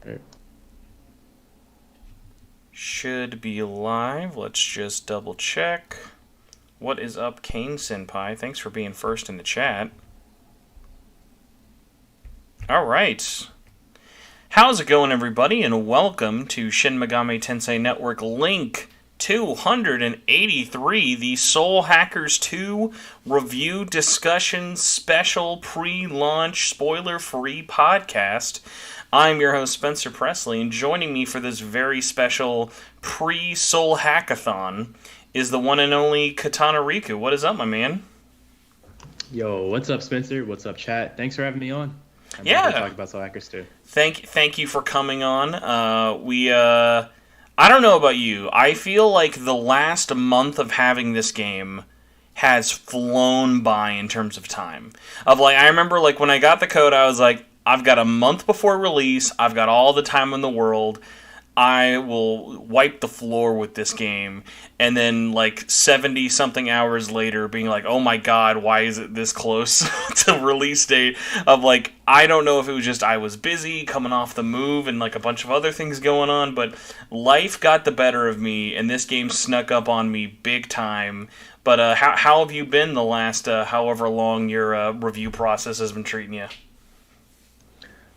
Right. Should be live. Let's just double check. What is up, Kane Senpai? Thanks for being first in the chat. All right. How's it going, everybody? And welcome to Shin Megami Tensei Network Link 283, the Soul Hackers 2 review discussion special pre-launch spoiler-free podcast. I'm your host, Spencer Presley, and joining me for this very special pre-Soul Hackathon is the one and only Katana Rikku. What is up, my man? Yo, what's up, Spencer? What's up, chat? Thanks for having me on. I'm happy to Yeah, talk about Soul Hackers too. thank you for coming on. I don't know about you. I feel like the last month of having this game has flown by in terms of time. I remember like when I got the code, I was like, I've got a month before release. I've got all the time in the world. I will wipe the floor with this game. And then like 70 something hours later being like, oh my god, why is it this close to release date? I don't know if it was just I was busy coming off the move and like a bunch of other things going on, but life got the better of me and this game snuck up on me big time. But how have you been the last however long your review process has been treating you?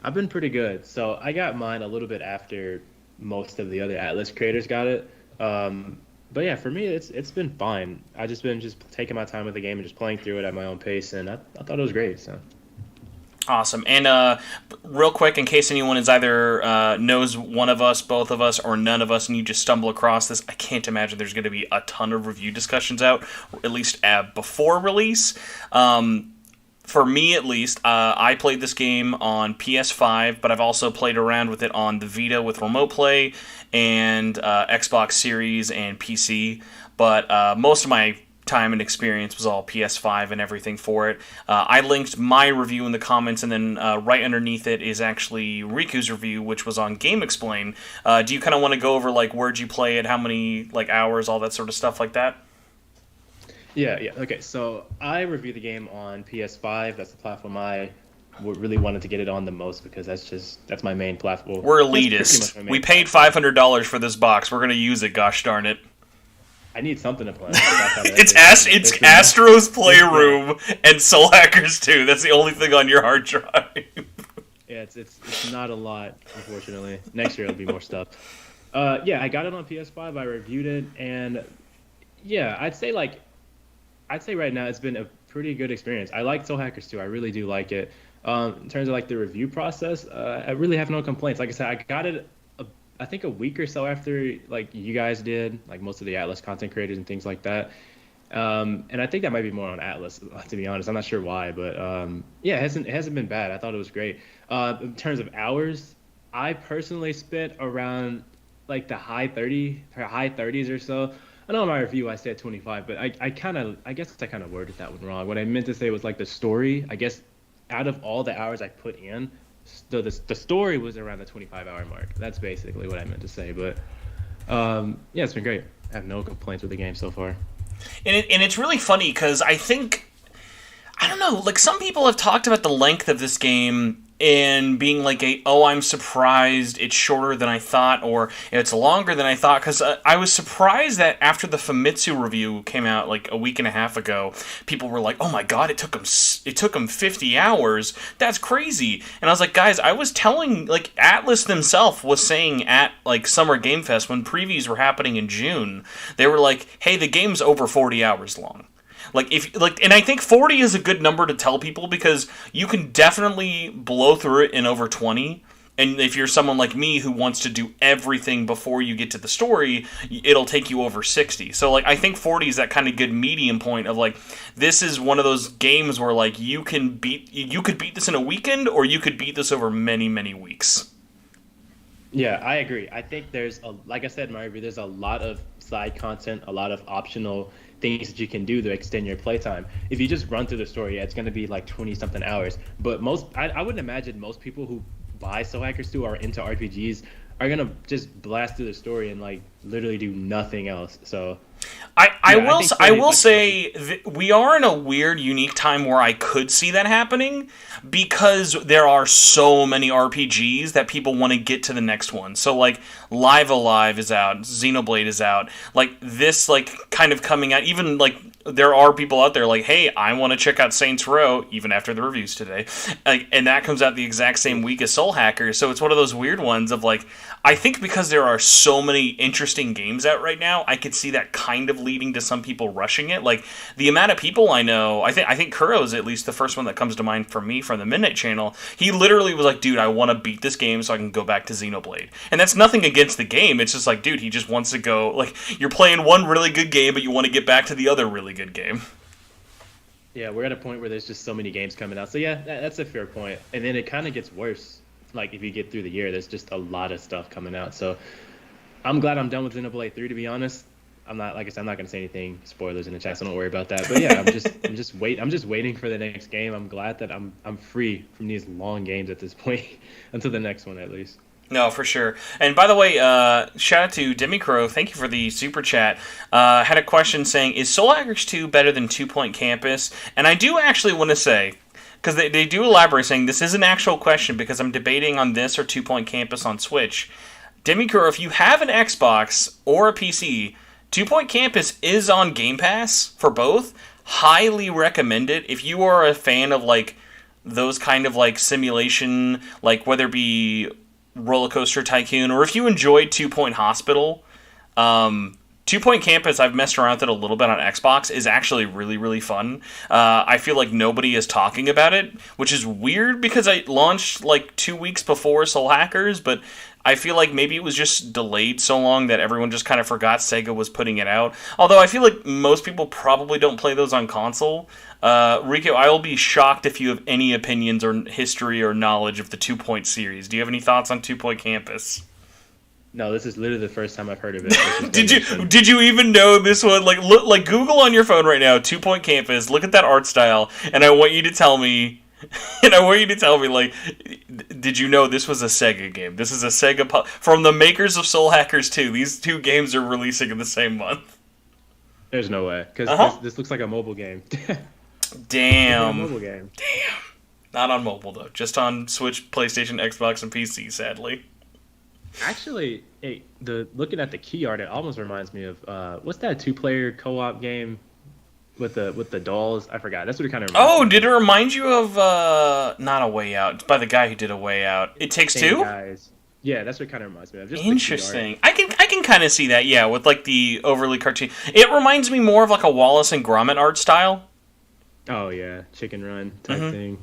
I've been pretty good. So I got mine a little bit after most of the other Atlas creators got it. But yeah, for me, it's been fine. I just been taking my time with the game and just playing through it at my own pace, and I thought it was great. So Awesome. And real quick, in case anyone is either knows one of us, both of us, or none of us, and you just stumble across this, I can't imagine there's going to be a ton of review discussions out, at least before release. For me, at least, I played this game on PS5, but I've also played around with it on the Vita with Remote Play and Xbox Series and PC. But most of my time and experience was all PS5 and everything for it. I linked my review in the comments, and then right underneath it is actually Riku's review, which was on Game Explain. Do you kind of want to go over like where'd you play it, how many like hours, all that sort of stuff like that? yeah. Okay, so I reviewed the game on PS5. That's the platform I really wanted to get it on the most because that's my main platform. We're That's pretty much elitist. my We main paid platform. $500 for this box. We're gonna use it. Gosh darn it! I need something to play. That's how that It's is. It's There's been no, Astro's there's no, Playroom and Soul Hackers 2. That's the only thing on your hard drive. yeah, it's not a lot, unfortunately. Next year it'll be more stuff. Yeah, I got it on PS5. I reviewed it, and yeah, I'd say right now it's been a pretty good experience. I like Soul Hackers too. I really do like it. In terms of like the review process, I really have no complaints. Like I said, I got it, I think a week or so after like you guys did, like most of the Atlas content creators and things like that. And I think that might be more on Atlas, to be honest. I'm not sure why, but yeah, it hasn't been bad. I thought it was great. In terms of hours, I personally spent around like the high 30s or so. I know in my review I said 25, but I guess I kind of worded that one wrong. What I meant to say was like the story. I guess out of all the hours I put in, the story was around the 25-hour mark. That's basically what I meant to say. But yeah, it's been great. I have no complaints with the game so far. And it's really funny because I don't know, like some people have talked about the length of this game and being like I'm surprised it's shorter than I thought, or it's longer than I thought, because I was surprised that after the Famitsu review came out like a week and a half ago, people were like, oh my god, it took them 50 hours, that's crazy. And I was like, guys, I was telling, like Atlas themselves was saying at like Summer Game Fest when previews were happening in June, they were like, hey, the game's over 40 hours long. And I think 40 is a good number to tell people because you can definitely blow through it in over 20. And if you're someone like me who wants to do everything before you get to the story, it'll take you over 60. So like I think 40 is that kind of good medium point of like this is one of those games where like you could beat this in a weekend or you could beat this over many, many weeks. Yeah, I agree. I think like I said in my review, there's a lot of side content, a lot of optional things that you can do to extend your playtime. If you just run through the story, yeah, it's going to be like 20 something hours. But I wouldn't imagine most people who buy Soul Hackers 2 or are into RPGs are going to just blast through the story and like literally do nothing else. So I will say we are in a weird, unique time where I could see that happening because there are so many RPGs that people want to get to the next one. So like Live Alive is out, Xenoblade is out, like this like kind of coming out. Even like there are people out there like, hey, I want to check out Saints Row even after the reviews today, and that comes out the exact same week as Soul Hackers. So it's one of those weird ones of like, I think because there are so many interesting games out right now, I could see that kind of leading to some people rushing it. Like the amount of people I know, I think Kuro's at least the first one that comes to mind for me from the Midnight Channel. He literally was like, dude, I want to beat this game so I can go back to Xenoblade. And that's nothing against the game. It's just like, dude, he just wants to go. Like you're playing one really good game, but you want to get back to the other really good game. Yeah, we're at a point where there's just so many games coming out. So yeah, that's a fair point. And then it kind of gets worse. Like if you get through the year, there's just a lot of stuff coming out. So I'm glad I'm done with Xenoblade 3, to be honest. I'm not, like I said, I'm not gonna say anything spoilers in the chat, so don't worry about that. But yeah, I'm just waiting for the next game. I'm glad that I'm free from these long games at this point until the next one at least. No, for sure. And by the way, shout out to Demicro. Thank you for the super chat. Had a question saying, is Soul Hackers 2 better than 2 Point Campus? And I do actually want to say, because they do elaborate saying this is an actual question because I'm debating on this or 2 Point Campus on Switch. Demicro, if you have an Xbox or a PC, 2 Point Campus is on Game Pass for both. Highly recommend it. If you are a fan of like those kind of like simulation, like whether it be Roller Coaster Tycoon, or if you enjoyed 2 Point Hospital, 2 Point Campus, I've messed around with it a little bit on Xbox, is actually really, really fun. I feel like nobody is talking about it, which is weird because I launched like 2 weeks before Soul Hackers, but I feel like maybe it was just delayed so long that everyone just kind of forgot Sega was putting it out. Although I feel like most people probably don't play those on console. Rikku, I will be shocked if you have any opinions or history or knowledge of the 2 Point series. Do you have any thoughts on 2 Point Campus? No, this is literally the first time I've heard of it. Did you even know this one? Like Google on your phone right now, 2 Point Campus. Look at that art style, and I want you to tell me. Like, did you know this was a Sega game? This is a Sega from the makers of Soul Hackers 2. These two games are releasing in the same month. There's no way, because this looks like a mobile game. Damn. Mobile game. Damn. Not on mobile though. Just on Switch, PlayStation, Xbox, and PC. Sadly. Actually, looking at the key art, it almost reminds me of what's that 2-player co-op game with the dolls? I forgot. That's what it kind of reminds me. Did it remind you of not A Way Out? It's by the guy who did A Way Out. It Takes Two? Guys. Yeah, that's what it kind of reminds me of. Just interesting. I can kind of see that. Yeah, with like the overly cartoon. It reminds me more of like a Wallace and Gromit art style. Oh yeah, Chicken Run type thing.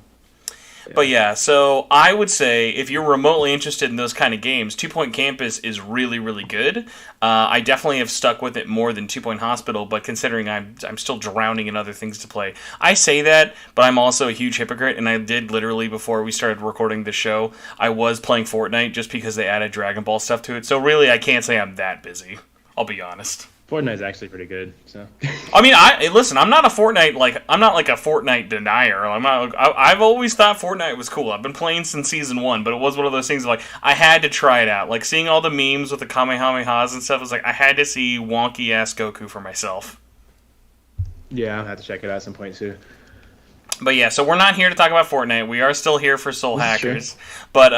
Yeah. But yeah, so I would say if you're remotely interested in those kind of games, 2 Point Campus is really, really good. I definitely have stuck with it more than 2 Point Hospital, but considering I'm still drowning in other things to play. I say that, but I'm also a huge hypocrite, and I did literally, before we started recording the show, I was playing Fortnite just because they added Dragon Ball stuff to it. So really, I can't say I'm that busy. I'll be honest. Fortnite's actually pretty good. So I mean, listen. I'm not a Fortnite denier. I've always thought Fortnite was cool. I've been playing since season 1, but it was one of those things like I had to try it out. Like seeing all the memes with the Kamehamehas and stuff was like I had to see wonky ass Goku for myself. Yeah, I'll have to check it out at some point too. But yeah, so we're not here to talk about Fortnite. We are still here for Soul Hackers. Sure. But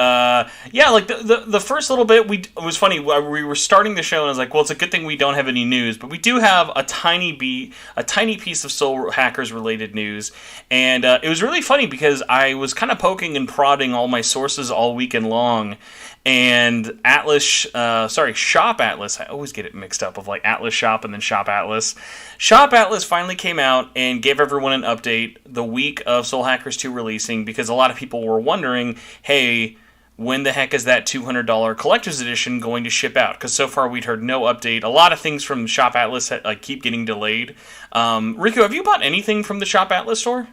yeah, like the first little bit, it was funny. We were starting the show, and I was like, well, it's a good thing we don't have any news, but we do have a tiny piece of Soul Hackers related news, and it was really funny because I was kind of poking and prodding all my sources all weekend long. And Shop Atlas. I always get it mixed up of like Atlas Shop and then Shop Atlas. Shop Atlas finally came out and gave everyone an update the week of Soul Hackers 2 releasing because a lot of people were wondering, hey, when the heck is that $200 collector's edition going to ship out? Because so far we'd heard no update. A lot of things from Shop Atlas keep getting delayed. Rikku, have you bought anything from the Shop Atlas store?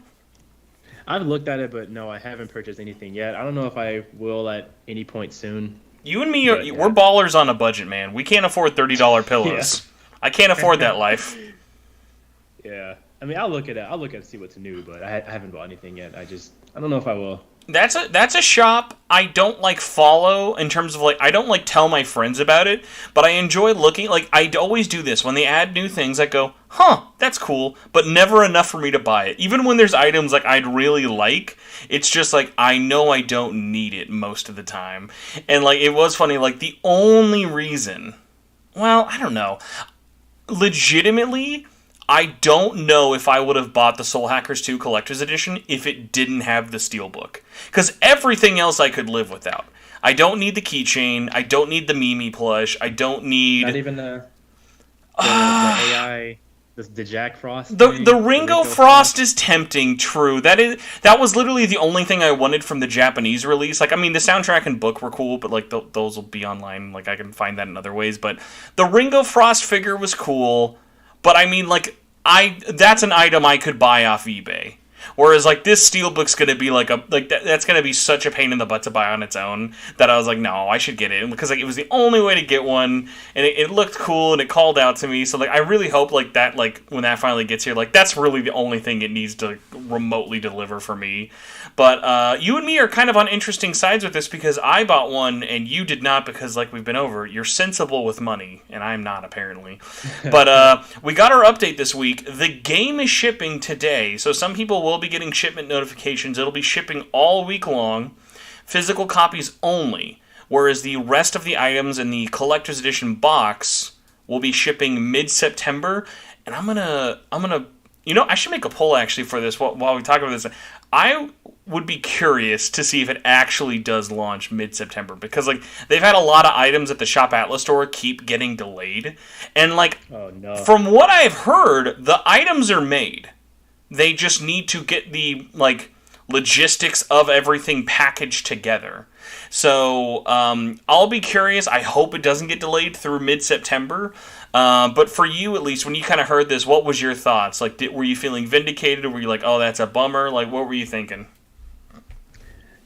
I've looked at it, but no, I haven't purchased anything yet. I don't know if I will at any point soon. You and me, we're ballers on a budget, man. We can't afford $30 pillows. Yeah. I can't afford that life. Yeah. I mean, I'll look at it, see what's new, but I haven't bought anything yet. I don't know if I will. That's a shop I don't like follow in terms of like I don't like tell my friends about it, but I enjoy looking like I always do this when they add new things. I go, huh, that's cool, but never enough for me to buy it. Even when there's items like I'd really like, it's just like I know I don't need it most of the time. And like it was funny, like the only reason, well, I don't know, legitimately. I don't know if I would have bought the Soul Hackers 2 Collector's Edition if it didn't have the Steelbook. Because everything else I could live without. I don't need the keychain. I don't need the Mimi plush. I don't need... Not even the AI... The Jack Frost thing? The Ringo Frost is tempting, true. That was literally the only thing I wanted from the Japanese release. Like, I mean, the soundtrack and book were cool, but like those will be online. Like, I can find that in other ways. But the Ringo Frost figure was cool. But I mean, like, that's an item I could buy off eBay. Whereas, like, this Steelbook's gonna be that's gonna be such a pain in the butt to buy on its own that I was like, no, I should get it. Because, like, it was the only way to get one, and it looked cool, and it called out to me, so, like, I really hope, like, that, like, when that finally gets here, like, that's really the only thing it needs to remotely deliver for me. But, you and me are kind of on interesting sides with this, because I bought one, and you did not, because, like, we've been over, you're sensible with money, and I'm not, apparently. But, we got our update this week. The game is shipping today, so some people will be getting shipment notifications. It'll be shipping all week long, physical copies only, whereas the rest of the items in the collector's edition box will be shipping mid-September. And I'm gonna I should make a poll actually for this while we talk about this. I would be curious to see if it actually does launch mid-September, because like they've had a lot of items at the Shop Atlas store keep getting delayed, and like, oh, no. From what I've heard, the items are made. They just need to get the, like, logistics of everything packaged together. So, I'll be curious. I hope it doesn't get delayed through mid-September. But for you, at least, when you kind of heard this, what was your thoughts? Like, were you feeling vindicated, or were you like, oh, that's a bummer? Like, what were you thinking?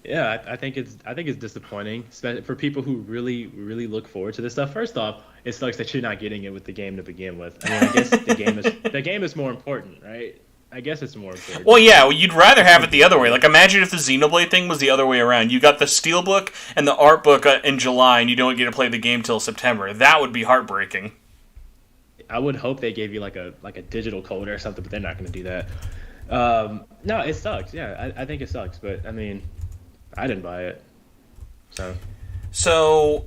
Yeah, I think it's disappointing, for people who really, really look forward to this stuff. First off, it sucks that you're not getting it with the game to begin with. I mean, I guess the game is more important, right? I guess it's more important. Well, yeah, you'd rather have it the other way. Like, imagine if the Xenoblade thing was the other way around. You got the Steelbook and the art book in July, and you don't get to play the game till September. That would be heartbreaking. I would hope they gave you like a digital code or something, but they're not going to do that. No, it sucks. Yeah, I think it sucks, but I mean, I didn't buy it. So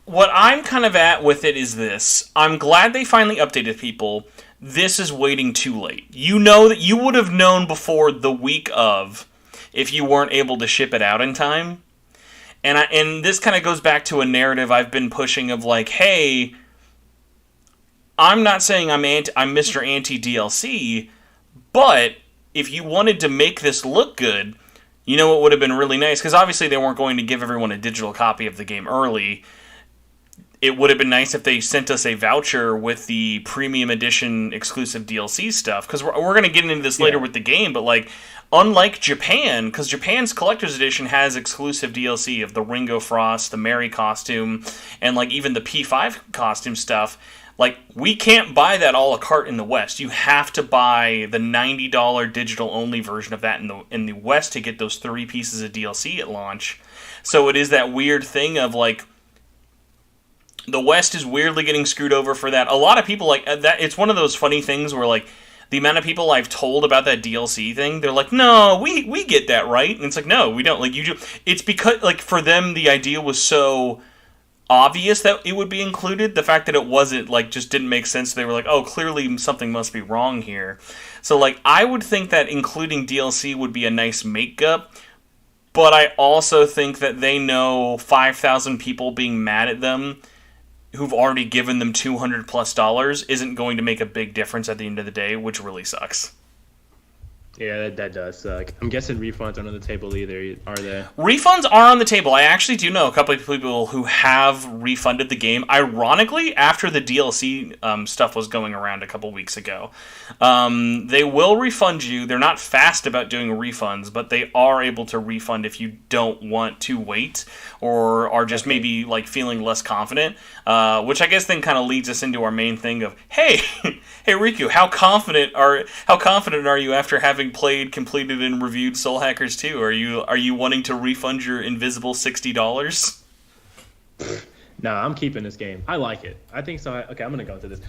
what I'm kind of at with it is this. I'm glad they finally updated people. This is waiting too late. You know that you would have known before the week of if you weren't able to ship it out in time. And this kind of goes back to a narrative I've been pushing of like, hey, I'm not saying I'm Mr. Anti-DLC, but if you wanted to make this look good, you know what would have been really nice? Because obviously they weren't going to give everyone a digital copy of the game early. It would have been nice if they sent us a voucher with the premium edition exclusive DLC stuff. Because we're going to get into this later with the game, but like, unlike Japan, because Japan's collector's edition has exclusive DLC of the Ringo Frost, the Mary costume, and like even the P5 costume stuff. Like, we can't buy that a la carte in the West. You have to buy the $90 digital-only version of that in the West to get those 3 pieces of DLC at launch. So it is that weird thing of, like, the West is weirdly getting screwed over for that. A lot of people, like, that. It's one of those funny things where, like, the amount of people I've told about that DLC thing, they're like, no, we get that, right? And it's like, no, we don't. Like, you do. It's because, like, for them, the idea was so obvious that it would be included. The fact that it wasn't, like, just didn't make sense. They were like, oh, clearly something must be wrong here. So, like, I would think that including DLC would be a nice make-up, but I also think that they know 5,000 people being mad at them who've already given them $200+ isn't going to make a big difference at the end of the day, which really sucks. Yeah, that does suck. I'm guessing refunds aren't on the table either, are they? Refunds are on the table. I actually do know a couple of people who have refunded the game. Ironically, after the DLC stuff was going around a couple weeks ago. They will refund you. They're not fast about doing refunds, but they are able to refund if you don't want to wait or are just maybe like feeling less confident. Which I guess then kind of leads us into our main thing of, hey, Rikku, how confident are you after having having played, completed, and reviewed Soul Hackers 2? Are you wanting to refund your invisible $60? No, I'm keeping this game. I like it. I think so. Okay, I'm gonna go into this.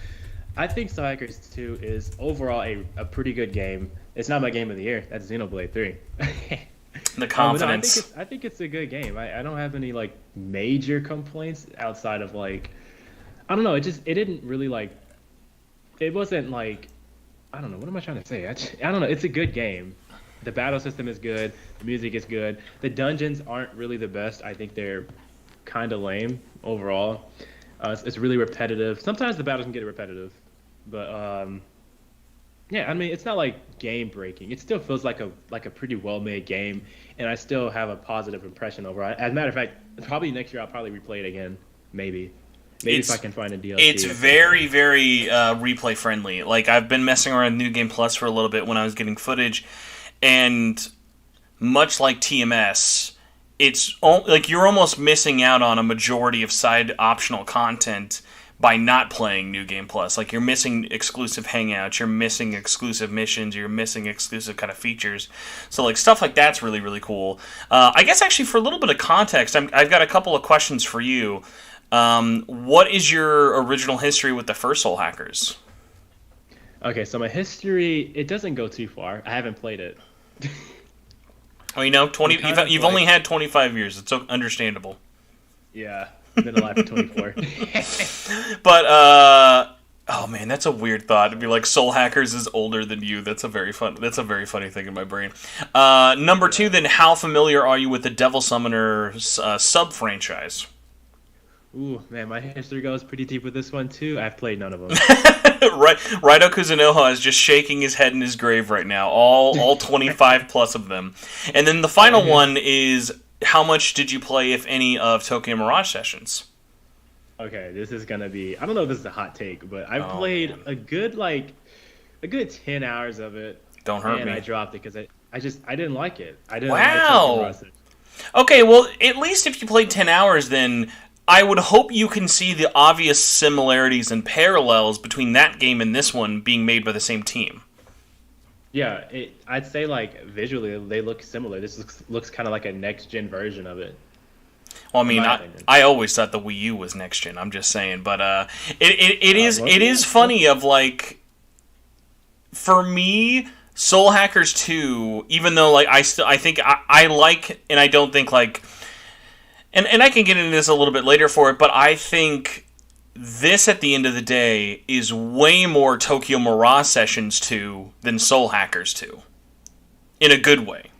I think Soul Hackers 2 is overall a pretty good game. It's not my game of the year. That's Xenoblade 3. The confidence. No, I think it's a good game. I don't have any like major complaints outside of like, I don't know. It didn't really like. It wasn't like, I don't know. What am I trying to say? I don't know. It's a good game. The battle system is good. The music is good. The dungeons aren't really the best. I think they're kind of lame overall. It's really repetitive. Sometimes the battles can get repetitive, but yeah, I mean, it's not like game breaking. It still feels like a pretty well made game, and I still have a positive impression overall. As a matter of fact, probably next year I'll probably replay it again. Maybe if I can find a DLC. It's very, very replay friendly. Like, I've been messing around with New Game Plus for a little bit when I was getting footage, and much like TMS, it's like you're almost missing out on a majority of side optional content by not playing New Game Plus. Like, you're missing exclusive hangouts, you're missing exclusive missions, you're missing exclusive kind of features. So, like, stuff like that's really, really cool. I guess, actually, for a little bit of context, I've got a couple of questions for you. What is your original history with the first Soul Hackers? Okay, so my history, it doesn't go too far. I haven't played it. Well, you've only had 25 years. It's understandable. Yeah. Been alive for 24. But oh man, that's a weird thought. To be like Soul Hackers is older than you. That's a very funny thing in my brain. Number 2, then, how familiar are you with the Devil Summoner sub franchise? Ooh, man, my history goes pretty deep with this one too. I've played none of them. Right, Raido Kuzunoha is just shaking his head in his grave right now. All 25 plus of them. And then the final one is, how much did you play, if any, of Tokyo Mirage Sessions? Okay, this is gonna be, I don't know if this is a hot take, but I played a good 10 hours of it. Don't hurt me. And I dropped it because I didn't like it. I didn't Wow. like it. Okay, well, at least if you played 10 hours, then I would hope you can see the obvious similarities and parallels between that game and this one being made by the same team. Yeah, I'd say, like, visually they look similar. This looks kind of like a next-gen version of it. Well, I mean, I always thought the Wii U was next-gen. I'm just saying, but it is funny. Of like, for me, Soul Hackers 2, even though like I think I like, and I don't think like, and I can get into this a little bit later for it, but I think this, at the end of the day, is way more Tokyo Mirage Sessions 2 than Soul Hackers 2. In a good way.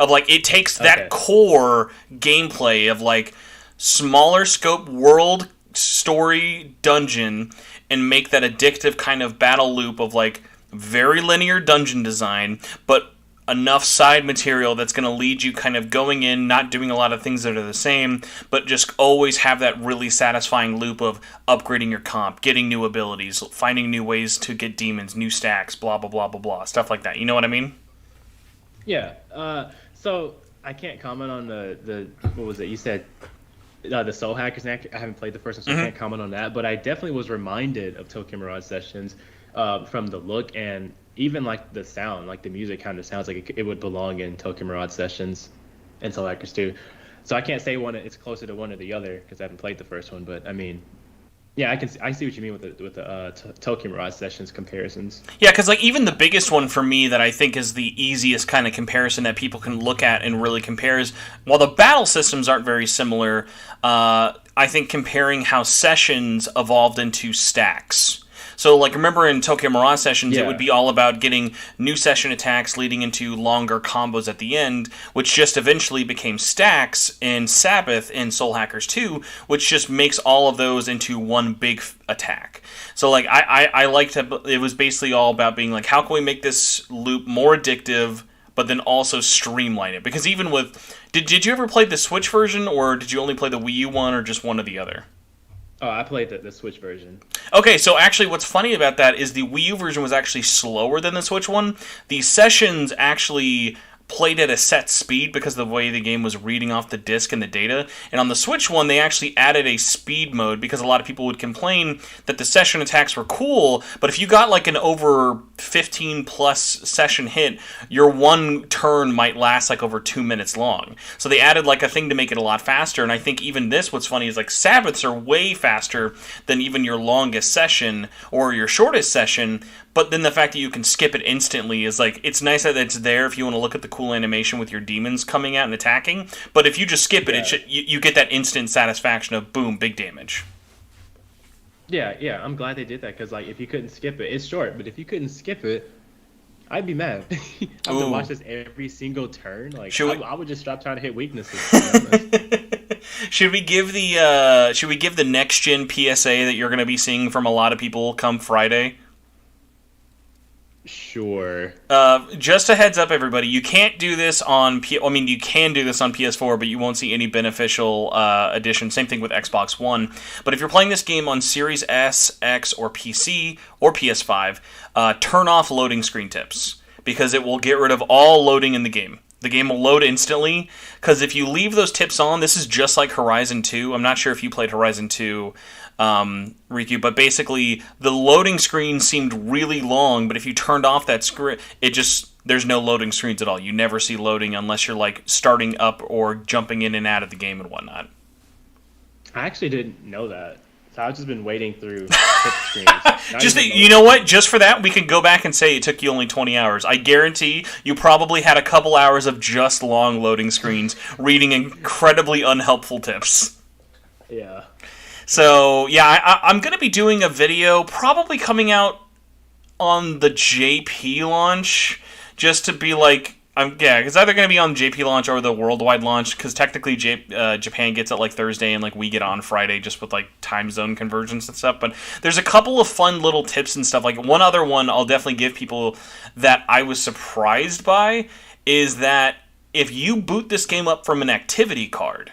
Of, like, it takes that core gameplay of, like, smaller scope world story dungeon and make that addictive kind of battle loop of, like, very linear dungeon design, but enough side material that's going to lead you kind of going in, not doing a lot of things that are the same, but just always have that really satisfying loop of upgrading your comp, getting new abilities, finding new ways to get demons, new stacks, blah, blah, blah, blah, blah, stuff like that. You know what I mean? Yeah. So I can't comment on the what was it? You said the Soul Hackers. I haven't played the first one, so I can't comment on that. But I definitely was reminded of Tokyo Mirage Sessions from the look and even like the sound, like the music kind of sounds like it would belong in Tokyo Mirage Sessions and Soul Hackers 2. So I can't say it's closer to one or the other because I haven't played the first one. But I mean, yeah, I see what you mean with the Tokyo Mirage Sessions comparisons. Yeah, because like even the biggest one for me that I think is the easiest kind of comparison that people can look at and really compare is, while the battle systems aren't very similar, I think comparing how Sessions evolved into stacks. So, like, remember in Tokyo Mirage Sessions, it would be all about getting new session attacks leading into longer combos at the end, which just eventually became stacks in Sabbath in Soul Hackers 2, which just makes all of those into one big attack. So, like, I liked it. It was basically all about being like, how can we make this loop more addictive, but then also streamline it? Because even with... Did you ever play the Switch version, or did you only play the Wii U one, or just one or the other? Oh, I played the Switch version. Okay, so actually what's funny about that is the Wii U version was actually slower than the Switch one. The sessions actually played at a set speed because of the way the game was reading off the disc and the data. And on the Switch one, they actually added a speed mode because a lot of people would complain that the session attacks were cool, but if you got like an over 15 plus session hit, your one turn might last like over 2 minutes long. So they added like a thing to make it a lot faster, and I think even this, what's funny is like Sabbaths are way faster than even your longest session or your shortest session, but then the fact that you can skip it instantly is like, it's nice that it's there if you want to look at the cool animation with your demons coming out and attacking, but if you just skip it, you get that instant satisfaction of boom, big damage. Yeah, I'm glad they did that, because like if you couldn't skip it, it's short, but if you couldn't skip it, I'd be mad. I have to watch this every single turn. Like I would just stop trying to hit weaknesses. Should we give the next gen PSA that you're going to be seeing from a lot of people come Friday? Sure. Just a heads up, everybody. You can't do this on you can do this on PS4, but you won't see any beneficial addition. Same thing with Xbox One. But if you're playing this game on Series S, X, or PC, or PS5, turn off loading screen tips, because it will get rid of all loading in the game. The game will load instantly, because if you leave those tips on, this is just like Horizon 2. I'm not sure if you played Horizon 2, Rikku, but basically the loading screen seemed really long, but if you turned off that screen, there's no loading screens at all. You never see loading unless you're like starting up or jumping in and out of the game and whatnot. I actually didn't know that. So I've just been waiting through tip screens. You know what? Just for that, we can go back and say it took you only 20 hours. I guarantee you probably had a couple hours of just long loading screens, reading incredibly unhelpful tips. Yeah. So, yeah, I'm going to be doing a video probably coming out on the JP launch, just to be like, it's either going to be on JP launch or the worldwide launch, because technically Japan gets it like Thursday and like we get on Friday, just with like time zone convergence and stuff. But there's a couple of fun little tips and stuff. Like one other one I'll definitely give people that I was surprised by is that if you boot this game up from an activity card,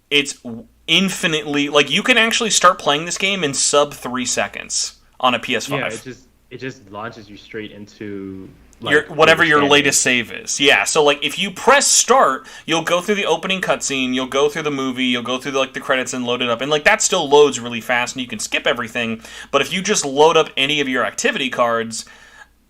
it's infinitely, like, you can actually start playing this game in sub 3 seconds on a PS5. Yeah, it just launches you straight into like whatever your latest save is. Yeah, so like if you press start, you'll go through the opening cutscene, you'll go through the movie, you'll go through the credits and load it up, and like that still loads really fast and you can skip everything. But if you just load up any of your activity cards,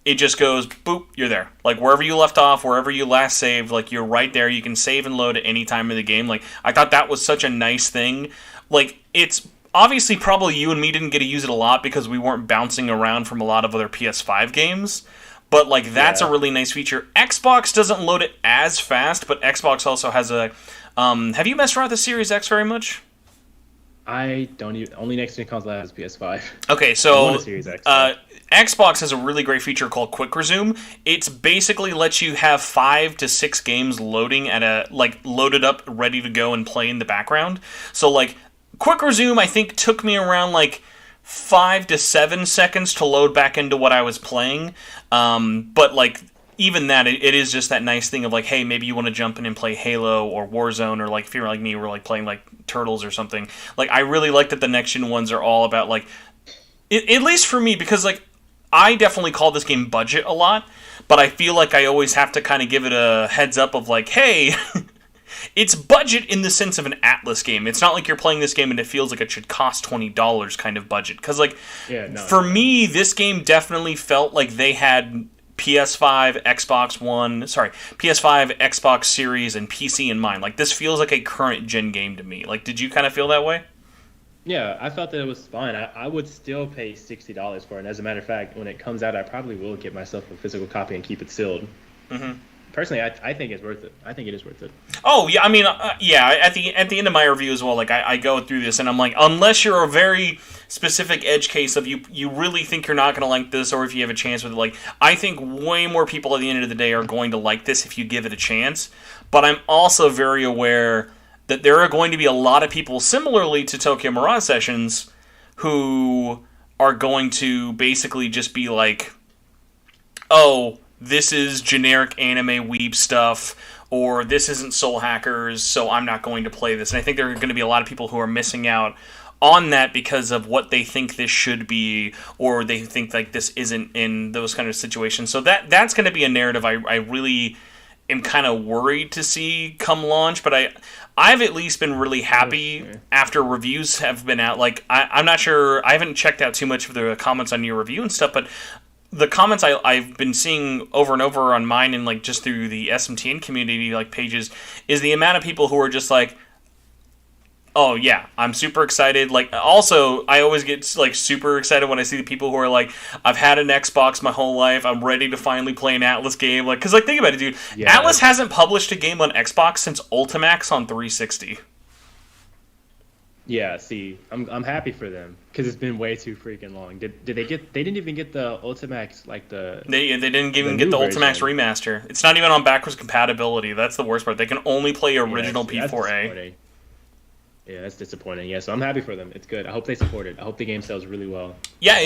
it just goes boop, you're there. Like wherever you left off, wherever you last saved, like you're right there. You can save and load at any time in the game. Like I thought that was such a nice thing. Like it's obviously probably you and me didn't get to use it a lot because we weren't bouncing around from a lot of other PS5 games. But like that's a really nice feature. Xbox doesn't load it as fast, but Xbox also has a. Have you messed around with the Series X very much? I don't even. Only next to console I have is PS5. Okay, so the Series X, Xbox has a really great feature called Quick Resume. It's basically lets you have 5 to 6 games loading loaded up, ready to go and play in the background. So like Quick Resume, I think took me around like 5 to 7 seconds to load back into what I was playing. But like even that, it is just that nice thing of like, hey, maybe you want to jump in and play Halo or Warzone, or like if you're like me, we're like playing like Turtles or something. Like I really like that the next gen ones are all about like, at least for me, because like I definitely call this game budget a lot, but I feel like I always have to kind of give it a heads up of like, hey, it's budget in the sense of an Atlas game. It's not like you're playing this game and it feels like it should cost $20 kind of budget. Because like, for me, this game definitely felt like they had PS5, Xbox Series, and PC in mind. Like this feels like a current gen game to me. Like, did you kind of feel that way? Yeah, I felt that it was fine. I would still pay $60 for it. And as a matter of fact, when it comes out, I probably will get myself a physical copy and keep it sealed. Mm-hmm. Personally, I think it's worth it. I think it is worth it. Oh, yeah, I mean, at the end of my review as well, like, I go through this, and I'm like, unless you're a very specific edge case of you really think you're not going to like this, or if you have a chance with it, like, I think way more people at the end of the day are going to like this if you give it a chance. But I'm also very aware that there are going to be a lot of people, similarly to Tokyo Mirage Sessions, who are going to basically just be like, oh, this is generic anime weeb stuff, or this isn't Soul Hackers, so I'm not going to play this. And I think there are going to be a lot of people who are missing out on that because of what they think this should be, or they think like this isn't in those kind of situations. So that's going to be a narrative I really am kind of worried to see come launch, but I've at least been really happy after reviews have been out. Like, I'm not sure, I haven't checked out too much of the comments on your review and stuff, but the comments I've been seeing over and over on mine and like just through the SMTN community like pages is the amount of people who are just like, oh yeah, I'm super excited. Like, also, I always get like super excited when I see the people who are like, I've had an Xbox my whole life. I'm ready to finally play an Atlas game. Like, because like think about it, dude. Yeah. Atlas hasn't published a game on Xbox since Ultimax on 360. Yeah, see, I'm happy for them because it's been way too freaking long. Did they get? They didn't even get the Ultimax like the. They didn't even get the Ultimax remaster. It's not even on backwards compatibility. That's the worst part. They can only play original P4A. Yeah, that's disappointing. Yeah, so I'm happy for them. It's good. I hope they support it. I hope the game sells really well. Yeah,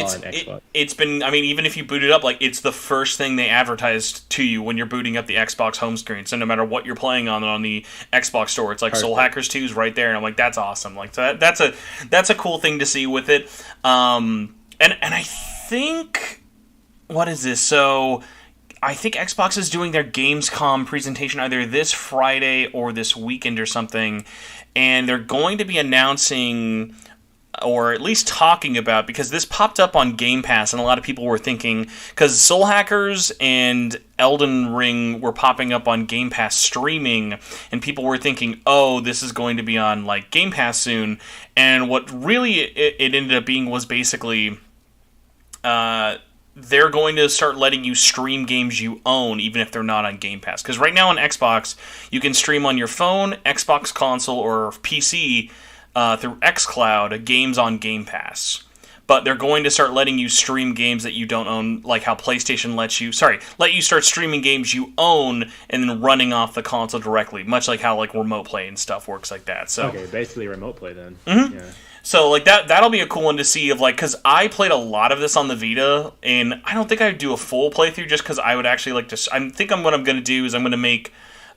it's been. I mean, even if you boot it up, like it's the first thing they advertised to you when you're booting up the Xbox home screen. So no matter what you're playing on the Xbox store, it's like Soul Hackers 2 is right there, and I'm like, that's awesome. Like so that's a cool thing to see with it. And I think what is this? So I think Xbox is doing their Gamescom presentation either this Friday or this weekend or something. And they're going to be announcing, or at least talking about, because this popped up on Game Pass, and a lot of people were thinking, because Soul Hackers and Elden Ring were popping up on Game Pass streaming, and people were thinking, oh, this is going to be on like Game Pass soon. And what really it ended up being was basically they're going to start letting you stream games you own, even if they're not on Game Pass. Because right now on Xbox, you can stream on your phone, Xbox console, or PC through xCloud games on Game Pass. But they're going to start letting you stream games that you don't own, like how PlayStation let you start streaming games you own and then running off the console directly, much like how like remote play and stuff works like that. So okay, basically remote play then. Mm-hmm. Yeah. So, like, that'll be a cool one to see, of like, because I played a lot of this on the Vita, and I don't think I'd do a full playthrough just because I would actually like to... what I'm going to do is I'm going to make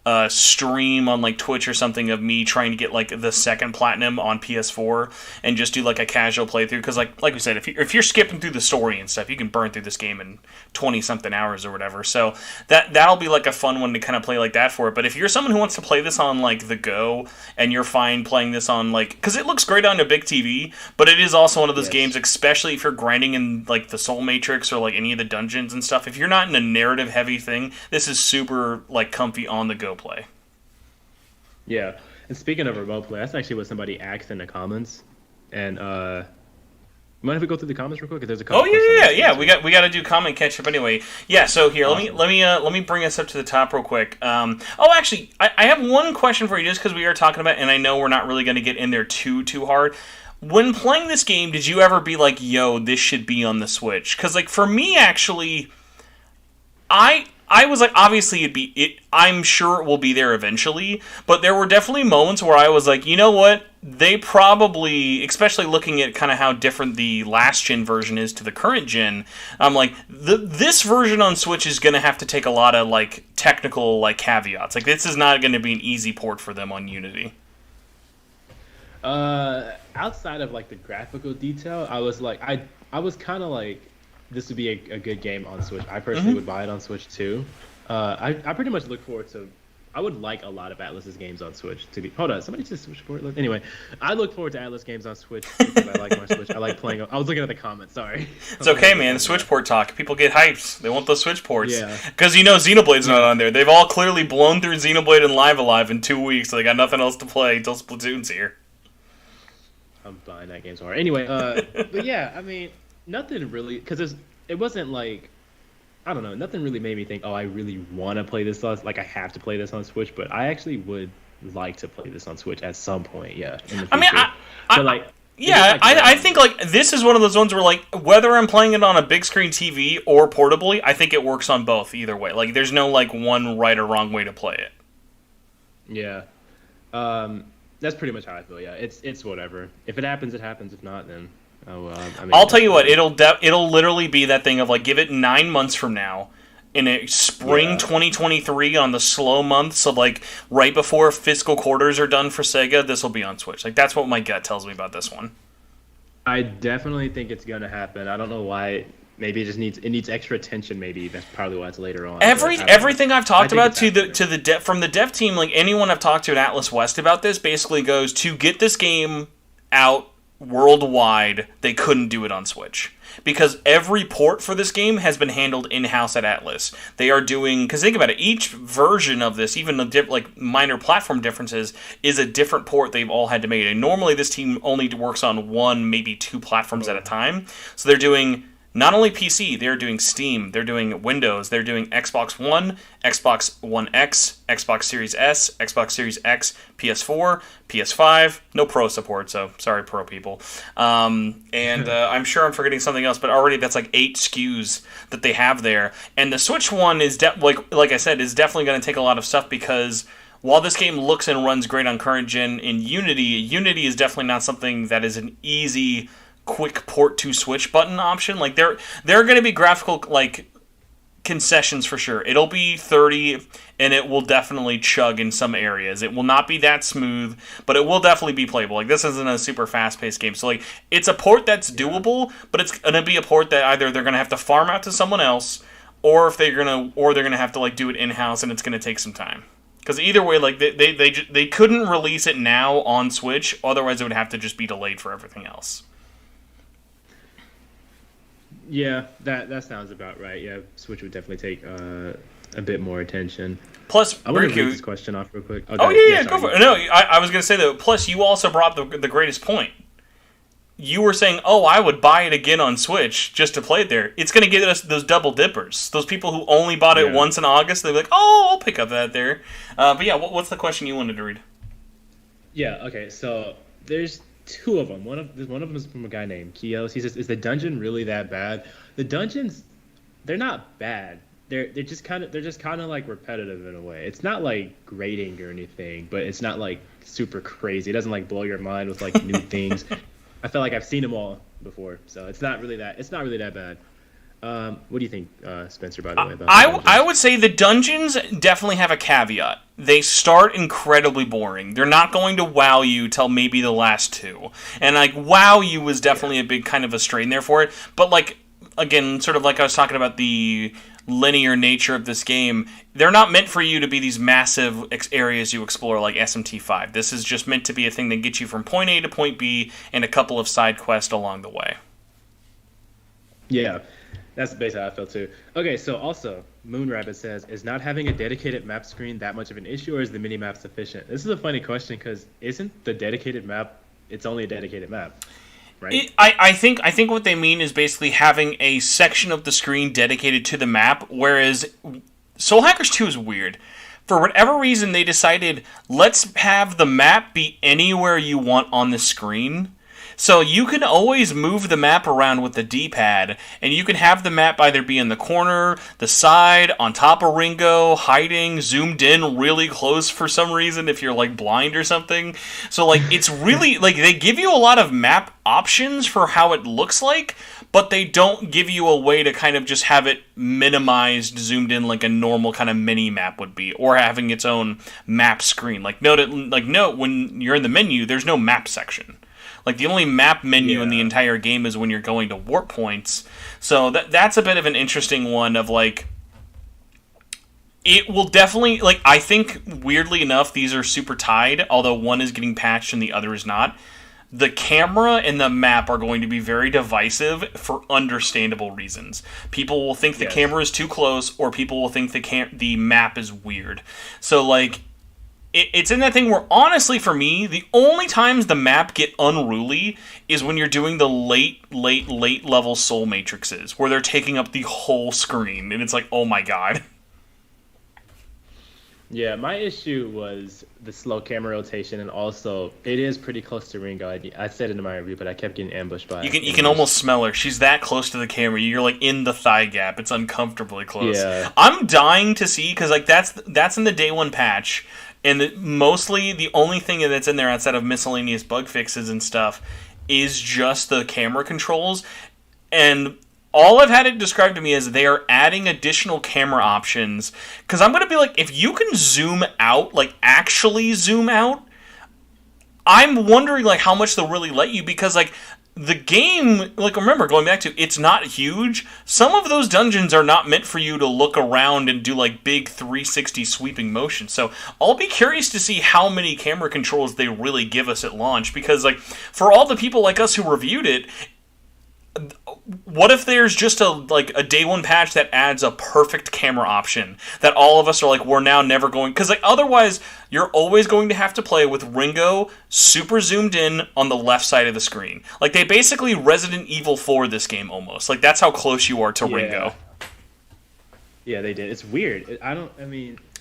a stream on, like, Twitch or something of me trying to get, like, the second Platinum on PS4 and just do, like, a casual playthrough. Because, like we said, if you're skipping through the story and stuff, you can burn through this game in 20-something hours or whatever. So, that'll be, like, a fun one to kind of play like that for it. But if you're someone who wants to play this on, like, the go, and you're fine playing this on, like... Because it looks great on a big TV, but it is also one of those games, especially if you're grinding in, like, the Soul Matrix or, like, any of the dungeons and stuff. If you're not in a narrative-heavy thing, this is super, like, comfy on the go play. Yeah, and speaking of remote play, that's actually what somebody asked in the comments. And mind if we go through the comments real quick? Because there's a couple. Oh yeah. We got to do comment catch up anyway. Yeah. So here, awesome. let me bring us up to the top real quick. Actually, I have one question for you, just because we are talking about, and I know we're not really going to get in there too hard. When playing this game, did you ever be like, "Yo, this should be on the Switch"? Because like for me, actually, I was like, obviously I'm sure it will be there eventually, but there were definitely moments where I was like, you know what? They probably, especially looking at kind of how different the last gen version is to the current gen, I'm like, this version on Switch is going to have to take a lot of like technical like caveats. Like this is not going to be an easy port for them on Unity. Outside of like the graphical detail, I was like, I was kind of like, this would be a good game on Switch. I personally would buy it on Switch too. I pretty much look forward to... I would like a lot of Atlas's games on Switch to be... Hold on, somebody said Switch port? Anyway, I look forward to Atlas games on Switch because I like my Switch. I like playing... I was looking at the comments, sorry. It's okay, man. The Switch port talk. People get hyped. They want those Switch ports. Yeah. Because, Xenoblade's not on there. They've all clearly blown through Xenoblade and Live Alive in 2 weeks, so they got nothing else to play until Splatoon's here. I'm buying that game so hard. Anyway, but yeah, I mean, nothing really... Because it wasn't like... I don't know. Nothing really made me think, oh, I really want to play this. Like, I have to play this on Switch. But I actually would like to play this on Switch at some point, yeah. In the future. I think, like, this is one of those ones where, like, whether I'm playing it on a big screen TV or portably, I think it works on both either way. Like, there's no, like, one right or wrong way to play it. Yeah. That's pretty much how I feel, yeah. It's whatever. If it happens, it happens. If not, then... Oh well, I mean, I'll tell you what, it'll literally be that thing of like, give it 9 months from now, in a spring 2023 on the slow month, so like right before fiscal quarters are done for Sega, this will be on Switch. Like that's what my gut tells me about this one. I definitely think it's gonna happen. I don't know why maybe it needs extra attention. Maybe that's probably why it's later on. Everything I've talked about from the dev team, like anyone I've talked to at Atlas West about this, basically goes to get this game out worldwide. They couldn't do it on Switch because every port for this game has been handled in-house at Atlas. They are doing, because think about it, each version of this, even the minor platform differences, is a different port they've all had to make. And normally this team only works on one, maybe two platforms at a time. So they're doing not only PC, they're doing Steam, they're doing Windows, they're doing Xbox One, Xbox One X, Xbox Series S, Xbox Series X, PS4, PS5, no Pro support, so sorry Pro people. I'm sure I'm forgetting something else, but already that's like 8 SKUs that they have there. And the Switch one is, like I said, is definitely going to take a lot of stuff because while this game looks and runs great on current gen in Unity is definitely not something that is an easy quick port to Switch button option. Like there are going to be graphical concessions for sure. It'll be 30 and it will definitely chug in some areas. It will not be that smooth, but it will definitely be playable. Like this isn't a super fast-paced game. So it's a port that's doable, but it's going to be a port that either they're going to have to farm out to someone else or they're going to have to do it in-house and it's going to take some time. Because either way, they couldn't release it now on Switch, otherwise it would have to just be delayed for everything else. Yeah, that sounds about right. Yeah, Switch would definitely take a bit more attention. Plus, I want to read this question off real quick. Oh yeah, go for it. No, I was going to say that. Plus, you also brought the greatest point. You were saying, I would buy it again on Switch just to play it there. It's going to get us those double dippers. Those people who only bought it once in August, they'll be like, I'll pick up that there. But yeah, what's the question you wanted to read? Yeah, okay, so there's 2 of them. One of them is from a guy named Kios. He says, "Is the dungeon really that bad?" The dungeons, they're not bad. They're just kind of like repetitive in a way. It's not like grating or anything, but it's not like super crazy. It doesn't blow your mind with new things. I feel like I've seen them all before, so it's not really that bad. What do you think, Spencer, by the way? About I would say the dungeons definitely have a caveat. They start incredibly boring. They're not going to wow you till maybe the last 2. And, wow you was definitely a big kind of a strain there for it. But, again, sort of like I was talking about the linear nature of this game, they're not meant for you to be these massive areas you explore like SMT5. This is just meant to be a thing that gets you from point A to point B and a couple of side quests along the way. Yeah. That's basically how I feel too. Okay, so also, Moonrabbit says, is not having a dedicated map screen that much of an issue, or is the mini-map sufficient? This is a funny question, because isn't the dedicated map, it's only a dedicated map, right? I think what they mean is basically having a section of the screen dedicated to the map, whereas Soul Hackers 2 is weird. For whatever reason, they decided, let's have the map be anywhere you want on the screen. So you can always move the map around with the D-pad, and you can have the map either be in the corner, the side, on top of Ringo, hiding, zoomed in really close for some reason if you're blind or something. So it's really they give you a lot of map options for how it looks like, but they don't give you a way to kind of just have it minimized, zoomed in like a normal kind of mini map would be, or having its own map screen. Note when you're in the menu, there's no map section. The only map menu in the entire game is when you're going to warp points. So that's a bit of an interesting one of it will definitely, I think, weirdly enough, these are super tied, although one is getting patched and the other is not. The camera and the map are going to be very divisive for understandable reasons. People will think the camera is too close, or people will think the map is weird. So, it's in that thing where, honestly, for me, the only times the map get unruly is when you're doing the late level soul matrices, where they're taking up the whole screen, and it's like, oh my god. Yeah, my issue was the slow camera rotation, and also, it is pretty close to Ringo. I said it in my review, but I kept getting ambushed by You can almost smell her. She's that close to the camera. You're, in the thigh gap. It's uncomfortably close. Yeah. I'm dying to see, because, that's in the day one patch. And mostly the only thing that's in there outside of miscellaneous bug fixes and stuff is just the camera controls. And all I've had it described to me is they are adding additional camera options. Because I'm going to be if you can zoom out, actually zoom out, I'm wondering like how much they'll really let you, because like the game, like, remember, going back to, it's not huge. Some of those dungeons are not meant for you to look around and do like big 360 sweeping motion. So I'll be curious to see how many camera controls they really give us at launch, because like for all the people like us who reviewed it, what if there's just a day one patch that adds a perfect camera option that all of us are like, we're now never going, because like otherwise you're always going to have to play with Ringo super zoomed in on the left side of the screen. Like they basically Resident Evil 4 this game almost. Like that's how close you are to Ringo. Yeah, they did. It's weird.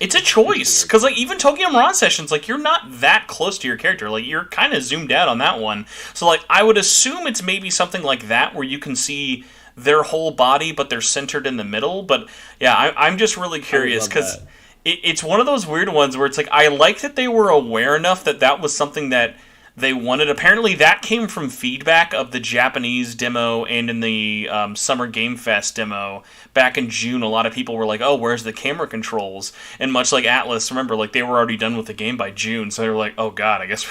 It's a choice, because like even Tokyo Mirage Sessions, like you're not that close to your character. Like you're kind of zoomed out on that one. So like I would assume it's maybe something like that where you can see their whole body, but they're centered in the middle. But yeah, I'm just really curious, because it's one of those weird ones where it's like I like that they were aware enough that that was something that they wanted. Apparently that came from feedback of the Japanese demo and in the Summer Game Fest demo back in June. A lot of people were like, oh, where's the camera controls? And much like Atlas, remember, like they were already done with the game by June, so they were like, oh god, I guess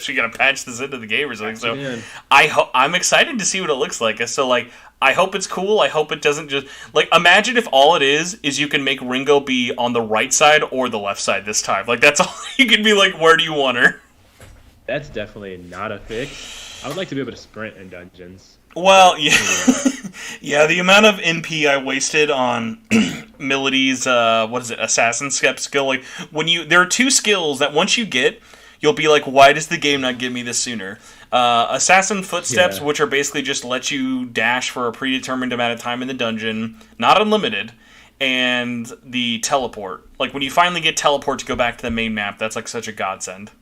we gotta patch this into the game or something. So I'm excited to see what it looks like. So like I hope it's cool. I hope it doesn't just like, imagine if all it is you can make Ringo be on the right side or the left side this time. Like that's all. You can be like, where do you want her? That's definitely not a fix. I would like to be able to sprint in dungeons. Well, yeah. Yeah, the amount of NP I wasted on Melody's, Assassin Step skill. Like, there are two skills that once you get, you'll be like, why does the game not give me this sooner? Assassin Footsteps, which are basically just let you dash for a predetermined amount of time in the dungeon, not unlimited, and the teleport. Like, when you finally get teleport to go back to the main map, that's like such a godsend.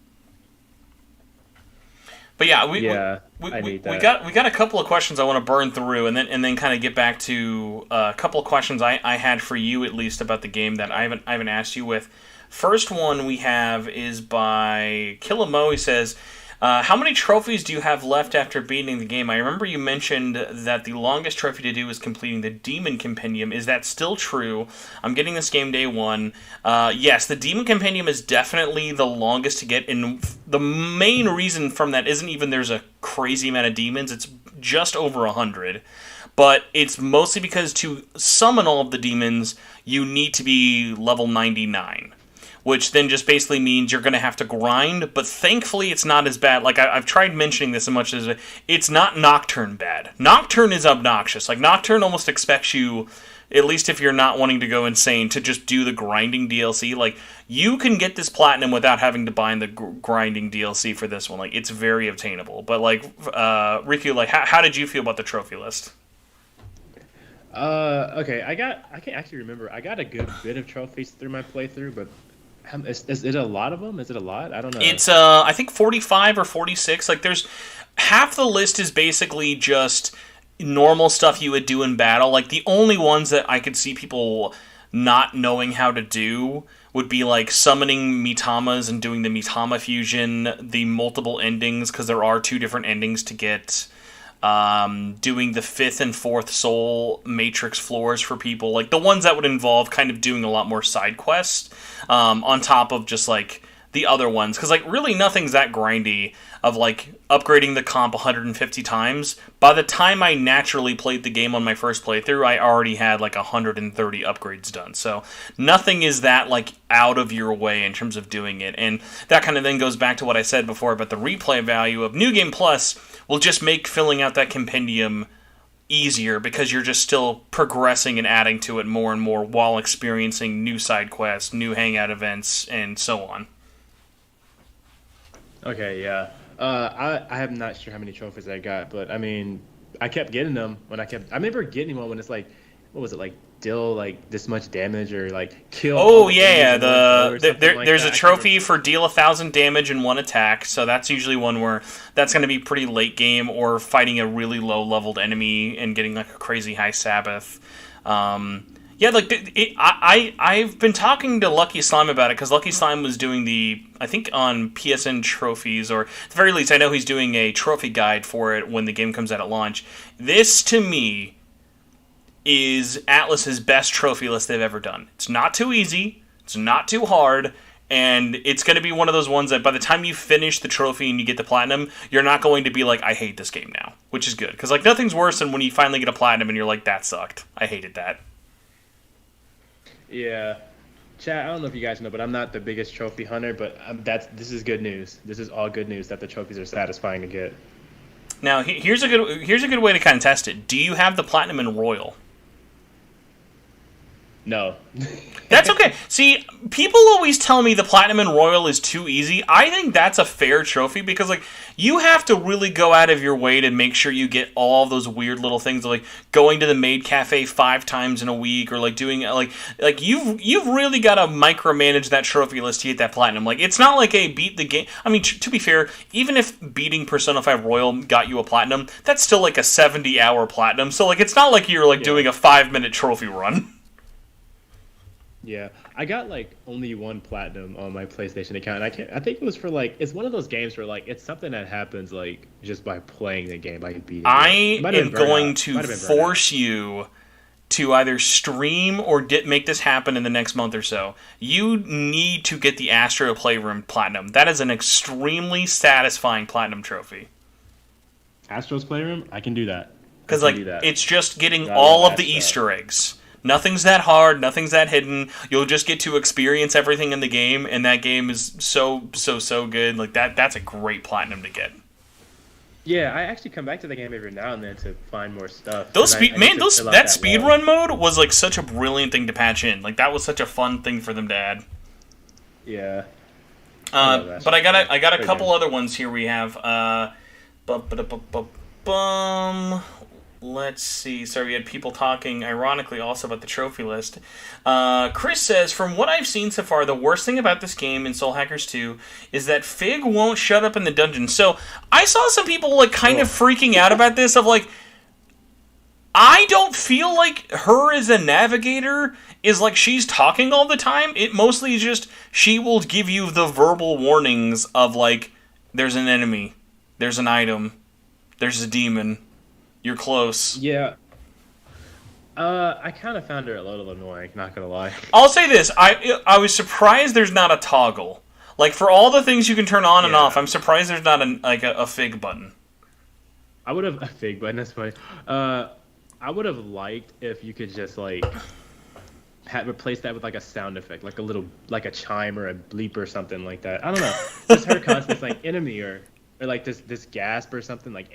But yeah, we got a couple of questions I want to burn through, and then kind of get back to a couple of questions I had for you at least about the game that I haven't asked you with. First one we have is by Killamo. He says, how many trophies do you have left after beating the game? I remember you mentioned that the longest trophy to do is completing the Demon Compendium. Is that still true? I'm getting this game day one. Yes, the Demon Compendium is definitely the longest to get, and the main reason from that isn't even there's a crazy amount of demons. It's just over 100. But it's mostly because to summon all of the demons, you need to be level 99. Which then just basically means you're going to have to grind, but thankfully it's not as bad. Like, I've tried mentioning this as much as it's not Nocturne bad. Nocturne is obnoxious. Like, Nocturne almost expects you, at least if you're not wanting to go insane, to just do the grinding DLC. Like, you can get this platinum without having to buy the grinding DLC for this one. Like, it's very obtainable. But, like, Rikku, like, how did you feel about the trophy list? Okay, I can't actually remember. I got a good bit of trophies through my playthrough, but is it a lot of them? Is it a lot? I don't know. It's I think 45 or 46. Like there's half the list is basically just normal stuff you would do in battle. Like the only ones that I could see people not knowing how to do would be like summoning Mitamas and doing the Mitama fusion, the multiple endings, because there are 2 different endings to get. Doing the 5th and 4th soul matrix floors for people, like the ones that would involve kind of doing a lot more side quests, on top of just like the other ones, because like really nothing's that grindy of like upgrading the comp 150 times. By the time I naturally played the game on my first playthrough, I already had like 130 upgrades done, so nothing is that like out of your way in terms of doing it. And that kind of then goes back to what I said before about the replay value of New Game Plus will just make filling out that compendium easier, because you're just still progressing and adding to it more and more while experiencing new side quests, new hangout events, and so on. Okay, yeah. I am not sure how many trophies I got, but I mean, I kept getting them I remember getting one when it's like, what was it, like deal like this much damage or like kill. Oh yeah, there's a trophy for deal 1,000 damage in one attack, so that's usually one where that's going to be pretty late game, or fighting a really low leveled enemy and getting like a crazy high Sabbath. Yeah, like I've been talking to Lucky Slime about it, because Lucky Slime was doing I think on PSN trophies, or at the very least I know he's doing a trophy guide for it when the game comes out at launch. This to me is Atlas's best trophy list they've ever done. It's not too easy, it's not too hard, And it's going to be one of those ones that by the time you finish the trophy and you get the platinum, you're not going to be like, I hate this game now, which is good. Because, like, nothing's worse than when you finally get a platinum and you're like, that sucked. I hated that. Yeah. Chat, I don't know if you guys know, but I'm not the biggest trophy hunter, but this is good news. This is all good news that the trophies are satisfying to get. Now, here's a good way to kind of test it. Do you have the platinum in Royal? No. That's okay. See, people always tell me the Platinum and Royal is too easy. I think that's a fair trophy because, like, you have to really go out of your way to make sure you get all those weird little things, like going to the maid cafe 5 times in a week, or like doing like you've really got to micromanage that trophy list to get that Platinum. Like, it's not like a beat the game. I mean, to be fair, even if beating Persona 5 Royal got you a Platinum, that's still like a 70-hour Platinum. So, like, it's not like you're like doing a 5-minute trophy run. Yeah, I got like only 1 platinum on my PlayStation account. I think it was for like, it's one of those games where like it's something that happens like just by playing the game, by beating I it. am going to force you to either stream or make this happen in the next month or so. You need to get the Astro Playroom Platinum. That is an extremely satisfying Platinum trophy. Astro's Playroom? I can do that. Because like it's just getting all of the Easter eggs. Nothing's that hard, nothing's that hidden. You'll just get to experience everything in the game, and that game is so good. Like that's a great platinum to get. Yeah, I actually come back to the game every now and then to find more stuff. That speedrun mode was like such a brilliant thing to patch in. Like that was such a fun thing for them to add. Yeah. But I got a couple other ones here. We have let's see. Sorry, we had people talking, ironically, also about the trophy list. Chris says, from what I've seen so far, the worst thing about this game in Soul Hackers 2 is that Fig won't shut up in the dungeon. So, I saw some people, like, kind of freaking out about this, of, like, I don't feel like her as a navigator is like she's talking all the time. It mostly is just, she will give you the verbal warnings of, like, there's an enemy, there's an item, there's a demon. You're close. Yeah. I kind of found her a little annoying, not gonna lie. I'll say this. I was surprised there's not a toggle. Like, for all the things you can turn on and off, I'm surprised there's not a Fig button. I would have... A Fig button, that's funny. I would have liked if you could just, like... replace that with, like, a sound effect. Like a little... Like a chime or a bleep or something like that. I don't know. Just her constantly, like, enemy or like this gasp or something, like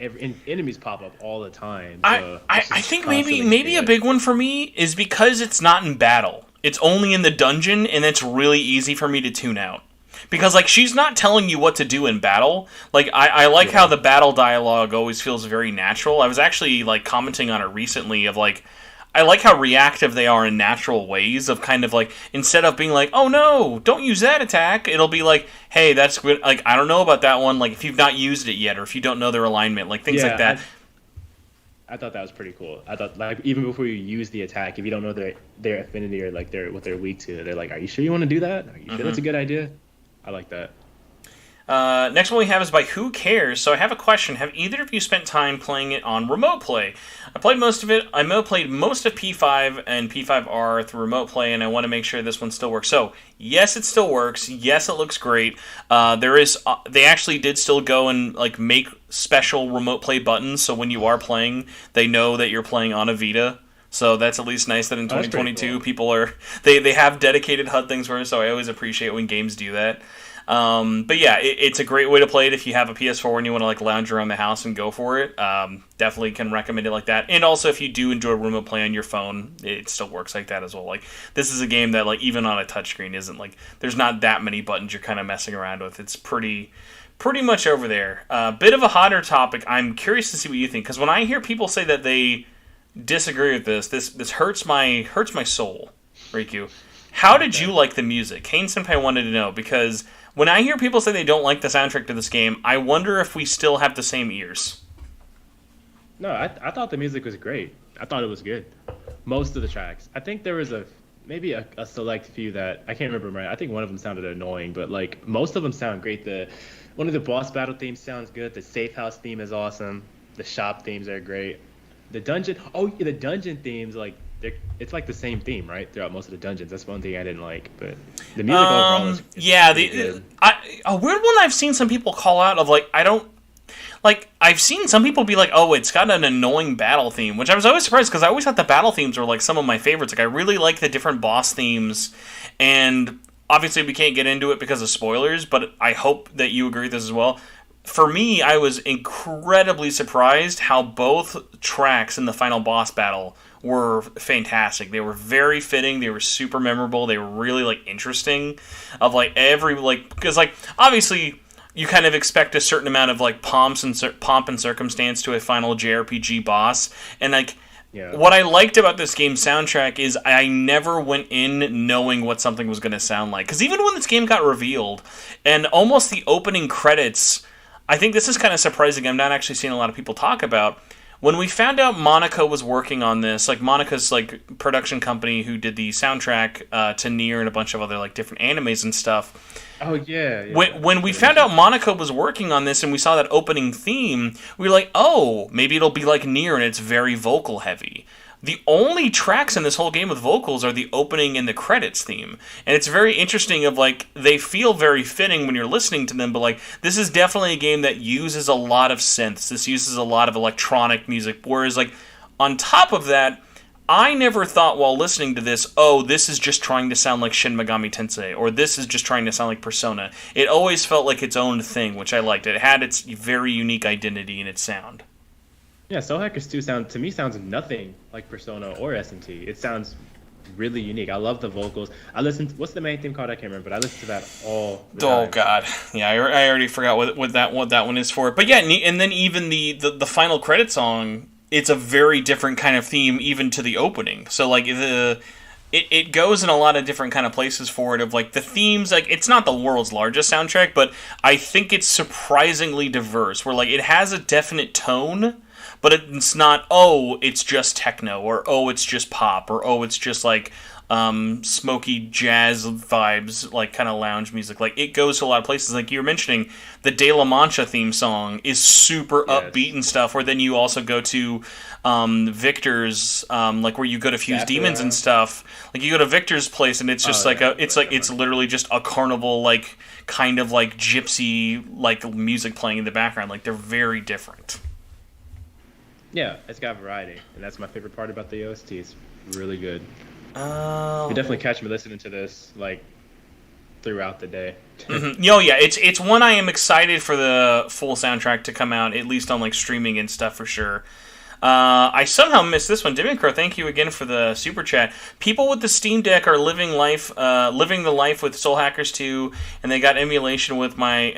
enemies pop up all the time. So I think maybe a big one for me is because it's not in battle. It's only in the dungeon, and it's really easy for me to tune out. Because like she's not telling you what to do in battle. Like I like how the battle dialogue always feels very natural. I was actually like commenting on it recently of like I like how reactive they are in natural ways of kind of like, instead of being like, oh no, don't use that attack, it'll be like, hey, that's good. Like, I don't know about that one. Like, if you've not used it yet, or if you don't know their alignment, like things like that. I thought that was pretty cool. I thought, like, even before you use the attack, if you don't know their affinity or like what they're weak to, they're like, are you sure you want to do that? Are you sure that's a good idea? I like that. Next one we have is by Who Cares. So I have a question. Have either of you spent time playing it on remote play? I played most of it. I played most of P5 and P5R through remote play, and I want to make sure this one still works. So, yes, it still works. Yes, it looks great. They actually did still go and like make special remote play buttons, so when you are playing, they know that you're playing on a Vita. So that's at least nice that in 2022 cool. People are they have dedicated HUD things for it, so I always appreciate when games do that. But yeah, it's a great way to play it if you have a PS4 and you want to like lounge around the house and go for it. Definitely can recommend it like that. And also if you do enjoy remote play on your phone, it still works like that as well. Like this is a game that like even on a touchscreen isn't like there's not that many buttons you're kind of messing around with. It's pretty much over there. Bit of a hotter topic. I'm curious to see what you think, because when I hear people say that they disagree with this hurts my soul, Rikku. How did you like the music? Kane Senpai wanted to know, because when I hear people say they don't like the soundtrack to this game, I wonder if we still have the same ears. No, I thought the music was great. I thought it was good. Most of the tracks. I think there was maybe a select few that I can't remember right. I think one of them sounded annoying, but like most of them sound great. One of the boss battle themes sounds good. The safe house theme is awesome. The shop themes are great. The dungeon themes, like it's like the same theme, right, throughout most of the dungeons. That's one thing I didn't like, but the music overall is pretty good. A weird one I've seen some people call out of like I don't. Like, I've seen some people be like, oh, it's got an annoying battle theme, which I was always surprised, because I always thought the battle themes were, like, some of my favorites. Like, I really like the different boss themes, and obviously we can't get into it because of spoilers, but I hope that you agree with this as well. For me, I was incredibly surprised how both tracks in the final boss battle were fantastic. They were very fitting, they were super memorable, they were really, like, interesting, of, like, because, like, obviously you kind of expect a certain amount of like pomp and circumstance to a final JRPG boss, and like what I liked about this game's soundtrack is I never went in knowing what something was going to sound like. Because even when this game got revealed, and almost the opening credits, I think this is kind of surprising. I'm not actually seeing a lot of people talk about. When we found out Monica was working on this, like Monica's like production company who did the soundtrack to Nier and a bunch of other like different animes and stuff. Oh, yeah. When we found out Monica was working on this and we saw that opening theme, we were like, oh, maybe it'll be like Nier and it's very vocal heavy. The only tracks in this whole game with vocals are the opening and the credits theme. And it's very interesting of, like, they feel very fitting when you're listening to them, but, like, this is definitely a game that uses a lot of synths. This uses a lot of electronic music. Whereas, like, on top of that, I never thought while listening to this, oh, this is just trying to sound like Shin Megami Tensei, or this is just trying to sound like Persona. It always felt like its own thing, which I liked. It had its very unique identity in its sound. Yeah, Soul Hackers 2 sounds nothing like Persona or SMT. It sounds really unique. I love the vocals. What's the main theme called? I can't remember, but I listen to that all the time. Oh god, yeah, I already forgot what that one is for. But yeah, and then even the final credit song, it's a very different kind of theme even to the opening. So like it goes in a lot of different kind of places for it. Of like the themes, like it's not the world's largest soundtrack, but I think it's surprisingly diverse. Where like it has a definite tone. But it's not, oh, it's just techno, or oh, it's just pop, or oh, it's just like smoky jazz vibes, like kind of lounge music. Like it goes to a lot of places. Like you were mentioning, the De La Mancha theme song is super upbeat and stuff. Where then you also go to Victor's, like where you go to fuse demons and stuff. Like you go to Victor's place, and it's just it's literally just a carnival, like kind of like gypsy like music playing in the background. Like they're very different. Yeah, it's got variety, and that's my favorite part about the OST. It's really good. You definitely catch me listening to this like throughout the day. Mm-hmm. Yo, yeah, it's one I am excited for the full soundtrack to come out, at least on like streaming and stuff for sure. I somehow missed this one. Dimicro, thank you again for the super chat. People with the Steam Deck are living the life with Soul Hackers 2, and they got emulation with my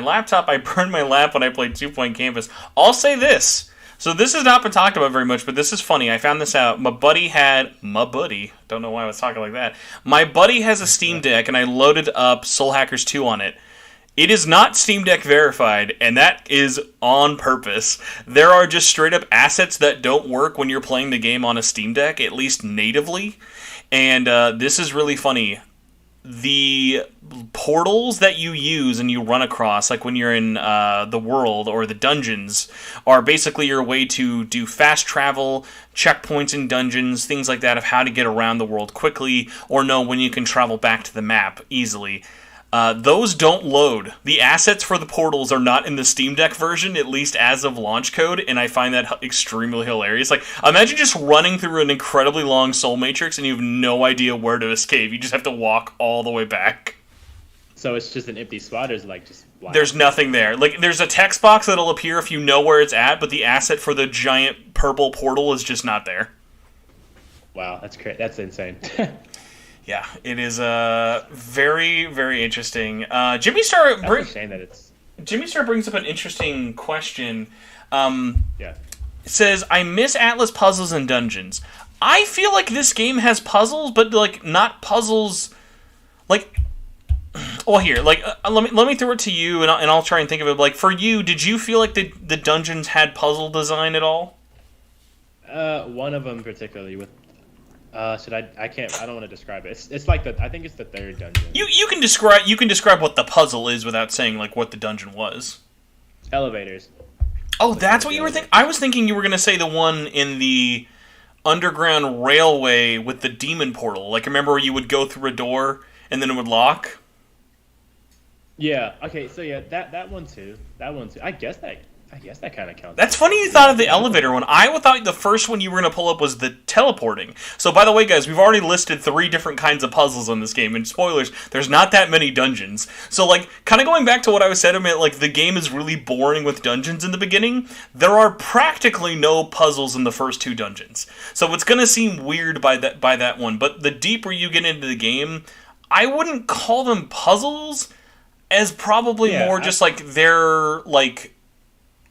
laptop. I burned my lap when I played 2 Point Campus. I'll say this. So this has not been talked about very much, but this is funny. I found this out. My buddy, don't know why I was talking like that. My buddy has a Steam Deck, and I loaded up Soul Hackers 2 on it. It is not Steam Deck verified, and that is on purpose. There are just straight up assets that don't work when you're playing the game on a Steam Deck, at least natively. And this is really funny. The portals that you use and you run across, like when you're in the world or the dungeons, are basically your way to do fast travel, checkpoints in dungeons, things like that, of how to get around the world quickly, or know when you can travel back to the map easily. Those don't load. The assets for the portals are not in the Steam Deck version, at least as of launch code, and I find that extremely hilarious. Like, imagine just running through an incredibly long Soul Matrix and you have no idea where to escape. You just have to walk all the way back. So it's just an empty spot, or is it like just black? There's nothing there. Like, there's a text box that'll appear if you know where it's at, but the asset for the giant purple portal is just not there. Wow, that's great. That's insane. Yeah, it is very, very interesting. Jimmy Star brings up an interesting question. Yeah. It says, I miss Atlas puzzles and dungeons. I feel like this game has puzzles, but like not puzzles. Like, well, here, like let me throw it to you, and I'll try and think of it. Like for you, did you feel like the dungeons had puzzle design at all? One of them particularly with. I don't want to describe it. It's like I think it's the third dungeon. You can describe what the puzzle is without saying like what the dungeon was. Elevators. Oh, that's what you were thinking? I was thinking you were going to say the one in the underground railway with the demon portal. Like, remember where you would go through a door and then it would lock? Yeah. Okay. So yeah, that one too. That one too. I guess that kind of counts. That's funny you thought of the elevator one. I thought the first one you were going to pull up was the teleporting. So, by the way, guys, we've already listed 3 different kinds of puzzles in this game. And spoilers, there's not that many dungeons. So, like, kind of going back to what I was saying a minute, like, the game is really boring with dungeons in the beginning. There are practically no puzzles in the first 2 dungeons. So it's going to seem weird by that one. But the deeper you get into the game, I wouldn't call them puzzles as probably more just, like, they're, like,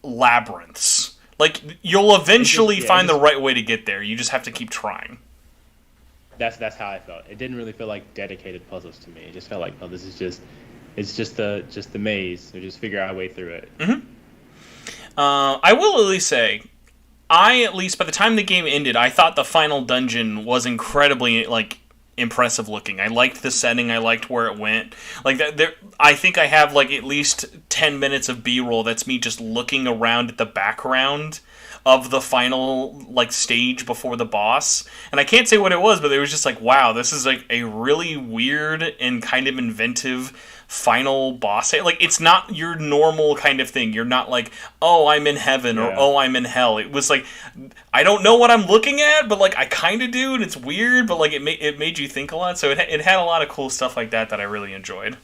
labyrinths. Like, you'll eventually find the right way to get there. You just have to keep trying. That's how I felt. It didn't really feel like dedicated puzzles to me. It just felt like, oh, this is just the maze. We just figure out a way through it. Mm-hmm. I will at least say, at least by the time the game ended, I thought the final dungeon was incredibly, like, impressive looking. I liked the setting. I liked where it went. Like that, I think I have like at least 10 minutes of B-roll that's me just looking around at the background of the final like stage before the boss. And I can't say what it was, but it was just like, wow, this is like a really weird and kind of inventive final boss. Like, it's not your normal kind of thing. You're not like, oh, I'm in heaven or oh, I'm in hell. It was like, I don't know what I'm looking at, but like I kind of do, and it's weird, but like it made you think a lot. So it had a lot of cool stuff like that I really enjoyed.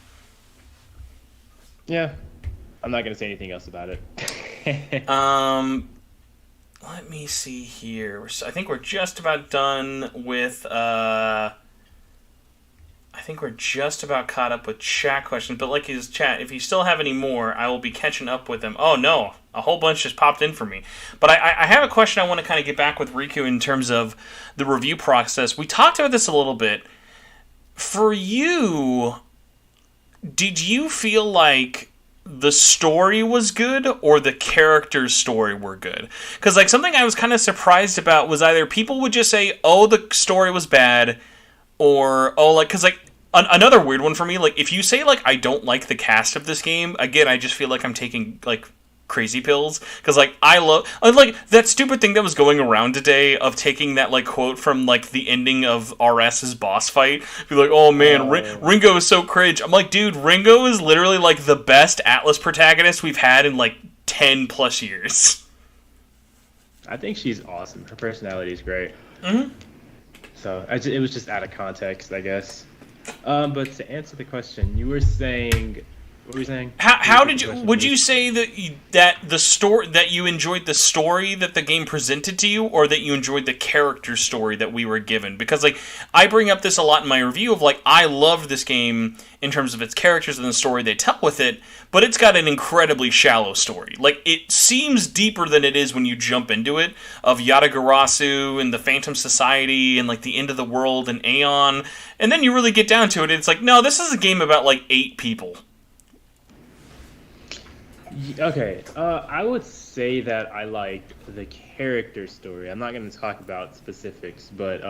Yeah, I'm not gonna say anything else about it. Let me see here. I think we're just about done with. I think we're just about caught up with chat questions, but like his chat, if you still have any more, I will be catching up with them. Oh no, a whole bunch just popped in for me. But I have a question I want to kind of get back with Rikku in terms of the review process. We talked about this a little bit. For you, did you feel like the story was good or the character's story were good? Because like something I was kind of surprised about was either people would just say, oh, the story was bad, or, oh, like, because like, another weird one for me, like, if you say, like, I don't like the cast of this game, again, I just feel like I'm taking, like, crazy pills, because, like, I love, like, that stupid thing that was going around today of taking that, like, quote from, like, the ending of RS's boss fight, be like, oh, man, Ringo is so cringe. I'm like, dude, Ringo is literally, like, the best Atlas protagonist we've had in, like, 10 plus years. I think she's awesome. Her personality is great. Mm-hmm. So, it was just out of context, I guess. But to answer the question, you were saying, what were you saying? How did you? Would you say that the story that you enjoyed the story that the game presented to you, or that you enjoyed the character story that we were given? Because like I bring up this a lot in my review of like I loved this game in terms of its characters and the story they tell with it, but it's got an incredibly shallow story. Like it seems deeper than it is when you jump into it. Of Yatagarasu and the Phantom Society and like the end of the world and Aeon, and then you really get down to it, and it's like no, this is a game about like 8 people. Okay, I would say that I liked the character story. I'm not going to talk about specifics, but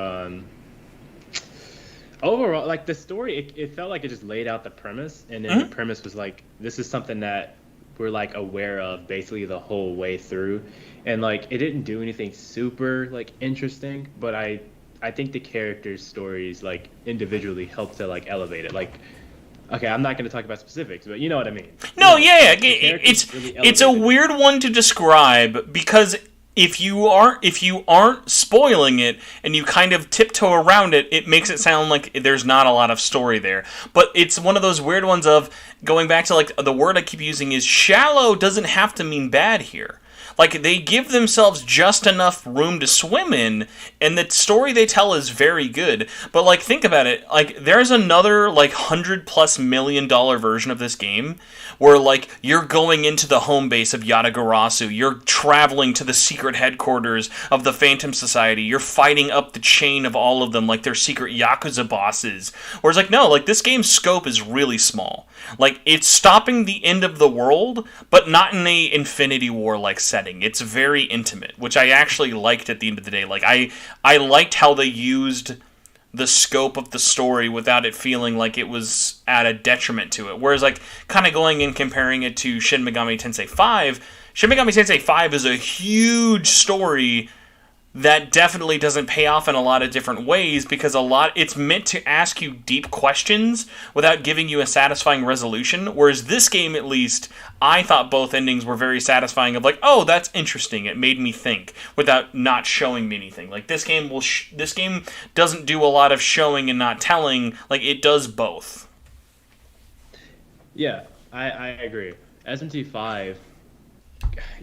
overall, like the story, it felt like it just laid out the premise, and then the premise was like, this is something that we're like aware of basically the whole way through, and like it didn't do anything super like interesting, but I think the characters' stories like individually helped to like elevate it, like. Okay, I'm not going to talk about specifics, but you know what I mean. No, yeah, it's a weird one to describe because if you aren't spoiling it and you kind of tiptoe around it, it makes it sound like there's not a lot of story there. But it's one of those weird ones of going back to like the word I keep using is shallow doesn't have to mean bad here. Like, they give themselves just enough room to swim in, and the story they tell is very good. But, like, think about it. Like, there's another, like, $100+ million version of this game where, like, you're going into the home base of Yatagarasu. You're traveling to the secret headquarters of the Phantom Society. You're fighting up the chain of all of them, like, their secret Yakuza bosses. Whereas, like, no, like, this game's scope is really small. Like, it's stopping the end of the world, but not in a Infinity War-like setting. It's very intimate, which I actually liked at the end of the day. Like, I liked how they used the scope of the story without it feeling like it was at a detriment to it. Whereas, like, kind of going and comparing it to Shin Megami Tensei 5, Shin Megami Tensei 5 is a huge story that definitely doesn't pay off in a lot of different ways, because it's meant to ask you deep questions without giving you a satisfying resolution, whereas this game, at least, I thought both endings were very satisfying of like, oh, that's interesting, it made me think, without not showing me anything. Like, this game this game doesn't do a lot of showing and not telling, like, it does both. Yeah, I agree. SMT5,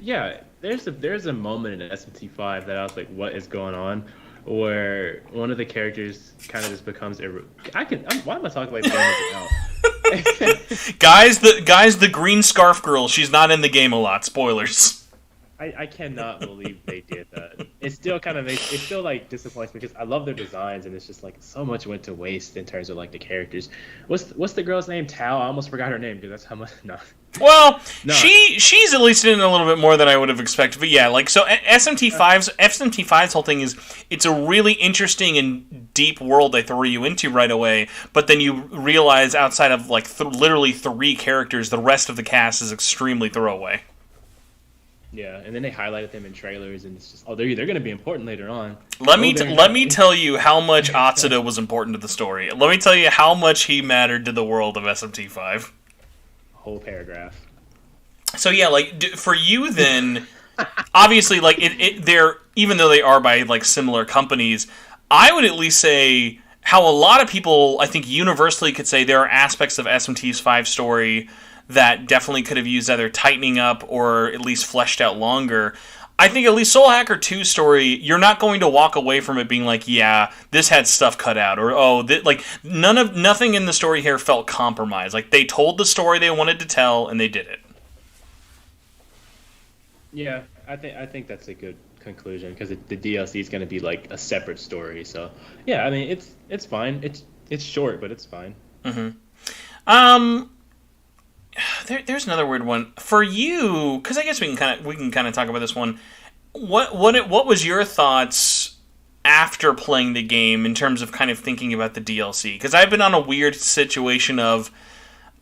yeah, there's a moment in SMT5 that I was like, what is going on? Where one of the characters kind of just becomes why am I talking like that now? guys, the green scarf girl, she's not in the game a lot. Spoilers. I cannot believe they did that. It still like disappoints me because I love their designs and it's just like so much went to waste in terms of like the characters. What's the girl's name? Tao. I almost forgot her name because that's how much. No. Well, no. She's at least in a little bit more than I would have expected. But yeah, like so SMT5's whole thing is it's a really interesting and deep world they throw you into right away. But then you realize outside of like literally 3 characters, the rest of the cast is extremely throwaway. Yeah, and then they highlighted them in trailers, and it's just they're going to be important later on. Let me tell you how much Atsuda was important to the story. Let me tell you how much he mattered to the world of SMT5. Whole paragraph. So yeah, like for you then, obviously, like they're even though they are by like similar companies, I would at least say how a lot of people I think universally could say there are aspects of SMT's 5 story that definitely could have used either tightening up or at least fleshed out longer. I think at least Soul Hacker 2's story, you're not going to walk away from it being like, yeah, this had stuff cut out, or like nothing in the story here felt compromised. Like they told the story they wanted to tell and they did it. Yeah, I think that's a good conclusion because the DLC is going to be like a separate story. So yeah, I mean it's fine. It's short, but it's fine. Mm-hmm. There's another weird one for you because I guess we can kind of talk about this one. What was your thoughts after playing the game in terms of kind of thinking about the DLC? Because I've been on a weird situation of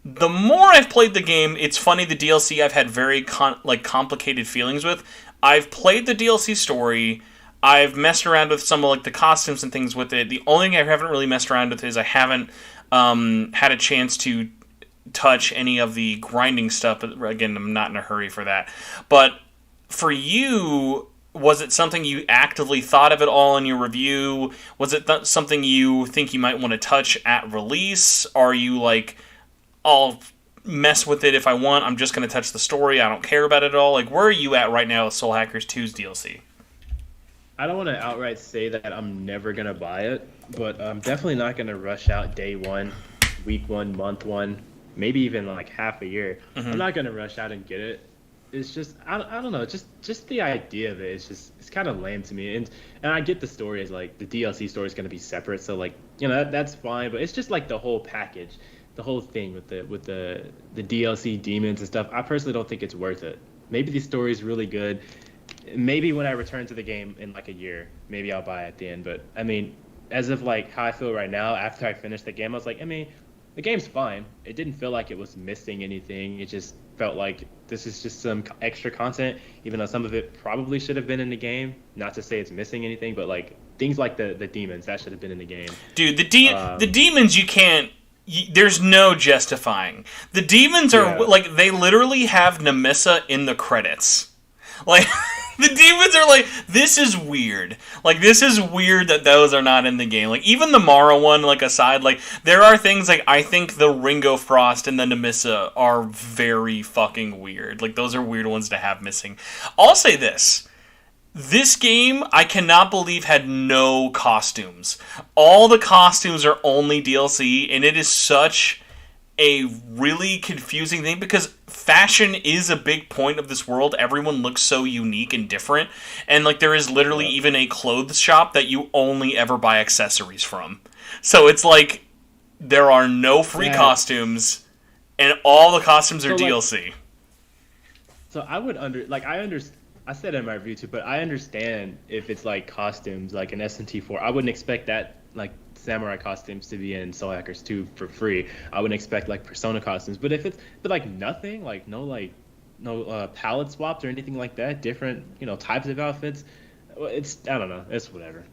the more I've played the game, it's funny the DLC I've had very complicated feelings with. I've played the DLC story. I've messed around with some of like the costumes and things with it. The only thing I haven't really messed around with is I haven't had a chance to touch any of the grinding stuff, but again, I'm not in a hurry for that. But for you, was it something you actively thought of at all in your review? Was it something you think you might want to touch at release? Are you like, I'll mess with it if I want, I'm just going to touch the story, I don't care about it at all? Like, where are you at right now with Soul Hackers 2's DLC? I don't want to outright say that I'm never going to buy it, but I'm definitely not going to rush out day 1, week 1, month 1, maybe even like half a year. Mm-hmm. I'm not going to rush out and get it. It's just, I don't know, just the idea of it, it's kind of lame to me. And I get the story is like, the DLC story is going to be separate, so like, you know, that's fine, but it's just like the whole package, the whole thing with the DLC demons and stuff. I personally don't think it's worth it. Maybe the story is really good. Maybe when I return to the game in like a year, maybe I'll buy it at the end. But I mean, as of like how I feel right now, after I finished the game, I was like, I mean, the game's fine. It didn't feel like it was missing anything. It just felt like this is just some extra content, even though some of it probably should have been in the game. Not to say it's missing anything, but like things like the demons, that should have been in the game. Dude, the demons you can't... there's no justifying. The demons are like, they literally have Nemissa in the credits. Like... The demons are like, this is weird. Like, this is weird that those are not in the game. Like, even the Mara one, like, aside, like, there are things, like, I think the Ringo Frost and the Nemissa are very fucking weird. Like, those are weird ones to have missing. I'll say this. This game, I cannot believe, had no costumes. All the costumes are only DLC, and it is such a really confusing thing because fashion is a big point of this world. Everyone looks so unique and different, and like there is literally even a clothes shop that you only ever buy accessories from. So it's like there are no free costumes, and all the costumes are DLC. So I would I said in my review too, but I understand if it's like costumes like an SMT4. I wouldn't expect that like samurai costumes to be in Soul Hackers 2 for free. I wouldn't expect like Persona costumes, but like nothing, like no palette swaps or anything like that, different types of outfits. Well, I don't know. It's whatever.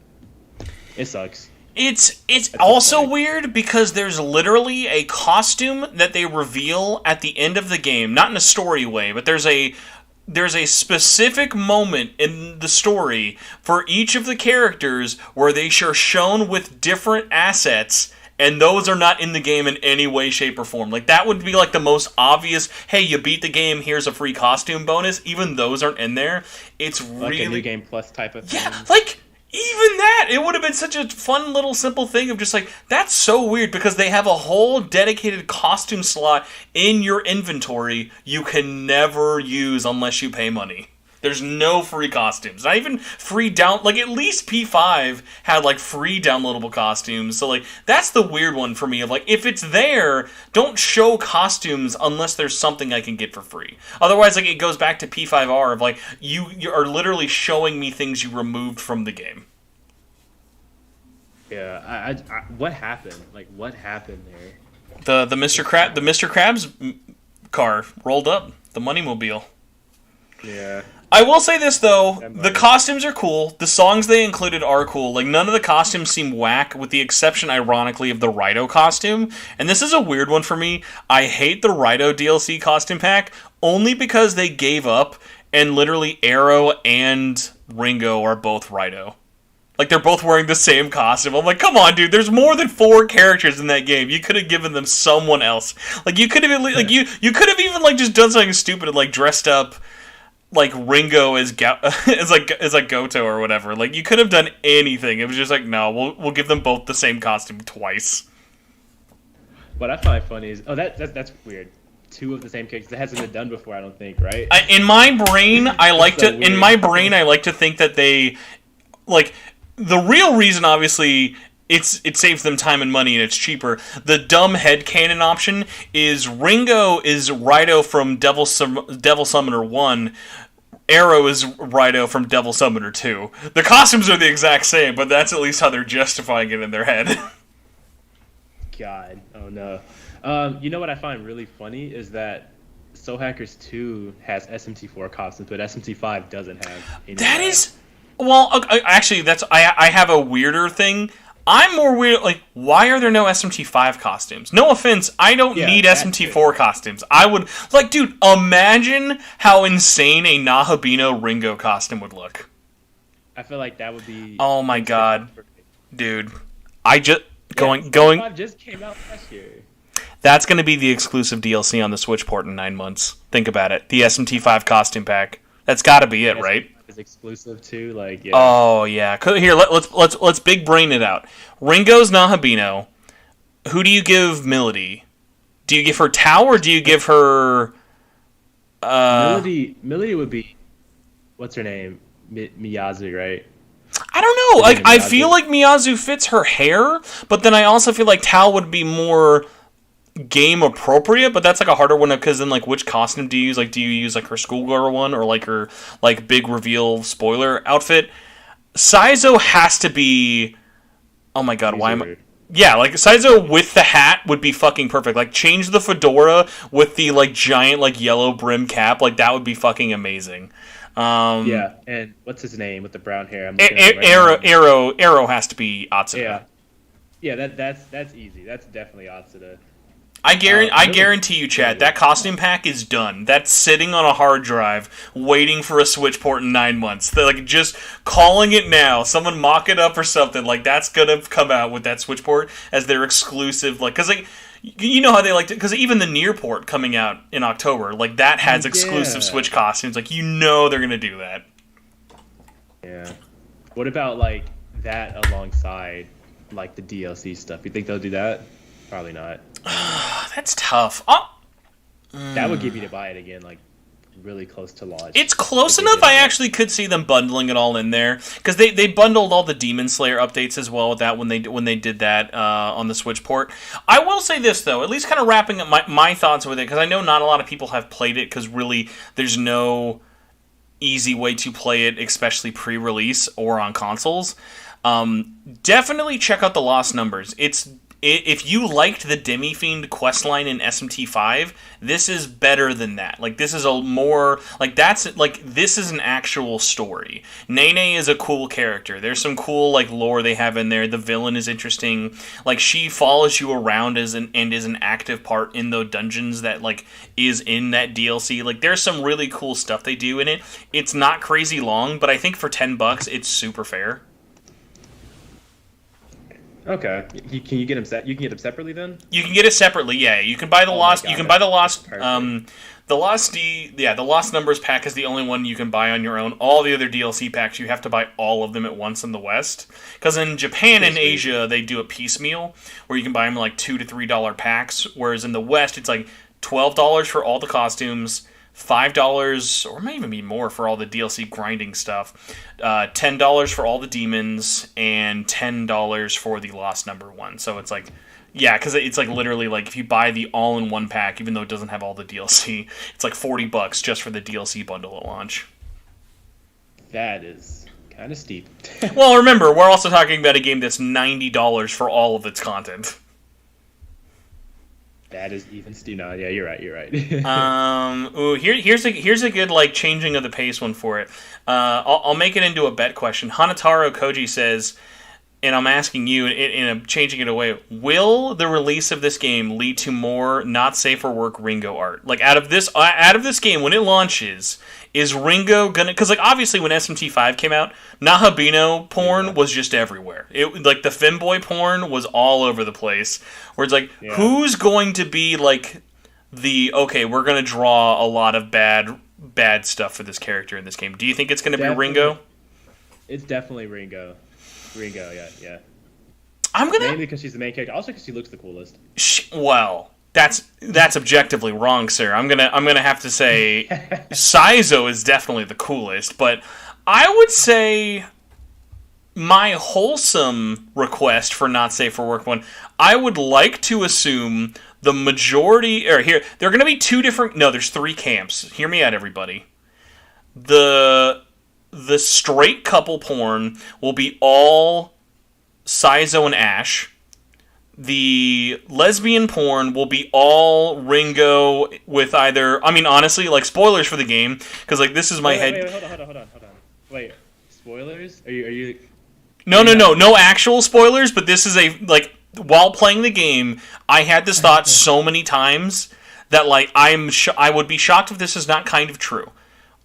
It sucks. It's That's also upsetting. weird because there's literally a costume that they reveal at the end of the game, not in a story way, but there's a specific moment in the story for each of the characters where they are shown with different assets, and those are not in the game in any way, shape, or form. Like, that would be like the most obvious, hey, you beat the game, here's a free costume bonus. Even those aren't in there. It's Like really... a new game plus type of thing. Yeah, like, even that, it would have been such a fun little simple thing of just like, that's so weird because they have a whole dedicated costume slot in your inventory you can never use unless you pay money. There's no free costumes. Not even free down... Like, at least P5 had, like, free downloadable costumes. So, like, that's the weird one for me of, like, if it's there, don't show costumes unless there's something I can get for free. Otherwise, like, it goes back to P5R of, like, you are literally showing me things you removed from the game. Yeah, what happened? Like, what happened there? The Mr. Krabs car rolled up. The Moneymobile. Yeah. I will say this, though. The costumes are cool. The songs they included are cool. Like, none of the costumes seem whack, with the exception, ironically, of the Rido costume. And this is a weird one for me. I hate the Rido DLC costume pack, only because they gave up, and literally Arrow and Ringo are both Rido. Like, they're both wearing the same costume. I'm like, come on, dude. There's more than 4 characters in that game. You could have given them someone else. Like, you could have, like, you could have even, like, just done something stupid and, like, dressed up like Ringo as like Goto or whatever. Like, you could have done anything. It was just like, no, we'll give them both the same costume twice. What I find funny is, that's weird. 2 of the same characters. That hasn't been done before, I don't think, right? In my brain, I like so to. weird. In my brain, I like to think that they, like, the real reason, obviously, it saves them time and money and it's cheaper. The dumb headcanon option is Ringo is Rido from Devil Summoner 1. Arrow is Rido from Devil Summoner 2. The costumes are the exact same, but that's at least how they're justifying it in their head. God, oh no. You know what I find really funny is that Soul Hackers 2 has SMT4 costumes, but SMT5 doesn't have any. That is... Well, actually, I have a weirder thing. I'm more weird, like, why are there no SMT5 costumes? No offense, I don't need SMT4 costumes. I would, like, dude, imagine how insane a Nahabino Ringo costume would look. I feel like that would be... Oh my god. Dude. Going... 5 just came out last year. That's going to be the exclusive DLC on the Switch port in 9 months. Think about it. The SMT5 costume pack. That's got to be it, right? Is exclusive too, like, yeah. Oh yeah. Here, let's big brain it out. Ringo's Nahabino. Who do you give Melody? Do you give her Tao or do you give her? Melody would be, what's her name? Miyazu, right? I don't know. Like, I feel like Miyazu fits her hair, but then I also feel like Tao would be more game appropriate, but that's like a harder one because then, like, which costume do you use? Like, do you use like her schoolgirl one or like her like big reveal spoiler outfit? Saizo has to be. Oh my god, why am I? Yeah, like Saizo with the hat would be fucking perfect. Like, change the fedora with the like giant like yellow brim cap. Like, that would be fucking amazing. Yeah, and what's his name with the brown hair? Arrow has to be Atsuda. Yeah, that's easy. That's definitely Atsuda. I guarantee you, Chad, that costume pack is done. That's sitting on a hard drive, waiting for a Switch port in 9 months. They're like just calling it now. Someone mock it up or something. Like, that's gonna come out with that Switch port as their exclusive. Like, because like, you know how they like to. Because even the Nier port coming out in October, like, that has exclusive Switch costumes. Like, you know they're gonna do that. Yeah. What about like that alongside like the DLC stuff? You think they'll do that? Probably not. That's tough. That would give you to buy it again, like really close to launch. It's close enough. I actually could see them bundling it all in there because they bundled all the Demon Slayer updates as well with that when they did that on the Switch port. I will say this though, at least kind of wrapping up my thoughts with it, because I know not a lot of people have played it because really there's no easy way to play it, especially pre-release or on consoles. Definitely check out the Lost Numbers. if you liked the Demi-Fiend questline in SMT5, this is better than that. Like, this is a more, like, that's, like, this is an actual story. Nene is a cool character. There's some cool, like, lore they have in there. The villain is interesting. Like, she follows you around and is an active part in the dungeons that, like, is in that DLC. Like, there's some really cool stuff they do in it. It's not crazy long, but I think for $10, it's super fair. Okay. Can you get them You can get them separately then? You can get it separately. Yeah, you can buy the Lost. You can buy the Lost. The Lost Numbers pack is the only one you can buy on your own. All the other DLC packs, you have to buy all of them at once in the West. Because in Japan and Asia, they do a piecemeal where you can buy them like $2 to $3 packs. Whereas in the West, it's like $12 for all the costumes, $5, or it might even be more for all the DLC grinding stuff, $10 for all the demons, and $10 for the Lost Number one. So it's like, yeah, because it's like literally like if you buy the all-in-one pack, even though it doesn't have all the DLC, it's like $40 just for the DLC bundle at launch. That is kind of steep. Well, remember, we're also talking about a game that's $90 for all of its content. That is even steep. No, yeah, you're right. Here's a good like changing of the pace one for it. I'll make it into a bet question. Hanataro Koji says, and I'm asking you, and I'm changing it away. Will the release of this game lead to more not safe for work Ringo art? Like out of this game when it launches, is Ringo gonna? Because like obviously when SMT5 came out, Nahabino porn was just everywhere. It like the femboy porn was all over the place. Where it's like, who's going to be like we're gonna draw a lot of bad stuff for this character in this game? Do you think it's gonna be Ringo? It's definitely Ringo. Yeah. I'm gonna mainly because she's the main character, also because she looks the coolest. Well, that's objectively wrong, sir. I'm gonna have to say Saizo is definitely the coolest, but I would say my wholesome request for not safe for work one, I would like to assume the majority or here there are gonna be there's three camps. Hear me out, everybody. The straight couple porn will be all Saizo and Ash. The lesbian porn will be all Ringo with either... I mean, honestly, like, spoilers for the game, because, like, this is my head... Wait, hold on. Wait, spoilers? Are you... No actual spoilers, but this is a, like, while playing the game, I had this thought so many times that, like, I would be shocked if this is not kind of true.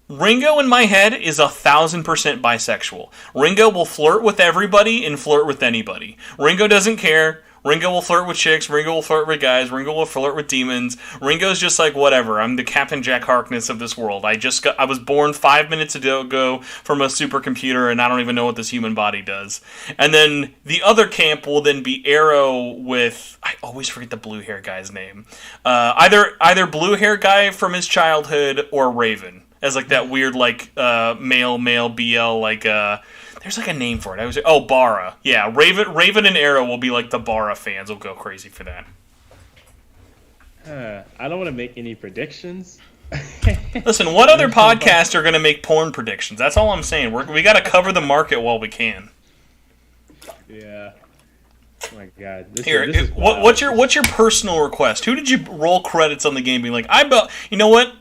Ringo in my head is 1,000% bisexual. Ringo will flirt with everybody and flirt with anybody. Ringo doesn't care. Ringo will flirt with chicks. Ringo will flirt with guys. Ringo will flirt with demons. Ringo's just like, whatever. I'm the Captain Jack Harkness of this world. I was born 5 minutes ago from a supercomputer, and I don't even know what this human body does. And then the other camp will then be Arrow with... I always forget the blue hair guy's name. Either blue hair guy from his childhood or Raven. As like that weird like male BL like there's like a name for it. Bara. Yeah, Raven and Arrow will be like the Bara fans will go crazy for that. I don't want to make any predictions. Listen, what other podcasts are going to make porn predictions? That's all I'm saying. We got to cover the market while we can. Yeah. Oh my God. What's your personal request? Who did you roll credits on the game being like, you know what?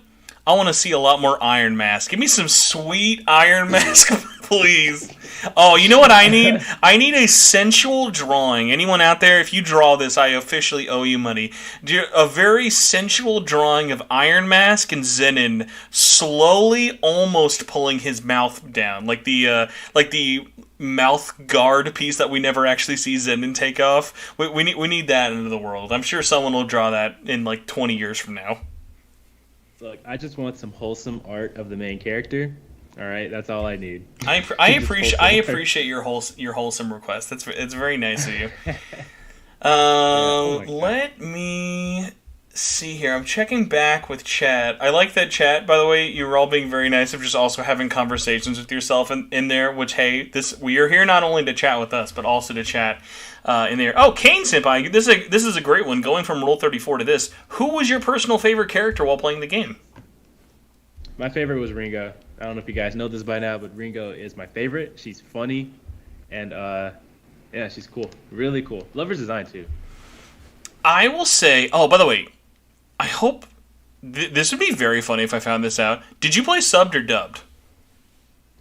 I want to see a lot more Iron Mask. Give me some sweet Iron Mask, please. Oh, you know what I need? I need a sensual drawing. Anyone out there, if you draw this, I officially owe you money. A very sensual drawing of Iron Mask and Zenin slowly almost pulling his mouth down. Like the mouth guard piece that we never actually see Zenin take off. We need that into the world. I'm sure someone will draw that in like 20 years from now. Look, I just want some wholesome art of the main character. All right, that's all I need. I appreciate your wholesome request. It's very nice of you. Let me see here. I'm checking back with chat. I like that chat, by the way. You were all being very nice of just also having conversations with yourself in there. Which we are here not only to chat with us, but also to chat. In there. Oh, Kane Senpai, this is a great one. Going from Rule 34 to this, who was your personal favorite character while playing the game? My favorite was Ringo. I don't know if you guys know this by now, but Ringo is my favorite. She's funny, and yeah, she's cool. Really cool. Love her design, too. I will say. Oh, by the way, I hope this would be very funny if I found this out. Did you play subbed or dubbed?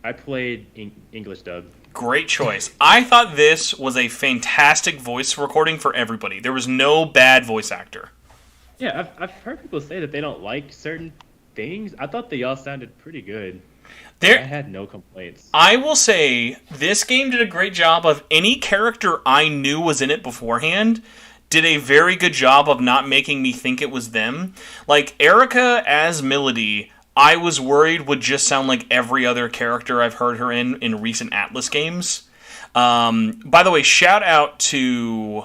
I played English dub. Great choice. I thought this was a fantastic voice recording for everybody. There was no bad voice actor. Yeah, I've heard people say that they don't like certain things. I thought they all sounded pretty good. I had no complaints. I will say this game did a great job of any character I knew was in it beforehand. Did a very good job of not making me think it was them. Like, Erica as Melody, I was worried would just sound like every other character I've heard her in recent Atlas games. By the way, shout out to...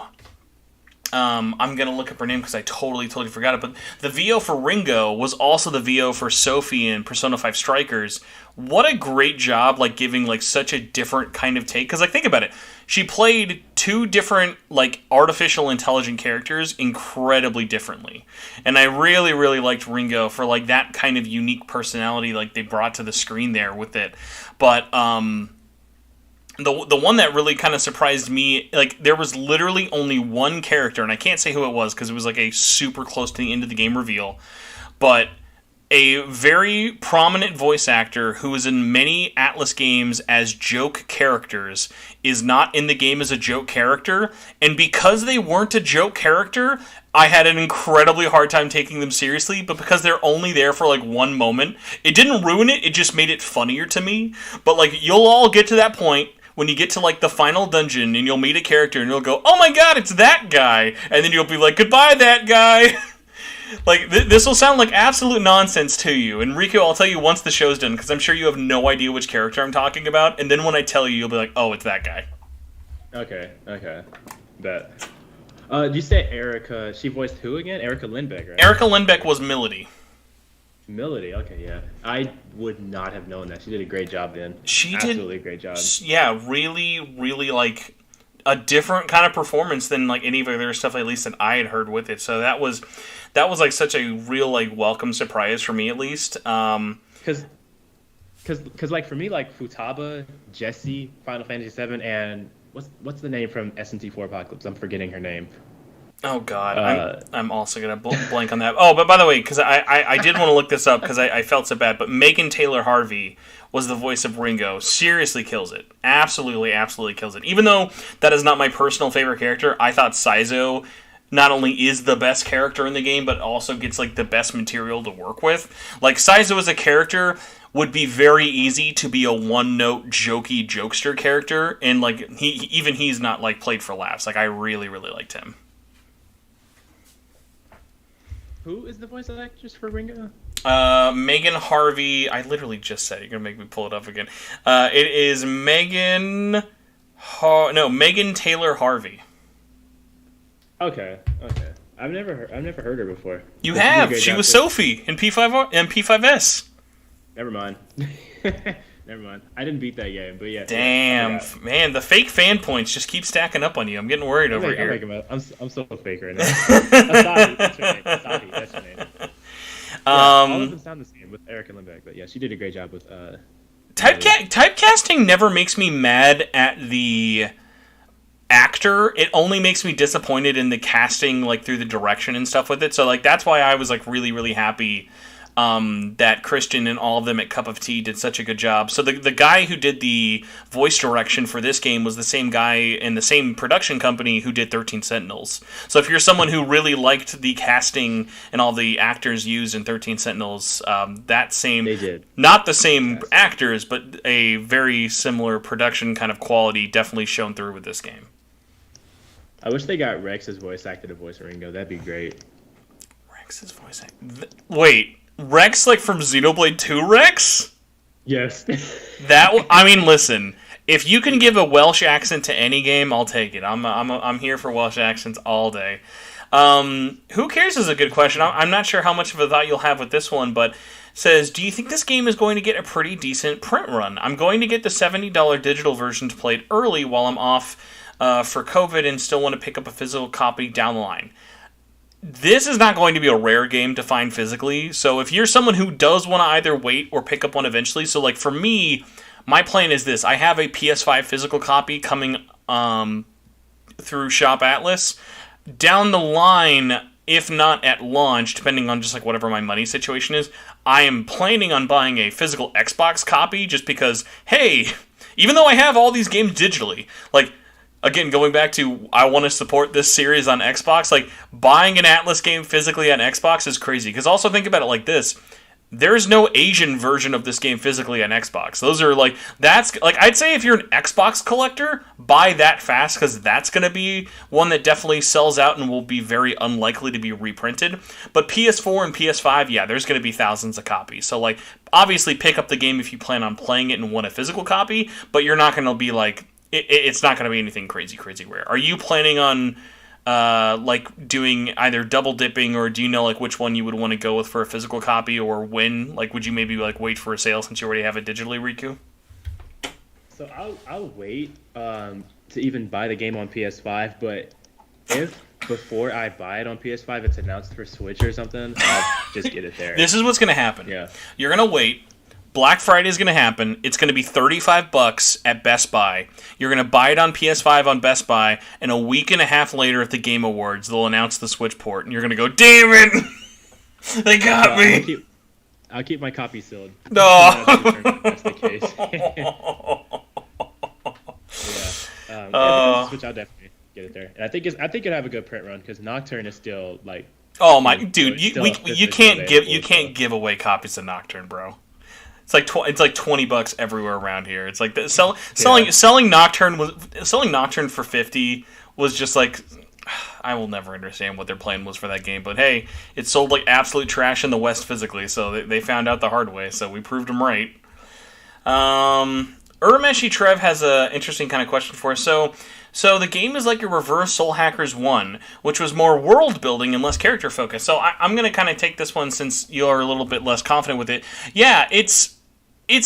I'm going to look up her name because I totally forgot it, but the VO for Ringo was also the VO for Sophie in Persona 5 Strikers. What a great job, like, giving, like, such a different kind of take. Because, like, think about it. She played two different, like, artificial intelligent characters incredibly differently. And I really, really liked Ringo for, like, that kind of unique personality, like, they brought to the screen there with it. But, The one that really kind of surprised me, like, there was literally only one character, and I can't say who it was because it was, like, a super close to the end of the game reveal, but a very prominent voice actor who is in many Atlas games as joke characters is not in the game as a joke character, and because they weren't a joke character, I had an incredibly hard time taking them seriously, but because they're only there for, like, one moment, it didn't ruin it, it just made it funnier to me. But, like, you'll all get to that point when you get to, like, the final dungeon, and you'll meet a character, and you'll go, oh my god, it's that guy! And then you'll be like, goodbye, that guy! Like, this will sound like absolute nonsense to you. And Rikku, I'll tell you once the show's done, because I'm sure you have no idea which character I'm talking about, and then when I tell you, you'll be like, oh, it's that guy. Okay. Bet. Did you say Erica, she voiced who again? Erica Lindbeck, right? Erica Lindbeck was Melody. Melody, okay, yeah. I would not have known that. She did a great job then. She Absolutely a great job. Yeah, really, really, like, a different kind of performance than, like, any of the other stuff, at least, that I had heard with it. So that was like, such a real, like, welcome surprise for me, at least. Because, like, for me, like, Futaba, Jessie, Final Fantasy VII, and what's the name from SMT4 Apocalypse? I'm forgetting her name. Oh, God. I'm also going to blank on that. Oh, but by the way, because I did want to look this up because I felt so bad, but Megan Taylor Harvey was the voice of Ringo. Seriously kills it. Absolutely kills it. Even though that is not my personal favorite character, I thought Saizo not only is the best character in the game, but also gets, like, the best material to work with. Like, Saizo as a character would be very easy to be a one-note, jokey jokester character, and, like, he's not, like, played for laughs. Like, I really, really liked him. Who is the voice actress for Ringo? Megan Harvey. I literally just said it. You're gonna make me pull it up again. It is Megan Taylor Harvey. Okay. I've never heard her before. You have. She was Sophie in P5S. Never mind. Never mind. I didn't beat that game, but yeah. Damn, man, the fake fan points just keep stacking up on you. I'm getting worried over here. I'm so fake right now. Asahi, that's her name. Asahi, that's her name. All of them sound the same with Erica Lindbeck, but yeah, she did a great job with. Typecasting never makes me mad at the actor. It only makes me disappointed in the casting, like, through the direction and stuff with it. So, like, that's why I was, like, really, really happy that Christian and all of them at Cup of Tea did such a good job. So the guy who did the voice direction for this game was the same guy in the same production company who did 13 Sentinels. So if you're someone who really liked the casting and all the actors used in 13 Sentinels, they did. Not the same actors, but a very similar production kind of quality definitely shown through with this game. I wish they got Rex's voice actor to voice Ringo. That'd be great. Rex's voice actor? Wait. Rex, like, from Xenoblade 2 Rex? Yes. I mean, listen. If you can give a Welsh accent to any game, I'll take it. I'm here for Welsh accents all day. Who cares is a good question. I'm not sure how much of a thought you'll have with this one, but says, do you think this game is going to get a pretty decent print run? I'm going to get the $70 digital version to play it early while I'm off for COVID and still want to pick up a physical copy down the line. This is not going to be a rare game to find physically, so if you're someone who does want to either wait or pick up one eventually, so, like, for me, my plan is this. I have a PS5 physical copy coming through Shop Atlas. down the line, if not at launch, depending on just like whatever my money situation is, I am planning on buying a physical Xbox copy just because, hey, even though I have all these games digitally, like, again, going back to I want to support this series on Xbox, like, buying an Atlas game physically on Xbox is crazy. Because also think about it like this. There's no Asian version of this game physically on Xbox. Those are like, that's like, I'd say if you're an Xbox collector, buy that fast because that's going to be one that definitely sells out and will be very unlikely to be reprinted. But PS4 and PS5, yeah, there's going to be thousands of copies. So like, obviously pick up the game if you plan on playing it and want a physical copy, but you're not going to be like, it's not going to be anything crazy rare. Are you planning on like doing either double dipping, or do you know like which one you would want to go with for a physical copy, or when? Like, would you maybe like wait for a sale since you already have it digitally, Rikku? So I'll wait to even buy the game on PS5, but if before I buy it on PS5 it's announced for Switch or something, I'll just get it there. This is what's going to happen. Yeah. You're going to wait. Black Friday is going to happen. It's going to be $35 at Best Buy. You're going to buy it on PS5 on Best Buy, and a week and a half later at the Game Awards, they'll announce the Switch port, and you're going to go, damn it! They got me! I'll keep my copy sealed. No! That's the case. Yeah, Switch, I'll definitely get it there. And I think it'll have a good print run, because Nocturne is still, like... Oh my... Dude, you can't give away copies of Nocturne, bro. It's like $20 everywhere around here. It's like selling Nocturne for $50 was just like, I will never understand what their plan was for that game. But hey, it sold like absolute trash in the West physically, so they found out the hard way. So we proved them right. Urameshi Trev has an interesting kind of question for us. So the game is like a reverse Soul Hackers 1, which was more world building and less character focused. So I'm going to kind of take this one since you're a little bit less confident with it. Yeah, it's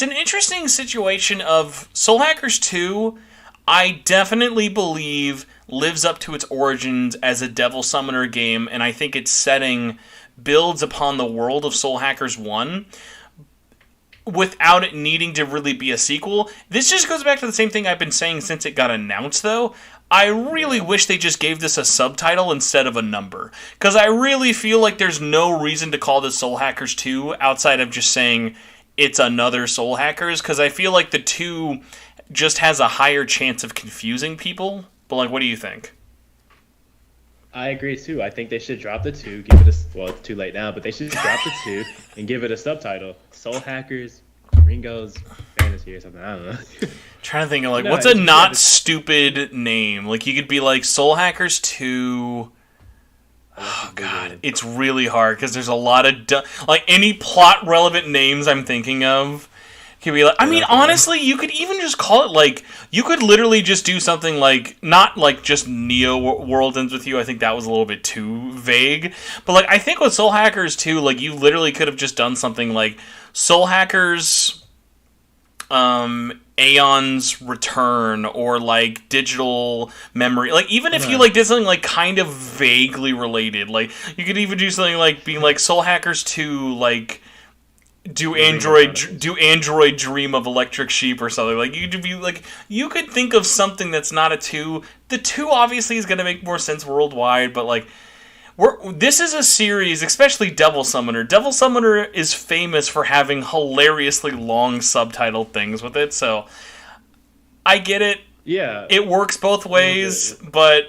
an interesting situation of Soul Hackers 2, I definitely believe lives up to its origins as a Devil Summoner game, and I think its setting builds upon the world of Soul Hackers 1 without it needing to really be a sequel. This just goes back to the same thing I've been saying since it got announced, though. I really wish they just gave this a subtitle instead of a number, because I really feel like there's no reason to call this Soul Hackers 2 outside of just saying it's another Soul Hackers, because I feel like the 2 just has a higher chance of confusing people. But, like, what do you think? I agree, too. I think they should drop the 2, give it a... Well, it's too late now, but they should drop the 2 and give it a subtitle. Soul Hackers, Ringo's Fantasy or something. I don't know. Trying to think of, like, what's a not stupid name? Like, you could be like, Soul Hackers 2... Oh, God. It's really hard, because there's a lot of... like, any plot-relevant names I'm thinking of could be like... I mean, honestly, you could even just call it, like... You could literally just do something like... Not, like, just Neo World Ends With You. I think that was a little bit too vague. But, like, I think with Soul Hackers 2, like, you literally could have just done something like... Soul Hackers... Aeon's Return, or like Digital Memory, like even if you like did something like kind of vaguely related, like you could even do something like being like Soul Hackers 2, like do Android Dream of Electric Sheep or something. Like you could be like, you could think of something that's not a 2. The 2 obviously is going to make more sense worldwide, but like this is a series, especially Devil Summoner. Devil Summoner is famous for having hilariously long subtitled things with it, so I get it. Yeah. It works both ways, but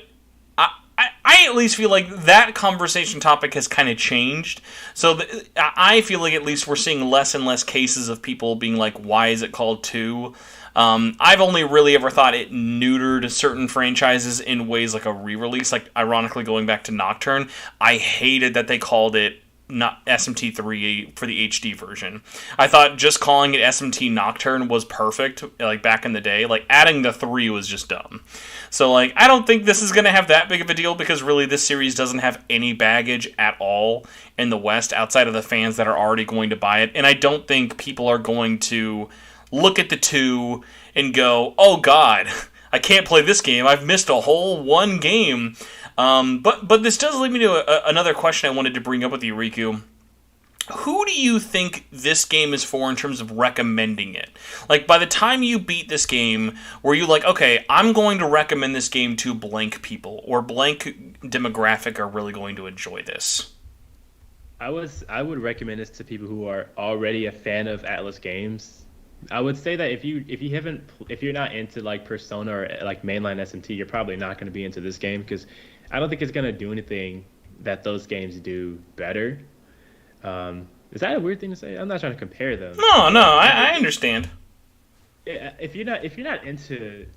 I at least feel like that conversation topic has kind of changed. So I feel like at least we're seeing less and less cases of people being like, why is it called 2? I've only really ever thought it neutered certain franchises in ways like a re-release, like ironically going back to Nocturne. I hated that they called it not SMT3 for the HD version. I thought just calling it SMT Nocturne was perfect, like back in the day. Like adding the 3 was just dumb. So like I don't think this is going to have that big of a deal, because really this series doesn't have any baggage at all in the West outside of the fans that are already going to buy it. And I don't think people are going to look at the 2 and go, oh God, I can't play this game. I've missed a whole one game. But this does lead me to another question I wanted to bring up with you, Rikku. who do you think this game is for in terms of recommending it? Like, by the time you beat this game, were you like, okay, I'm going to recommend this game to blank people, or blank demographic are really going to enjoy this? I would recommend this to people who are already a fan of Atlas games. I would say that if you're not into like Persona or like mainline SMT, you're probably not going to be into this game because I don't think it's going to do anything that those games do better. Is that a weird thing to say? I'm not trying to compare them. No, I understand. If you're not into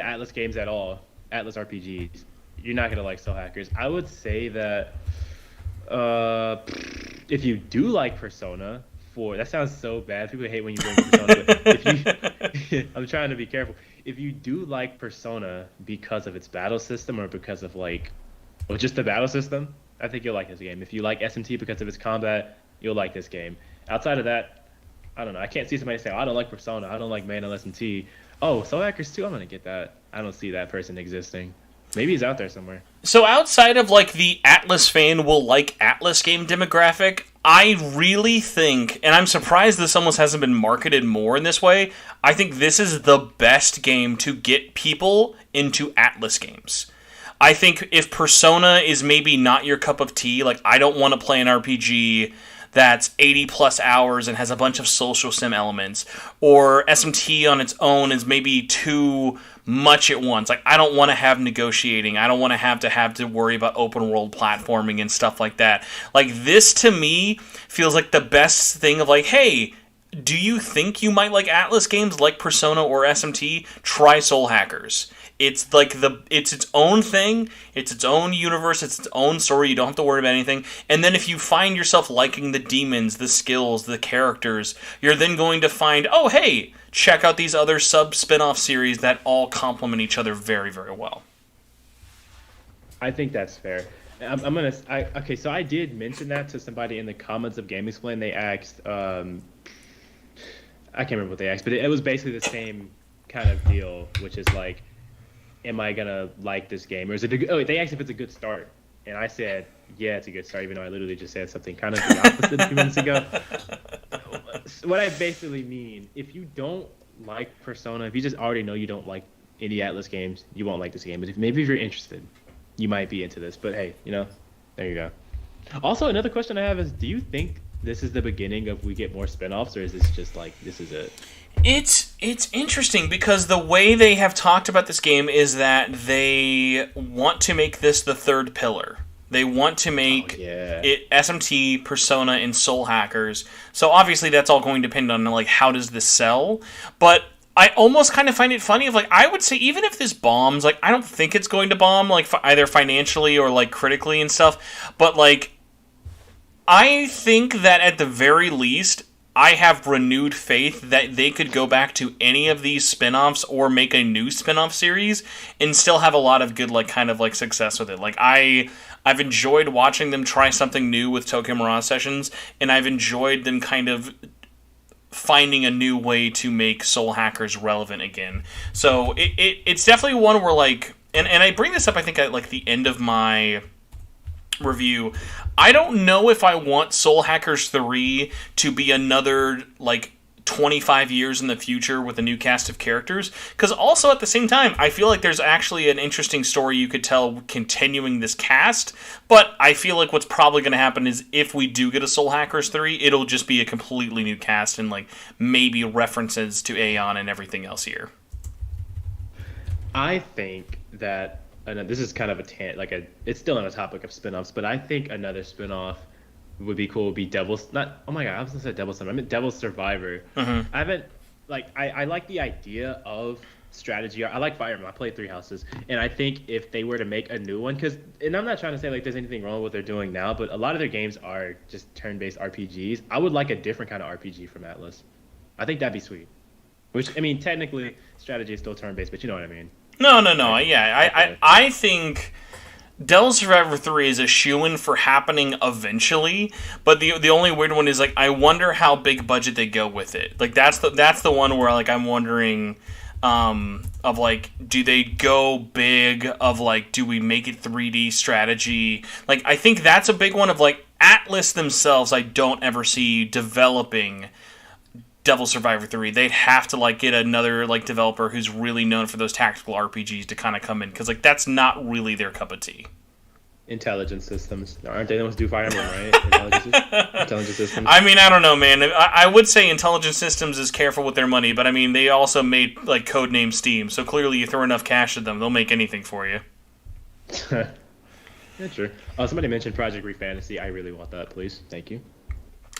Atlas games at all, Atlas RPGs, you're not gonna like Soul Hackers. I would say that if you do like Persona 4, that sounds so bad. People hate when you bring Persona. But if you, I'm trying to be careful. If you do like Persona because of its battle system or because of or just the battle system, I think you'll like this game. If you like SMT because of its combat, you'll like this game. Outside of that, I don't know. I can't see somebody say, I don't like Persona. I don't like mainline SMT. Oh, Soul Hackers 2, I'm going to get that. I don't see that person existing. Maybe he's out there somewhere. So outside of like the Atlas fan will like Atlas game demographic, I really think, and I'm surprised this almost hasn't been marketed more in this way, I think this is the best game to get people into Atlas games. I think if Persona is maybe not your cup of tea, like I don't want to play an RPG that's 80 plus hours and has a bunch of social sim elements, or SMT on its own is maybe too much at once. Like I don't want to have negotiating. I don't want to have to worry about open world platforming and stuff like that. Like this to me feels like the best thing of like, hey, do you think you might like Atlas games like Persona or SMT? Try Soul Hackers. It's like it's its own thing, it's its own universe, it's its own story, you don't have to worry about anything. And then if you find yourself liking the demons, the skills, the characters, you're then going to find, oh hey, check out these other sub-spin-off series that all complement each other very, very well. I think that's fair. Okay, so I did mention that to somebody in the comments of Game Explain. They asked, I can't remember what they asked, but it was basically the same kind of deal, which is like, am I gonna like this game, or is it? They asked if it's a good start, and I said, yeah, it's a good start, even though I literally just said something kind of the opposite a few minutes ago. What I basically mean, if you don't like Persona, if you just already know you don't like any Atlas games, you won't like this game. But if you're interested, you might be into this. But hey, there you go. Also, another question I have is, do you think this is the beginning of we get more spinoffs, or is this just like this is it? It's interesting because the way they have talked about this game is that they want to make this the third pillar. They want to make it SMT, Persona, and Soul Hackers. So obviously that's all going to depend on like how does this sell. But I almost kind of find it funny of like I would say even if this bombs, like I don't think it's going to bomb like either financially or like critically and stuff. But like I think that at the very least I have renewed faith that they could go back to any of these spin-offs or make a new spin-off series and still have a lot of good, like, kind of, like, success with it. Like, I've enjoyed watching them try something new with Tokyo Mirage Sessions, and I've enjoyed them kind of finding a new way to make Soul Hackers relevant again. So, it's definitely one where, like, and I bring this up, I think, at, like, the end of my review. I don't know if I want Soul Hackers 3 to be another, like, 25 years in the future with a new cast of characters, because also at the same time, I feel like there's actually an interesting story you could tell continuing this cast, but I feel like what's probably going to happen is if we do get a Soul Hackers 3, it'll just be a completely new cast and, like, maybe references to Aeon and everything else here. I think that this is kind of it's still on a topic of spin-offs, but I think another spin-off would be cool. Would be Devil's Survivor. I meant Devil's Survivor. Mm-hmm. I like the idea of strategy. I like Fire Emblem. I played Three Houses, and I think if they were to make a new one, and I'm not trying to say like there's anything wrong with what they're doing now, but a lot of their games are just turn-based RPGs. I would like a different kind of RPG from Atlas. I think that'd be sweet. Which, I mean, technically strategy is still turn-based, but you know what I mean. No. Yeah, I think Devil's Survivor 3 is a shoo-in for happening eventually, but the only weird one is, like, I wonder how big budget they go with it. Like, that's the one where, like, I'm wondering, of, like, do they go big of, like, do we make it 3D strategy? Like, I think that's a big one of, like, Atlas themselves, I don't ever see developing Devil Survivor 3. They'd have to like get another like developer who's really known for those tactical RPGs to kind of come in, because like that's not really their cup of tea. Intelligence systems, aren't they the ones who do Fire Emblem, right? Intelligence systems. I mean, I don't know, man. I would say Intelligence Systems is careful with their money, but I mean, they also made like Codename Steam, so clearly you throw enough cash at them, they'll make anything for you. Yeah, sure. Somebody mentioned Project Re Fantasy. I really want that, please. Thank you.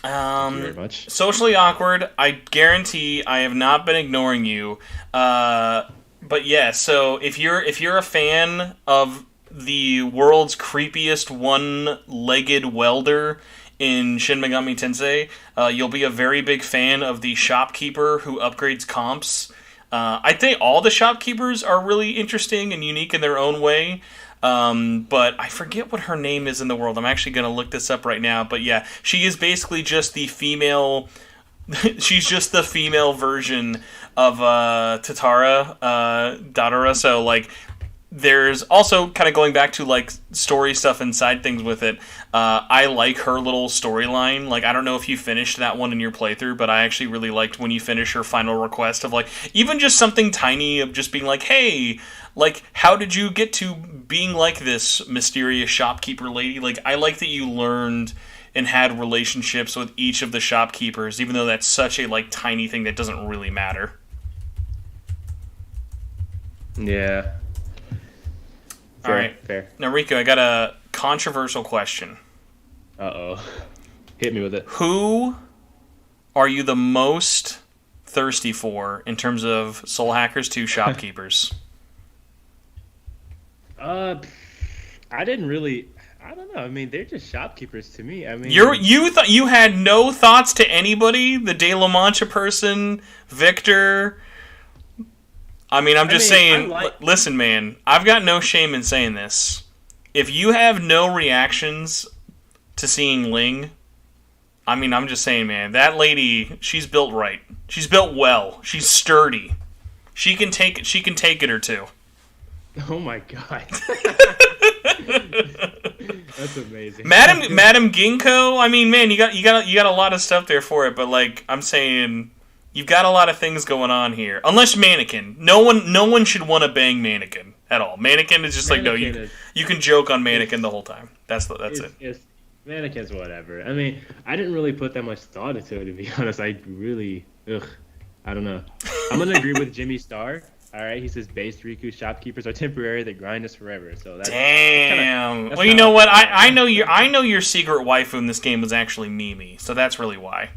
Thank you very much. Socially awkward. I guarantee I have not been ignoring you. But yeah, so if you're a fan of the world's creepiest one-legged welder in Shin Megami Tensei, you'll be a very big fan of the shopkeeper who upgrades comps. I'd say all the shopkeepers are really interesting and unique in their own way. But I forget what her name is in the world. I'm actually going to look this up right now. But yeah, she is basically just the female... she's just the female version of Tatara. So, like, there's also kind of going back to, like, story stuff and side things with it. I like her little storyline. Like, I don't know if you finished that one in your playthrough, but I actually really liked when you finish her final request of, like, even just something tiny of just being like, hey... like, how did you get to being like this mysterious shopkeeper lady? Like, I like that you learned and had relationships with each of the shopkeepers, even though that's such a, like, tiny thing that doesn't really matter. Yeah. Fair, Alright. Fair. Now, Rikku, I got a controversial question. Uh-oh. Hit me with it. Who are you the most thirsty for in terms of Soul Hackers 2 shopkeepers? I didn't really... I don't know. I mean, they're just shopkeepers to me. I mean... You had no thoughts to anybody? The De La Mancha person? Victor? I mean, I'm just saying... Listen, man. I've got no shame in saying this. If you have no reactions to seeing Ling... I mean, I'm just saying, man. That lady, she's built right. She's built well. She's sturdy. She can take it or two. Oh my god. That's amazing. Madam Ginkgo, I mean, man, you got a lot of stuff there for it, but like I'm saying, you've got a lot of things going on here. Unless Mannequin. No one should want to bang Mannequin at all. Mannequin is just Mannequin like, no, you can joke on Mannequin the whole time. That's it. Mannequin's whatever. I mean, I didn't really put that much thought into it, to be honest. I don't know. I'm gonna agree with Jimmy Starr. All right, he says base Rikku shopkeepers are temporary; they grind us forever. So that's damn. That's well, you know what? I know your secret waifu in this game was actually Mimi, so that's really why.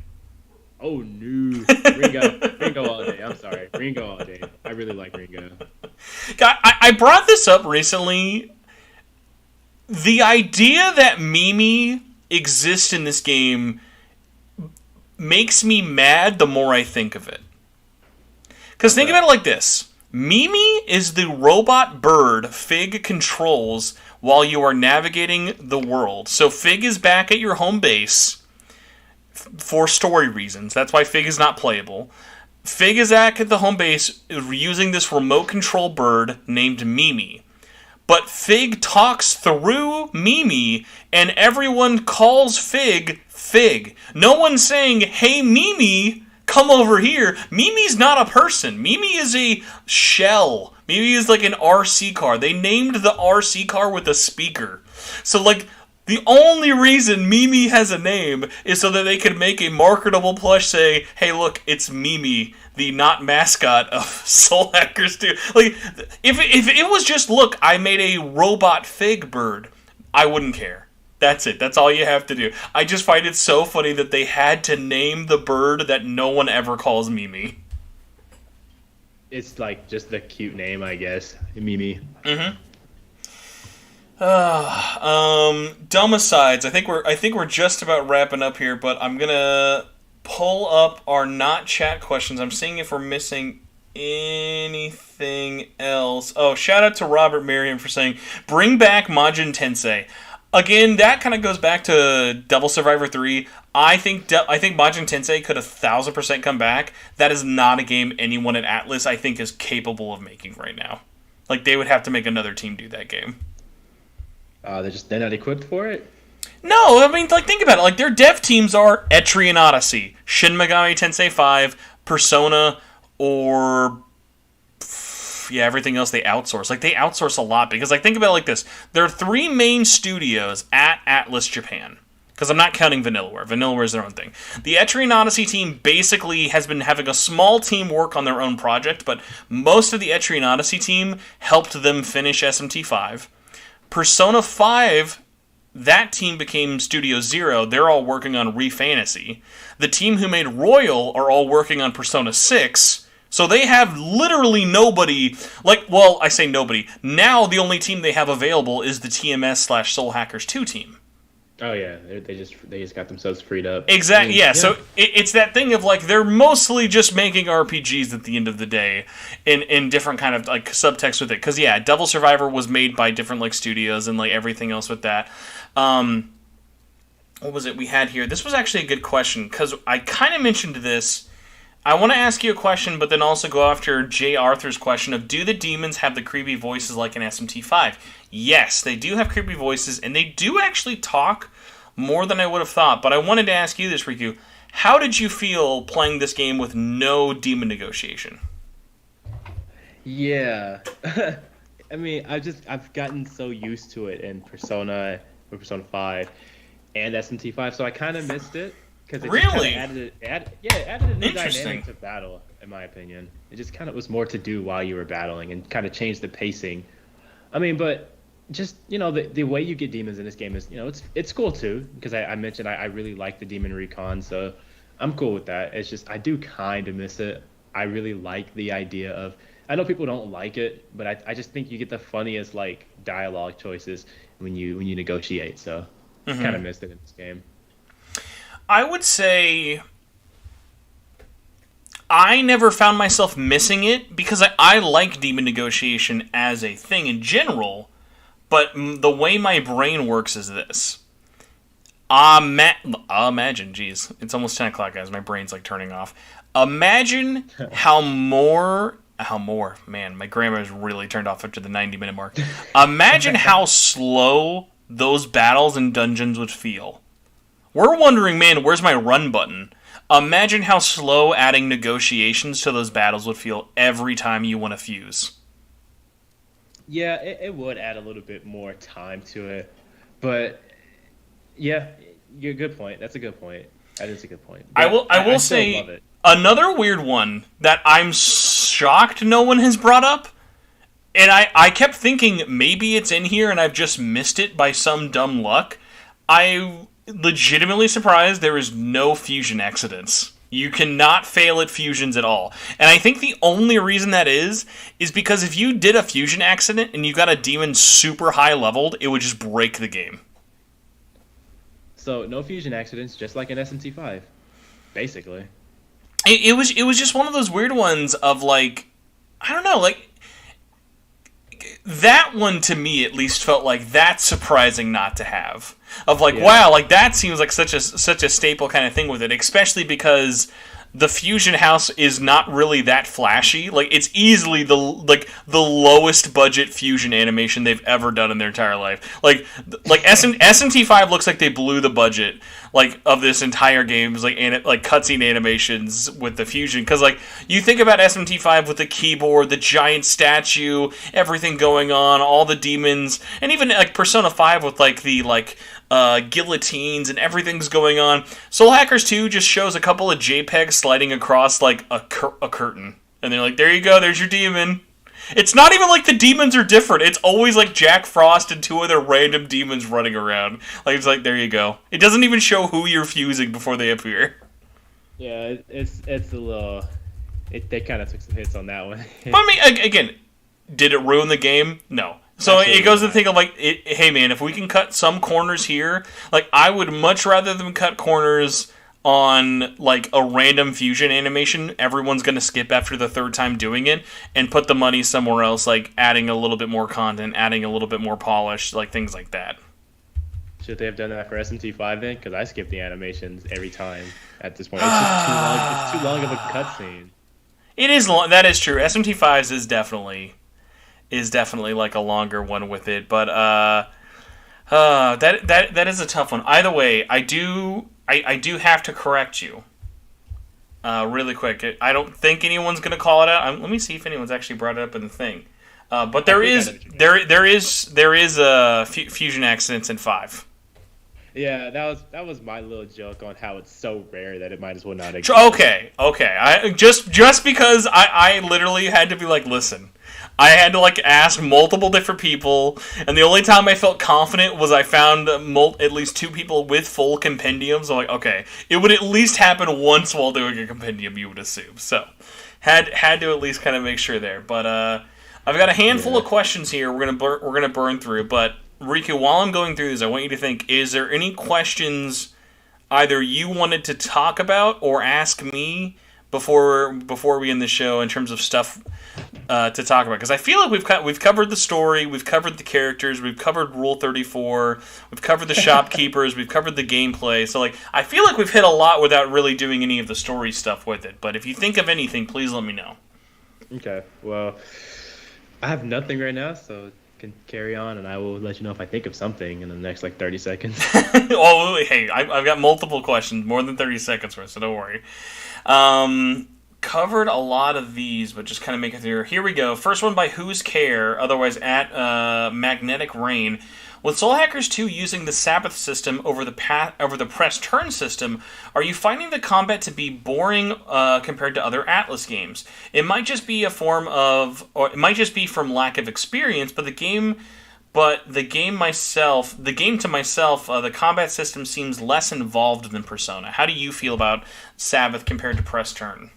Oh no, Ringo all day. I'm sorry, Ringo all day. I really like Ringo. I brought this up recently. The idea that Mimi exists in this game makes me mad the more I think of it. Because think about it like this. Mimi is the robot bird Fig controls while you are navigating the world. So Fig is back at your home base for story reasons. That's why Fig is not playable. Fig is back at the home base using this remote control bird named Mimi. But Fig talks through Mimi, and everyone calls Fig Fig. No one's saying, hey Mimi, come over here. Mimi's not a person. Mimi is a shell. Mimi is like an RC car. They named the RC car with a speaker. So, like, the only reason Mimi has a name is so that they could make a marketable plush say, hey, look, it's Mimi, the not mascot of Soul Hackers 2. Like, if it was just, look, I made a robot Fig bird, I wouldn't care. That's it. That's all you have to do. I just find it so funny that they had to name the bird that no one ever calls Mimi. It's like just the cute name, I guess. Mimi. Mm-hmm. Dumb asides. I think we're just about wrapping up here, but I'm gonna pull up our not chat questions. I'm seeing if we're missing anything else. Oh, shout out to Robert Merriam for saying, bring back Majin Tensei. Again, that kind of goes back to Devil Survivor 3. I think Majin Tensei could 1,000% come back. That is not a game anyone at Atlas, I think, is capable of making right now. Like, they would have to make another team do that game. They're not equipped for it? No, I mean, like, think about it. Like, their dev teams are Etrian Odyssey, Shin Megami Tensei 5, Persona, or yeah, everything else they outsource. Like, they outsource a lot because, like, think about it like this. There are 3 main studios at Atlas Japan. Because I'm not counting Vanillaware. Vanillaware is their own thing. The Etrian Odyssey team basically has been having a small team work on their own project, but most of the Etrian Odyssey team helped them finish SMT5. Persona 5, that team became Studio Zero. They're all working on ReFantasy. The team who made Royal are all working on Persona 6. So they have literally nobody. Like, well, I say nobody. Now the only team they have available is the TMS/Soul Hackers 2 team. Oh yeah, they just got themselves freed up. Exactly. Yeah. So it's that thing of like they're mostly just making RPGs at the end of the day, in different kind of like subtext with it. Because yeah, Devil Survivor was made by different like studios and like everything else with that. What was it we had here? This was actually a good question because I kind of mentioned this. I want to ask you a question, but then also go after Jay Arthur's question of, do the demons have the creepy voices like in SMT5? Yes, they do have creepy voices, and they do actually talk more than I would have thought. But I wanted to ask you this, Rikku. How did you feel playing this game with no demon negotiation? Yeah. I mean, I've gotten so used to it in Persona 5 and SMT5, so I kind of missed it. Because it really added a new dynamic to battle, in my opinion. It just kind of was more to do while you were battling and kind of changed the pacing. I mean, but just, the way you get demons in this game is, it's cool too. Because I mentioned I really like the demon recon, so I'm cool with that. It's just I do kind of miss it. I really like the idea of. I know people don't like it, but I just think you get the funniest like dialogue choices when you negotiate. So kind of missed it in this game. I would say I never found myself missing it because I like demon negotiation as a thing in general, but the way my brain works is this. Imagine, geez, it's almost 10 o'clock, guys. My brain's like turning off. Imagine how man, my grammar's really turned off after the 90-minute mark. Imagine how slow those battles and dungeons would feel. We're wondering, man, where's my run button? Imagine how slow adding negotiations to those battles would feel every time you want to fuse. Yeah, it would add a little bit more time to it. But, yeah, you're a good point. That's a good point. That is a good point. I will say another weird one that I'm shocked no one has brought up, and I kept thinking maybe it's in here and I've just missed it by some dumb luck. I legitimately surprised there is no fusion accidents. You cannot fail at fusions at all. And I think the only reason that is because if you did a fusion accident and you got a demon super high leveled, it would just break the game. So no fusion accidents, just like in SMT5, basically. It was just one of those weird ones of like, I don't know, like that one to me at least felt like that's surprising not to have. Of like, wow, like that seems like such a staple kind of thing with it, especially because the Fusion House is not really that flashy. Like it's easily the lowest budget fusion animation they've ever done in their entire life. Like SMT5 looks like they blew the budget like of this entire game, like cutscene animations with the fusion. Because like you think about SMT5 with the keyboard, the giant statue, everything going on, all the demons, and even like Persona 5 with like the guillotines and everything's going on. Soul Hackers 2 just shows a couple of JPEGs sliding across like a curtain, and they're like, there you go, there's your demon. It's not even like the demons are different. It's always like Jack Frost and 2 other random demons running around. Like it's like, there you go. It doesn't even show who you're fusing before they appear. Yeah, it's a little. They kind of took some hits on that one. But I mean, again, did it ruin the game? No. So absolutely it goes to the thing of like, hey man, if we can cut some corners here, like I would much rather than cut corners on like a random fusion animation everyone's going to skip after the third time doing it, and put the money somewhere else, like adding a little bit more content, adding a little bit more polish, like things like that. Should they have done that for SMT5 then? Because I skip the animations every time at this point. It's just too long. It's too long of a cutscene. It is long. That is true. SMT5's is definitely like a longer one with it, but That is a tough one. Either way, I do have to correct you. Really quick. I don't think anyone's gonna call it out. Let me see if anyone's actually brought it up in the thing. But there is a fusion accidents in 5. Yeah, that was my little joke on how it's so rare that it might as well not exist. Okay. I just because I literally had to be like, listen. I had to ask multiple different people, and the only time I felt confident was I found at least 2 people with full compendiums. I'm like, okay, it would at least happen once while doing a compendium, you would assume. So, had to at least kind of make sure there. But I've got a handful of questions here. We're gonna burn through. But Rikku, while I'm going through this, I want you to think: is there any questions either you wanted to talk about or ask me before we end the show in terms of stuff to talk about? Because I feel like we've covered the story, we've covered the characters, we've covered Rule 34, we've covered the shopkeepers, we've covered the gameplay. So I feel like we've hit a lot without really doing any of the story stuff with it. But if you think of anything, please let me know. Okay. Well, I have nothing right now, so can carry on, and I will let you know if I think of something in the next 30 seconds. Oh, hey, I've got multiple questions, more than 30 seconds worth, so don't worry. Covered a lot of these, but just kind of make it through. Here we go. First one by Who's Care, otherwise at Magnetic Rain. With Soul Hackers 2 using the Sabbath system over the press turn system, are you finding the combat to be boring compared to other Atlas games? It might just be from lack of experience, but the game to myself, the combat system seems less involved than Persona. How do you feel about Sabbath compared to press turn?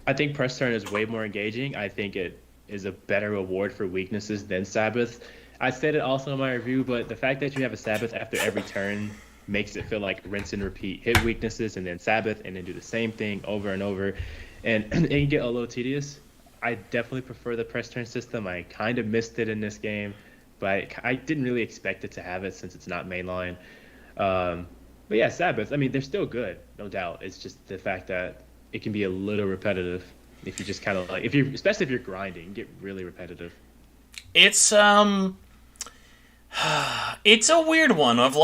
I think press turn is way more engaging. I think it is a better reward for weaknesses than Sabbath. I said it also in my review, but the fact that you have a Sabbath after every turn makes it feel like rinse and repeat. Hit weaknesses and then Sabbath and then do the same thing over and over. And it can get a little tedious. I definitely prefer the press turn system. I kind of missed it in this game, but I didn't really expect it to have it since it's not mainline. But yeah, Sabbath, I mean, they're still good, no doubt. It's just the fact that it can be a little repetitive if you just kind of especially if you're grinding, you get really repetitive. It's it's a weird one of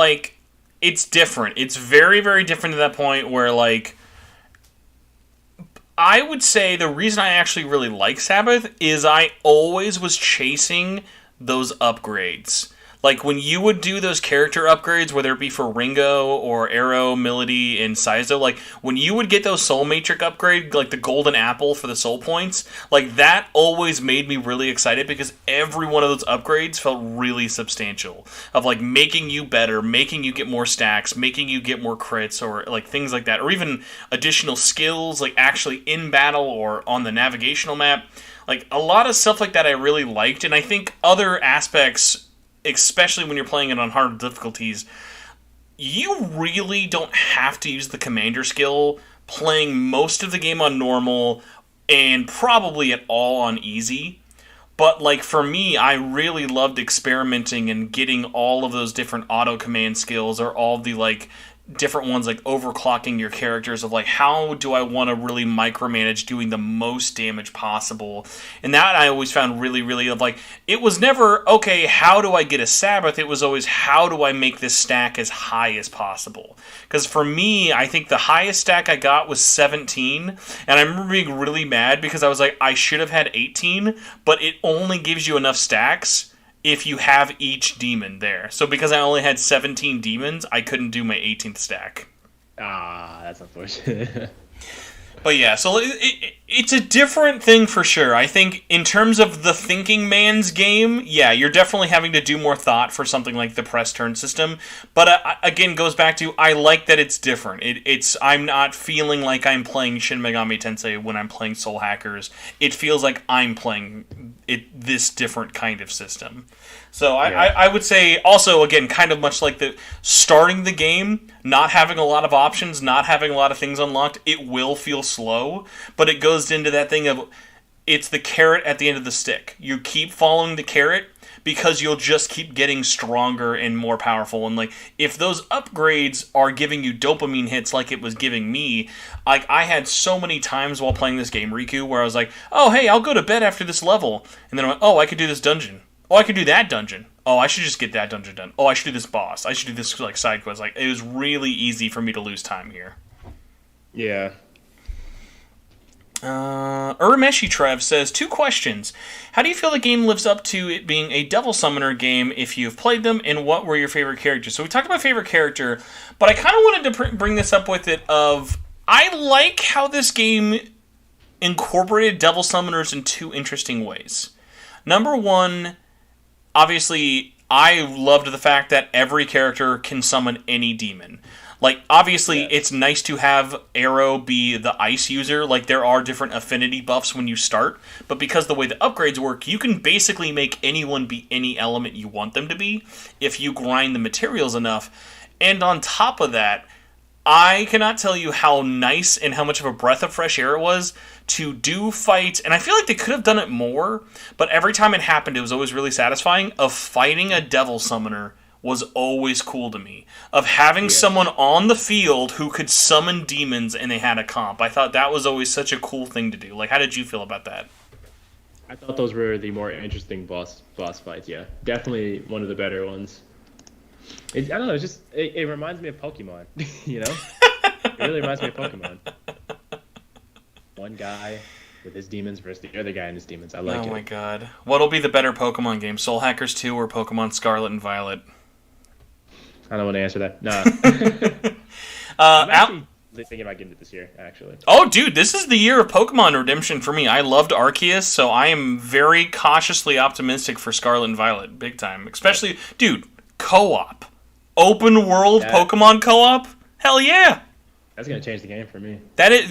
it's different. It's very, very different to that point where I would say the reason I actually really like Sabbath is I always was chasing those upgrades. When you would do those character upgrades, whether it be for Ringo or Arrow, Melody, and Saizo, when you would get those Soul Matrix upgrade, the Golden Apple for the Soul Points, that always made me really excited because every one of those upgrades felt really substantial. Of, making you better, making you get more stacks, making you get more crits, or, things like that. Or even additional skills, actually in battle or on the navigational map. A lot of stuff like that I really liked, and I think other aspects, especially when you're playing it on hard difficulties, you really don't have to use the commander skill playing most of the game on normal and probably at all on easy. But for me, I really loved experimenting and getting all of those different auto command skills or all the different ones overclocking your characters of how do I want to really micromanage doing the most damage possible. And that I always found really, really it was never, okay, how do I get a Sabbath? It was always, how do I make this stack as high as possible? Because for me, I think the highest stack I got was 17, and I remember being really mad because I was I should have had 18, but it only gives you enough stacks if you have each demon there. So because I only had 17 demons, I couldn't do my 18th stack. Ah, that's unfortunate. But yeah, so it's a different thing for sure. I think in terms of the thinking man's game, yeah, you're definitely having to do more thought for something like the press turn system. But again, goes back to, I like that it's different. I'm not feeling like I'm playing Shin Megami Tensei when I'm playing Soul Hackers. It feels like I'm playing this different kind of system. So yeah. I would say also, again, kind of much like the starting the game, not having a lot of options, not having a lot of things unlocked, it will feel slow, but it goes into that thing of it's the carrot at the end of the stick. You keep following the carrot because you'll just keep getting stronger and more powerful. And if those upgrades are giving you dopamine hits like it was giving me, I had so many times while playing this game, Rikku, where I was oh, hey, I'll go to bed after this level. And then I went, oh, I could do this dungeon. Oh, I could do that dungeon. oh, I should just get that dungeon done. Oh, I should do this boss. I should do this like side quest. Like, it was really easy for me to lose time here. Yeah. Urameshi Trev says, 2 questions. How do you feel the game lives up to it being a Devil Summoner game if you've played them, and what were your favorite characters? So we talked about favorite character, but I kind of wanted to bring this up with it of, I like how this game incorporated Devil Summoners in 2 interesting ways. Number 1, obviously, I loved the fact that every character can summon any demon. Like, obviously, it's nice to have Arrow be the ice user. Like, there are different affinity buffs when you start. But because the way the upgrades work, you can basically make anyone be any element you want them to be if you grind the materials enough. And on top of that, I cannot tell you how nice and how much of a breath of fresh air it was to do fights. And I feel like they could have done it more, but every time it happened, it was always really satisfying. Of fighting a Devil Summoner was always cool to me. Of having someone on the field who could summon demons and they had a comp. I thought that was always such a cool thing to do. Like, how did you feel about that? I thought those were the more interesting boss fights, yeah. Definitely one of the better ones. I don't know, it reminds me of Pokemon, you know? It really reminds me of Pokemon. One guy with his demons versus the other guy and his demons. I like it. Oh my god. What'll be the better Pokemon game? Soul Hackers 2 or Pokemon Scarlet and Violet? I don't want to answer that. Nah. I'm actually thinking about getting it this year, actually. Oh, dude, this is the year of Pokemon redemption for me. I loved Arceus, so I am very cautiously optimistic for Scarlet and Violet. Big time. Especially, dude, co-op. Open world Pokemon co-op? Hell yeah! That's going to change the game for me.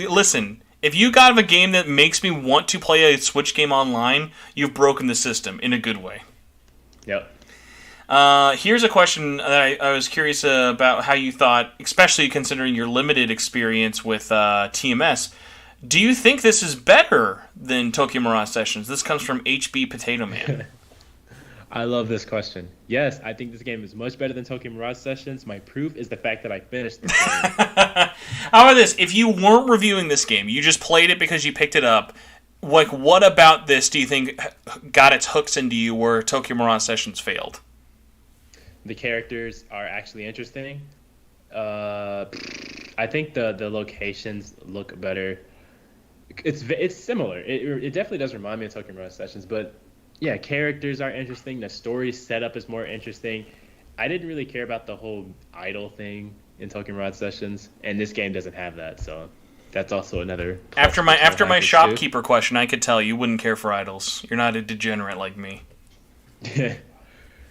Listen, if you got a game that makes me want to play a Switch game online, you've broken the system in a good way. Yep. Here's a question that I was curious about how you thought, especially considering your limited experience with TMS. Do you think this is better than Tokyo Mirage Sessions? This comes from HB Potato Man. I love this question. Yes, I think this game is much better than Tokyo Mirage Sessions. My proof is the fact that I finished this game. How about this? If you weren't reviewing this game, you just played it because you picked it up, like, what about this do you think got its hooks into you where Tokyo Mirage Sessions failed? The characters are actually interesting. I think the locations look better. It's similar. It definitely does remind me of Tokyo Mirage Sessions, but yeah, characters are interesting. The story setup is more interesting. I didn't really care about the whole idol thing in Tokyo Mirage Sessions, and this game doesn't have that, so that's also another. After my shopkeeper question, I could tell you wouldn't care for idols. You're not a degenerate like me.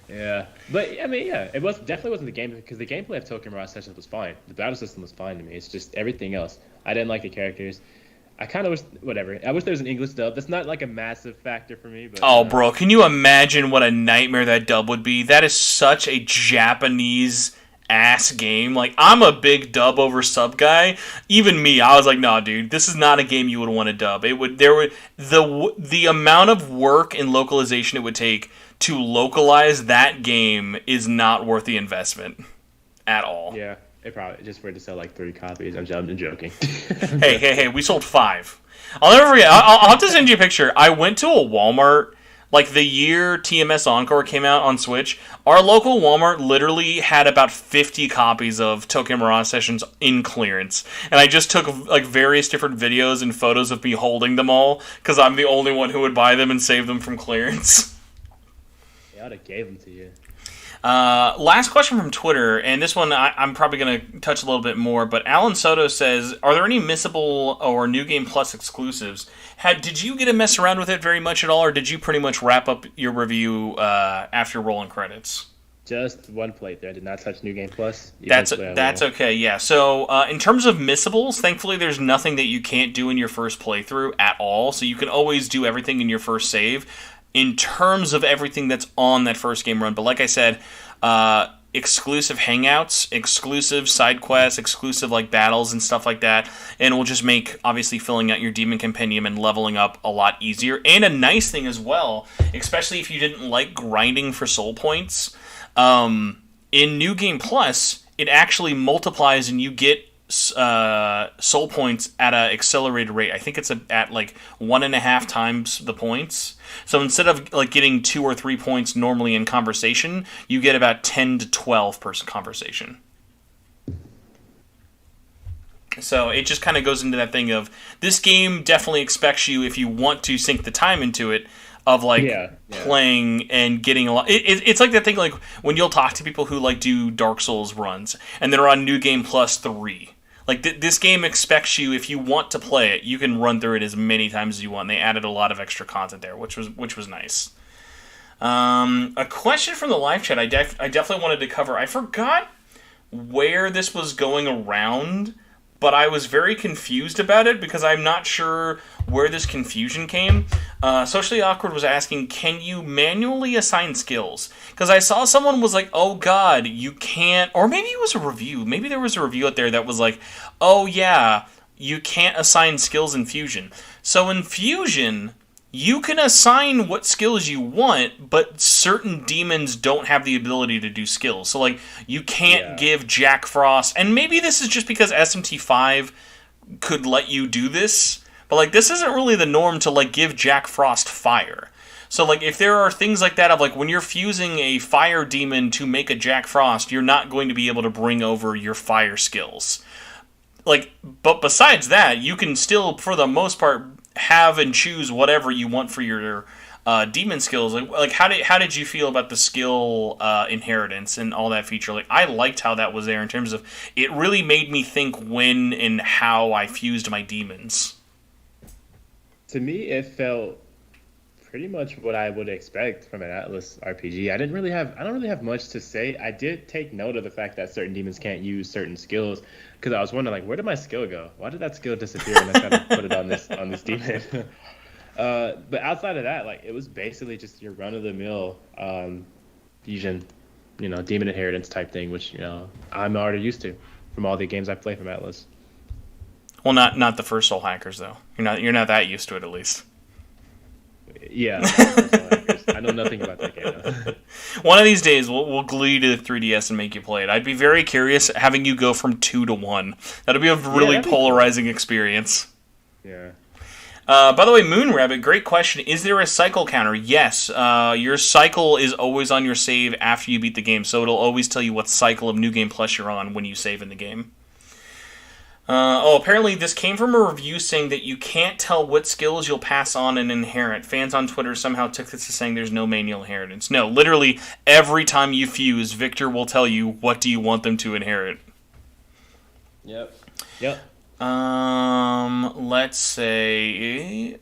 Yeah, but I mean, yeah, definitely wasn't the game, because the gameplay of Tokyo Mirage Sessions was fine. The battle system was fine to me. It's just everything else. I didn't like the characters. I kind of wish, whatever. I wish there was an English dub. That's not like a massive factor for me. But bro, can you imagine what a nightmare that dub would be? That is such a Japanese ass game. Like, I'm a big dub over sub guy. Even me, I was like, nah, dude, this is not a game you would want to dub. The amount of work and localization it would take to localize that game is not worth the investment at all. Yeah. It probably just for it to sell like 3 copies. I'm joking. Hey! We sold 5. I'll never forget. I'll have to send you a picture. I went to a Walmart like the year TMS Encore came out on Switch. Our local Walmart literally had about 50 copies of Tokyo Mirage Sessions in clearance, and I just took like various different videos and photos of me holding them all because I'm the only one who would buy them and save them from clearance. They ought to gave them to you. Last question from Twitter, and this one I'm probably going to touch a little bit more, but Alan Soto says, are there any missable or New Game Plus exclusives? Did you get to mess around with it very much at all, or did you pretty much wrap up your review after rolling credits? Just one playthrough. I did not touch New Game Plus. That's okay, yeah. So in terms of missables, thankfully there's nothing that you can't do in your first playthrough at all, so you can always do everything in your first save in terms of everything that's on that first game run. But like I said, exclusive hangouts, exclusive side quests, exclusive like battles and stuff like that, and it will just make obviously filling out your demon compendium and leveling up a lot easier. And a nice thing as well, especially if you didn't like grinding for soul points, in New Game Plus, it actually multiplies and you get soul points at an accelerated rate. I think it's at like 1.5 times the points. So instead of like getting 2 or 3 points normally in conversation, you get about 10 to 12 per conversation. So it just kind of goes into that thing of this game definitely expects you, if you want to sink the time into it, of like playing and getting a lot. It's like that thing like when you'll talk to people who like do Dark Souls runs and they're on New Game Plus 3. Like this game expects you, if you want to play it, you can run through it as many times as you want. And they added a lot of extra content there, which was nice. A question from the live chat I definitely wanted to cover. I forgot where this was going around, but I was very confused about it because I'm not sure where this confusion came. Socially Awkward was asking, can you manually assign skills? Because I saw someone was like, oh god, you can't, or maybe it was a review. Maybe there was a review out there that was like, oh yeah, you can't assign skills in Fusion. So in Fusion, you can assign what skills you want, but certain demons don't have the ability to do skills. So, like, you can't give Jack Frost... And maybe this is just because SMT5 could let you do this, but, like, this isn't really the norm to, like, give Jack Frost fire. So, like, if there are things like that of, like, when you're fusing a fire demon to make a Jack Frost, you're not going to be able to bring over your fire skills. Like, but besides that, you can still, for the most part, have and choose whatever you want for your demon skills. Like how did you feel about the skill inheritance and all that feature? Like, I liked how that was there in terms of it really made me think when and how I fused my demons. To me, it felt pretty much what I would expect from an Atlas RPG. I don't really have much to say. I did take note of the fact that certain demons can't use certain skills, because I was wondering, like, where did my skill go? Why did that skill disappear when I tried to put it on this demon? But outside of that, like, it was basically just your run-of-the-mill fusion, demon inheritance type thing, which I'm already used to from all the games I've played from Atlas. Well, not the first Soul Hackers though. You're not that used to it, at least. Yeah, I know nothing about that game. One of these days, we'll glue you to the 3DS and make you play it. I'd be very curious having you go from 2 to 1. That'd be a really polarizing experience. Yeah. By the way, Moon Rabbit, great question. Is there a cycle counter? Yes. Your cycle is always on your save after you beat the game, so it'll always tell you what cycle of New Game Plus you're on when you save in the game. Apparently this came from a review saying that you can't tell what skills you'll pass on and inherit. Fans on Twitter somehow took this as saying there's no manual inheritance. No, literally, every time you fuse, Victor will tell you what do you want them to inherit. Yep. Let's say...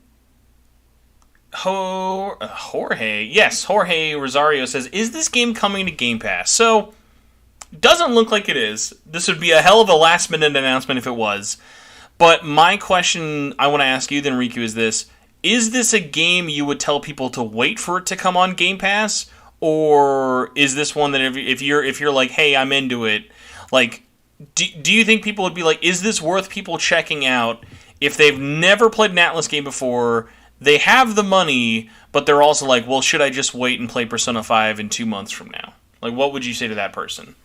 Jorge. Yes, Jorge Rosario says, is this game coming to Game Pass? So... doesn't look like it is. This would be a hell of a last-minute announcement if it was. But my question I want to ask you then, Rikku, is this. Is this a game you would tell people to wait for it to come on Game Pass? Or is this one that if you're like, hey, I'm into it, like, do you think people would be like, is this worth people checking out if they've never played an Atlas game before, they have the money, but they're also like, well, should I just wait and play Persona 5 in 2 months from now? Like, what would you say to that person?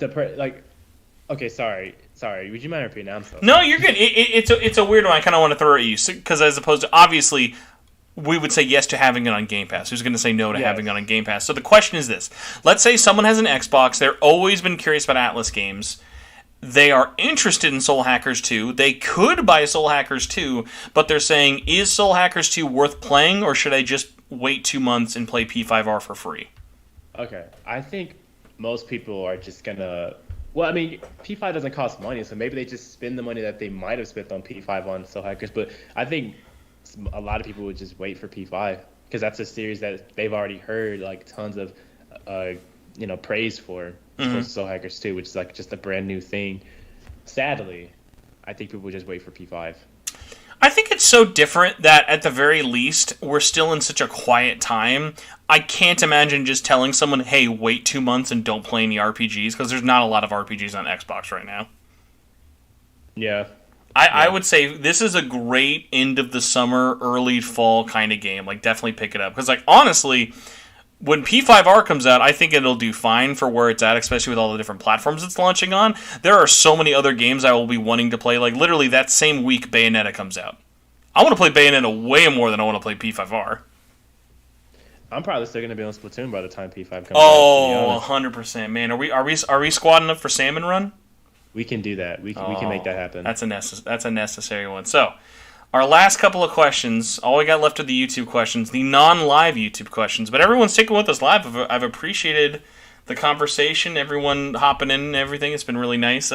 Okay, sorry. Would you mind repeating? I'm so sorry. No, you're good. It's a weird one. I kind of want to throw at you because as opposed to obviously, we would say yes to having it on Game Pass. Who's going to say no to having it on Game Pass? So the question is this: let's say someone has an Xbox. They're always been curious about Atlas games. They are interested in Soul Hackers 2. They could buy Soul Hackers 2, but they're saying, is Soul Hackers 2 worth playing, or should I just wait 2 months and play P5R for free? Okay, I think most people are just gonna... Well, I mean, P5 doesn't cost money, so maybe they just spend the money that they might have spent on P5 on Soul Hackers, but I think a lot of people would just wait for P5, because that's a series that they've already heard, like, tons of, praise for. Soul Hackers 2, which is, like, just a brand new thing. Sadly, I think people would just wait for P5. I think it's so different that, at the very least, we're still in such a quiet time. I can't imagine just telling someone, hey, wait 2 months and don't play any RPGs, because there's not a lot of RPGs on Xbox right now. Yeah. I would say this is a great end of the summer, early fall kind of game. Like, definitely pick it up. Because, like, honestly, when P5R comes out, I think it'll do fine for where it's at, especially with all the different platforms it's launching on. There are so many other games I will be wanting to play. Like, literally, that same week, Bayonetta comes out. I want to play Bayonetta way more than I want to play P5R. I'm probably still going to be on Splatoon by the time P5 comes out. Oh, 100%. Man, are we squadding up for Salmon Run? We can do that. We can make that happen. That's a necessary one. So, our last couple of questions, all we got left are the YouTube questions, the non-live YouTube questions. But everyone's sticking with us live. I've appreciated the conversation, everyone hopping in and everything. It's been really nice.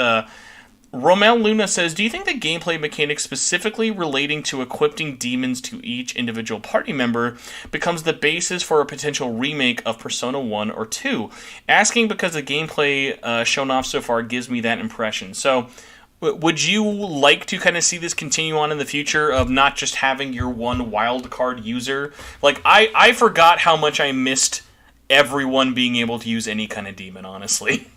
Romel Luna says, do you think the gameplay mechanics specifically relating to equipping demons to each individual party member becomes the basis for a potential remake of Persona 1 or 2? Asking because the gameplay shown off so far gives me that impression. So, would you like to kind of see this continue on in the future of not just having your one wildcard user? Like, I forgot how much I missed everyone being able to use any kind of demon, honestly.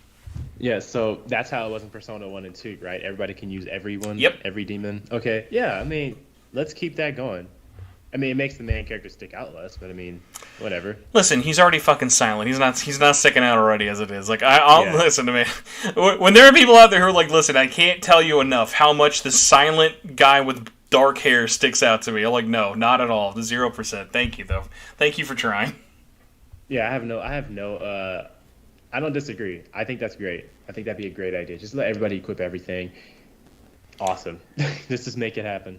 Yeah, so that's how it was in Persona 1 and 2, right? Everybody can use everyone, Yep. every demon. Okay, yeah, I mean, let's keep that going. I mean, it makes the main character stick out less, but I mean, whatever. Listen, he's already fucking silent. He's not sticking out already as it is. Like, I'll listen to me. When there are people out there who are like, listen, I can't tell you enough how much the silent guy with dark hair sticks out to me. I'm like, no, not at all. 0%. Thank you, though. Thank you for trying. Yeah, I don't disagree. I think that's great. I think that'd be a great idea. Just let everybody equip everything. Awesome. Just make it happen.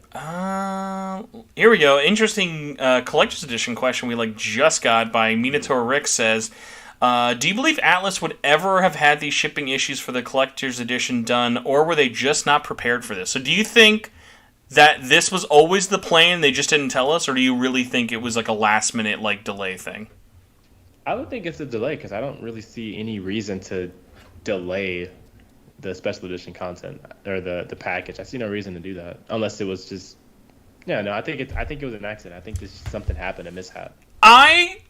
Here we go. Interesting collector's edition question we just got by Minotaur Rick says, do you believe Atlas would ever have had these shipping issues for the collector's edition done, or were they just not prepared for this? So do you think that this was always the plan, they just didn't tell us, or do you really think it was like a last minute delay thing? I would think it's a delay because I don't really see any reason to delay the special edition content or the package. I see no reason to do that unless it was just I think it was an accident. I think something happened, a mishap. I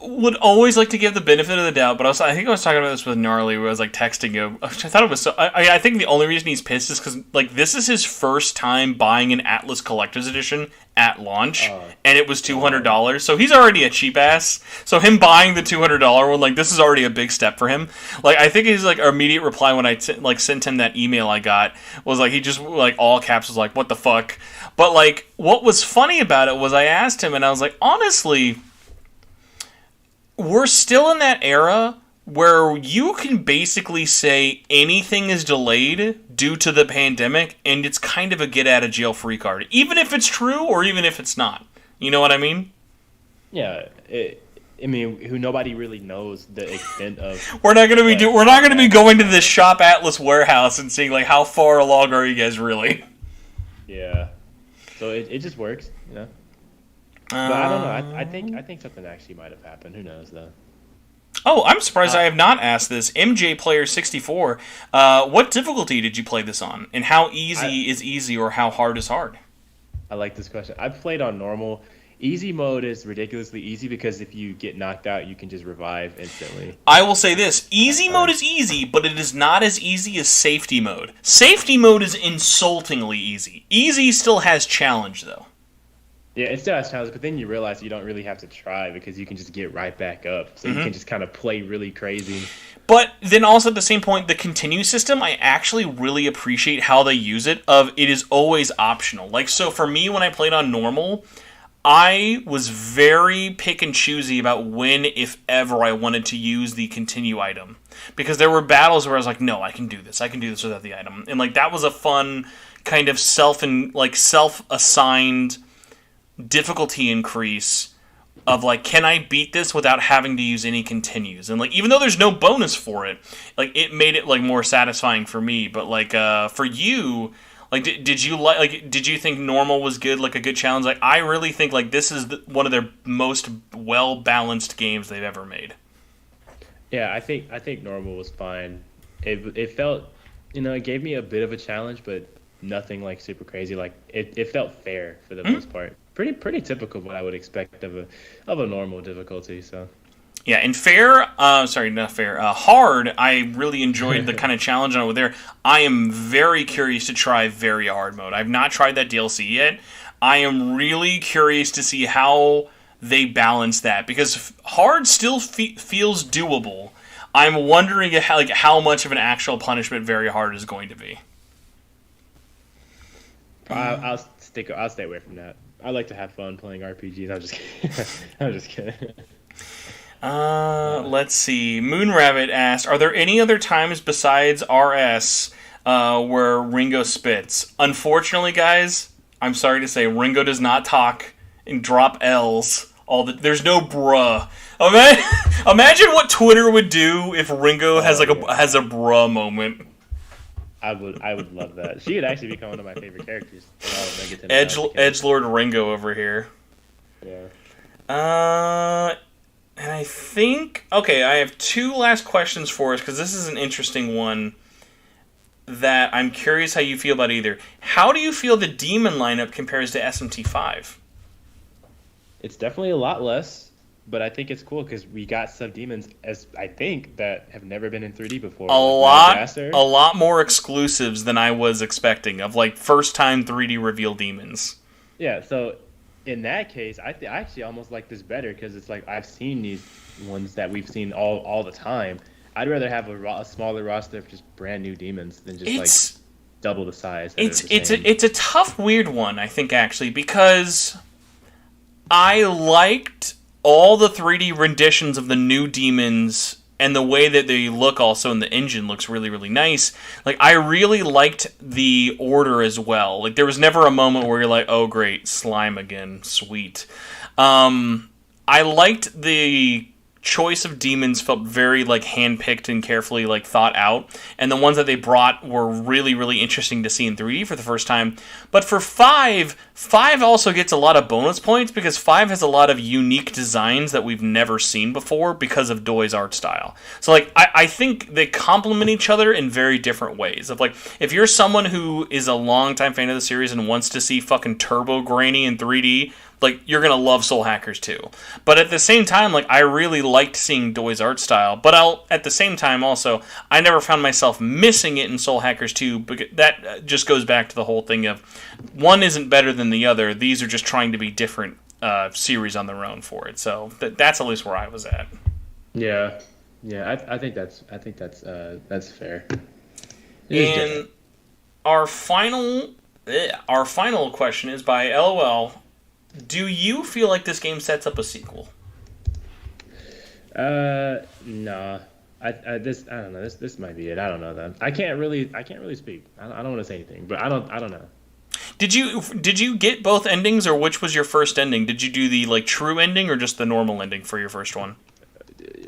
would always like to give the benefit of the doubt, but also I think I was talking about this with Gnarly where I was texting him. I thought it was so. I think the only reason he's pissed is because this is his first time buying an Atlas Collector's Edition at launch, and it was $200. So he's already a cheap ass. So him buying the $200 one, this is already a big step for him. I think his immediate reply when I sent him that email I got was he just all caps was what the fuck. But what was funny about it was I asked him and I was honestly, we're still in that era where you can basically say anything is delayed due to the pandemic, and it's kind of a get-out-of-jail-free card, even if it's true or even if it's not. You know what I mean? Yeah. Nobody really knows the extent of. We're not going to be going to this Shop Atlas warehouse and seeing how far along are you guys really? Yeah. So it just works, But I don't know. I think something actually might have happened. Who knows, though? Oh, I'm surprised I have not asked this. MJ Player 64, what difficulty did you play this on? And how easy is easy or how hard is hard? I like this question. I've played on normal. Easy mode is ridiculously easy because if you get knocked out, you can just revive instantly. I will say this. Easy mode is easy, but it is not as easy as safety mode. Safety mode is insultingly easy. Easy still has challenge, though. Yeah, it still has challenges, but then you realize you don't really have to try because you can just get right back up. So you can just kind of play really crazy. But then also at the same point, the continue system, I actually really appreciate how they use it. It is always optional. So for me, when I played on normal, I was very pick and choosy about when, if ever, I wanted to use the continue item. Because there were battles where I was no, I can do this without the item. And that was a fun kind of self-assigned difficulty increase of can I beat this without having to use any continues, and even though there's no bonus for it, it made it more satisfying for me. But for you, did you think normal was good, a good challenge? I really think this is one of their most well balanced games they've ever made. Yeah, I think normal was fine. It felt it gave me a bit of a challenge, but nothing super crazy. It felt fair for the most part. Pretty typical of what I would expect of a normal difficulty. So yeah, and hard. I really enjoyed the kind of challenge on it there. I am very curious to try very hard mode. I've not tried that DLC yet. I am really curious to see how they balance that, because hard still feels doable. I'm wondering how much of an actual punishment very hard is going to be. I'll stay away from that. I like to have fun playing RPGs. I'm just kidding. I'm just kidding. Let's see. Moonrabbit asked, are there any other times besides RS where Ringo spits? Unfortunately, guys, I'm sorry to say, Ringo does not talk and drop L's. There's no bruh. Imagine what Twitter would do if Ringo has a bruh moment. I would love that. She would actually become one of my favorite characters. Edgelord Ringo over here. Yeah. And I think... Okay, I have two last questions for us, because this is an interesting one that I'm curious how you feel about either. How do you feel the demon lineup compares to SMT5? It's definitely a lot less, but I think it's cool because we got some demons, as I think, that have never been in 3D before. A lot more exclusives than I was expecting, of first-time 3D reveal demons. Yeah, so... In that case, I actually almost like this better because it's I've seen these ones that we've seen all the time. I'd rather have a smaller roster of just brand new demons than just double the size. It's a tough, weird one, I think, actually, because I liked all the 3D renditions of the new demons. And the way that they look also in the engine looks really, really nice. I really liked the order as well. There was never a moment where you're like, oh, great, slime again, sweet. I liked the choice of demons, felt very, hand-picked and carefully, thought out. And the ones that they brought were really, really interesting to see in 3D for the first time. But for 5 also gets a lot of bonus points because 5 has a lot of unique designs that we've never seen before because of Doi's art style. So, I think they complement each other in very different ways. If you're someone who is a longtime fan of the series and wants to see fucking Turbo Granny in 3D... you're going to love Soul Hackers 2. But at the same time, I really liked seeing Doi's art style. But at the same time, also, I never found myself missing it in Soul Hackers 2. Because that just goes back to the whole thing of one isn't better than the other. These are just trying to be different series on their own for it. So that's at least where I was at. Yeah. Yeah, I think that's fair. And our final question is by LOL. Do you feel like this game sets up a sequel? No. I don't know. This might be it. I don't know that. I can't really speak. I don't want to say anything, but I don't know. Did you get both endings, or which was your first ending? Did you do the true ending or just the normal ending for your first one?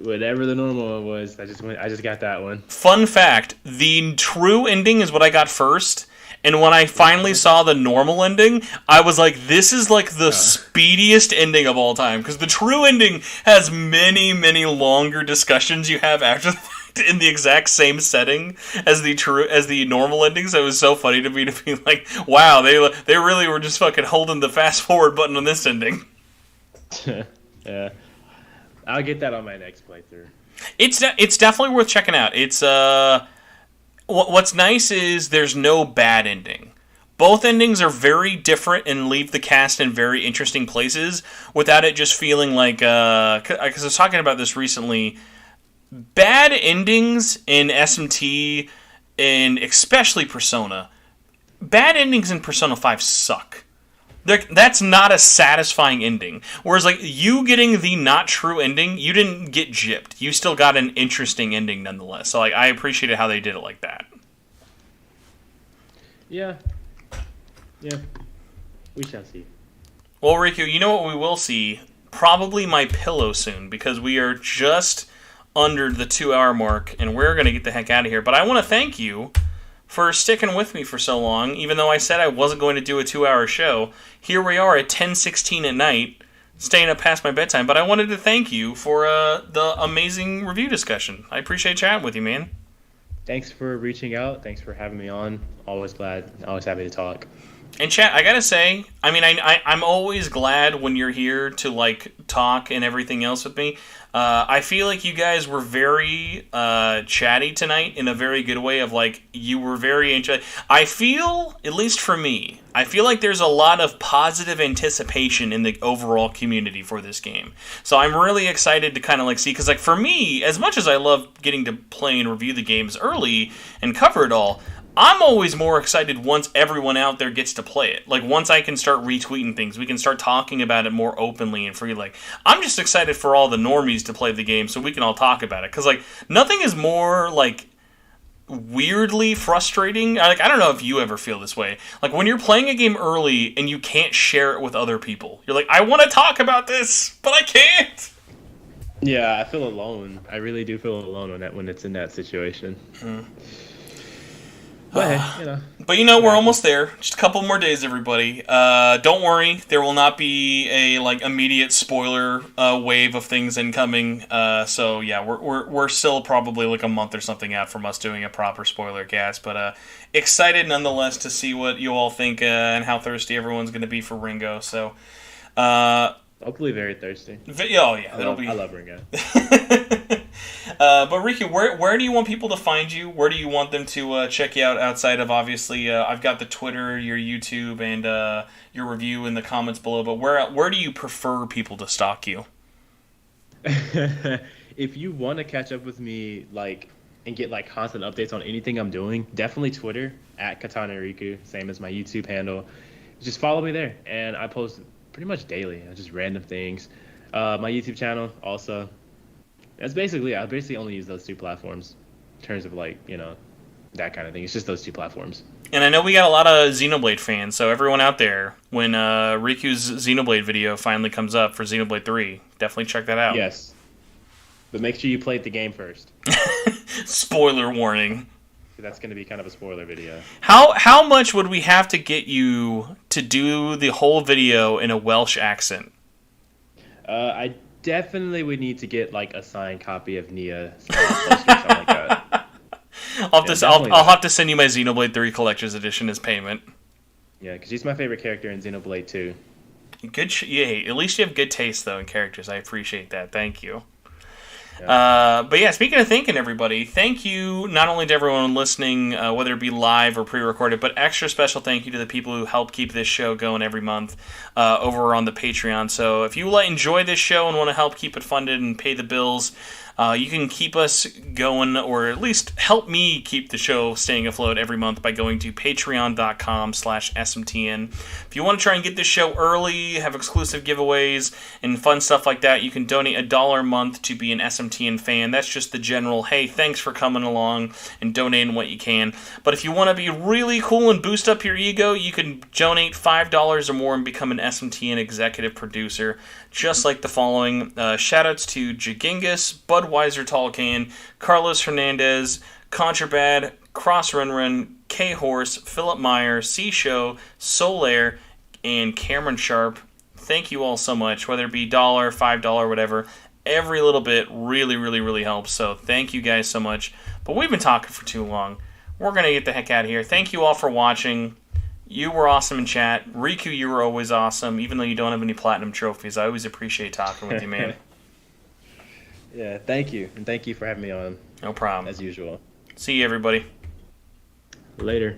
Whatever the normal one was, I just got that one. Fun fact, the true ending is what I got first. And when I finally saw the normal ending, I was like, this is the speediest ending of all time. Because the true ending has many, many longer discussions you have after the fact in the exact same setting as the normal ending. So it was so funny to me to be like, wow, they really were just fucking holding the fast forward button on this ending. Yeah. I'll get that on my next playthrough. It's definitely worth checking out. It's What's nice is there's no bad ending. Both endings are very different and leave the cast in very interesting places without it just feeling like... Because I was talking about this recently. Bad endings in SMT, and especially Persona. Bad endings in Persona 5 suck. That's not a satisfying ending. Whereas, you getting the not true ending, you didn't get gypped. You still got an interesting ending nonetheless. So, I appreciated how they did it like that. Yeah. Yeah. We shall see. Well, Rikku, you know what we will see? Probably my pillow soon, because we are just under the 2-hour mark, and we're going to get the heck out of here. But I want to thank you for sticking with me for so long, even though I said I wasn't going to do a 2-hour show. Here we are at 10:16 at night, staying up past my bedtime, but I wanted to thank you for the amazing review discussion. I appreciate chatting with you, man. Thanks for reaching out. Thanks for having me on. Always glad. Always happy to talk. And chat, I gotta say, I mean, I'm always glad when you're here to like talk and everything else with me. I feel like you guys were very chatty tonight in a very good way. Of like, you were very interested. I feel, at least for me, I feel like there's a lot of positive anticipation in the overall community for this game. So I'm really excited to kind of like see, because like for me, as much as I love getting to play and review the games early and cover it all, I'm always more excited once everyone out there gets to play it. Like, once I can start retweeting things, we can start talking about it more openly and free. Like, I'm just excited for all the normies to play the game so we can all talk about it. Because, like, nothing is more, like, weirdly frustrating. Like, I don't know if you ever feel this way. Like, when you're playing a game early and you can't share it with other people. You're like, I want to talk about this, but I can't. Yeah, I feel alone. I really do feel alone when it's in that situation. But we're almost there. Just a couple more days, everybody. Don't worry, there will not be a like immediate spoiler wave of things incoming. So yeah, we're still probably like a month or something out from us doing a proper spoiler cast. But excited nonetheless to see what you all think and how thirsty everyone's going to be for Ringo. So hopefully very thirsty. Oh yeah, I love Ringo. But Rikku, where do you want people to find you? Where do you want them to check you out outside of, obviously, I've got the Twitter, your YouTube, and your review in the comments below, but where do you prefer people to stalk you? If you want to catch up with me, like, and get like constant updates on anything I'm doing, definitely Twitter, @KatanaRikku, same as my YouTube handle. Just follow me there, and I post pretty much daily, just random things. My YouTube channel also. That's basically, I basically only use those two platforms in terms of like, that kind of thing. It's just those two platforms. And I know we got a lot of Xenoblade fans, so everyone out there, when Riku's Xenoblade video finally comes up for Xenoblade 3, definitely check that out. Yes. But make sure you played the game first. Spoiler warning. That's going to be kind of a spoiler video. How much would we have to get you to do the whole video in a Welsh accent? I definitely would need to get like a signed copy of Nia, something like that. I'll have to send you my Xenoblade 3 Collector's Edition as payment. Yeah, because she's my favorite character in Xenoblade 2. Good. At least you have good taste though in characters. I appreciate that. Thank you. But yeah, speaking of thanking everybody, thank you not only to everyone listening, whether it be live or pre-recorded, but extra special thank you to the people who help keep this show going every month over on the Patreon. So if you enjoy this show and want to help keep it funded and pay the bills, you can keep us going, or at least help me keep the show staying afloat every month by going to patreon.com/SMTN. If you want to try and get this show early, have exclusive giveaways, and fun stuff like that, you can donate $1 a month to be an SMTN fan. That's just the general, hey, thanks for coming along and donating what you can. But if you want to be really cool and boost up your ego, you can donate $5 or more and become an SMTN executive producer, just like the following. Shoutouts to Jagingus, Budweiser Tall Can, Carlos Hernandez, Contrabad, Cross Run, K-Horse, Philip Meyer, C-Show, Solaire, and Cameron Sharp. Thank you all so much, whether it be $1, $5, whatever. Every little bit really, really, really helps, so thank you guys so much. But we've been talking for too long. We're going to get the heck out of here. Thank you all for watching. You were awesome in chat. Rikku, you were always awesome, even though you don't have any platinum trophies. I always appreciate talking with you, man. Yeah, thank you. And thank you for having me on. No problem. As usual. See you, everybody. Later.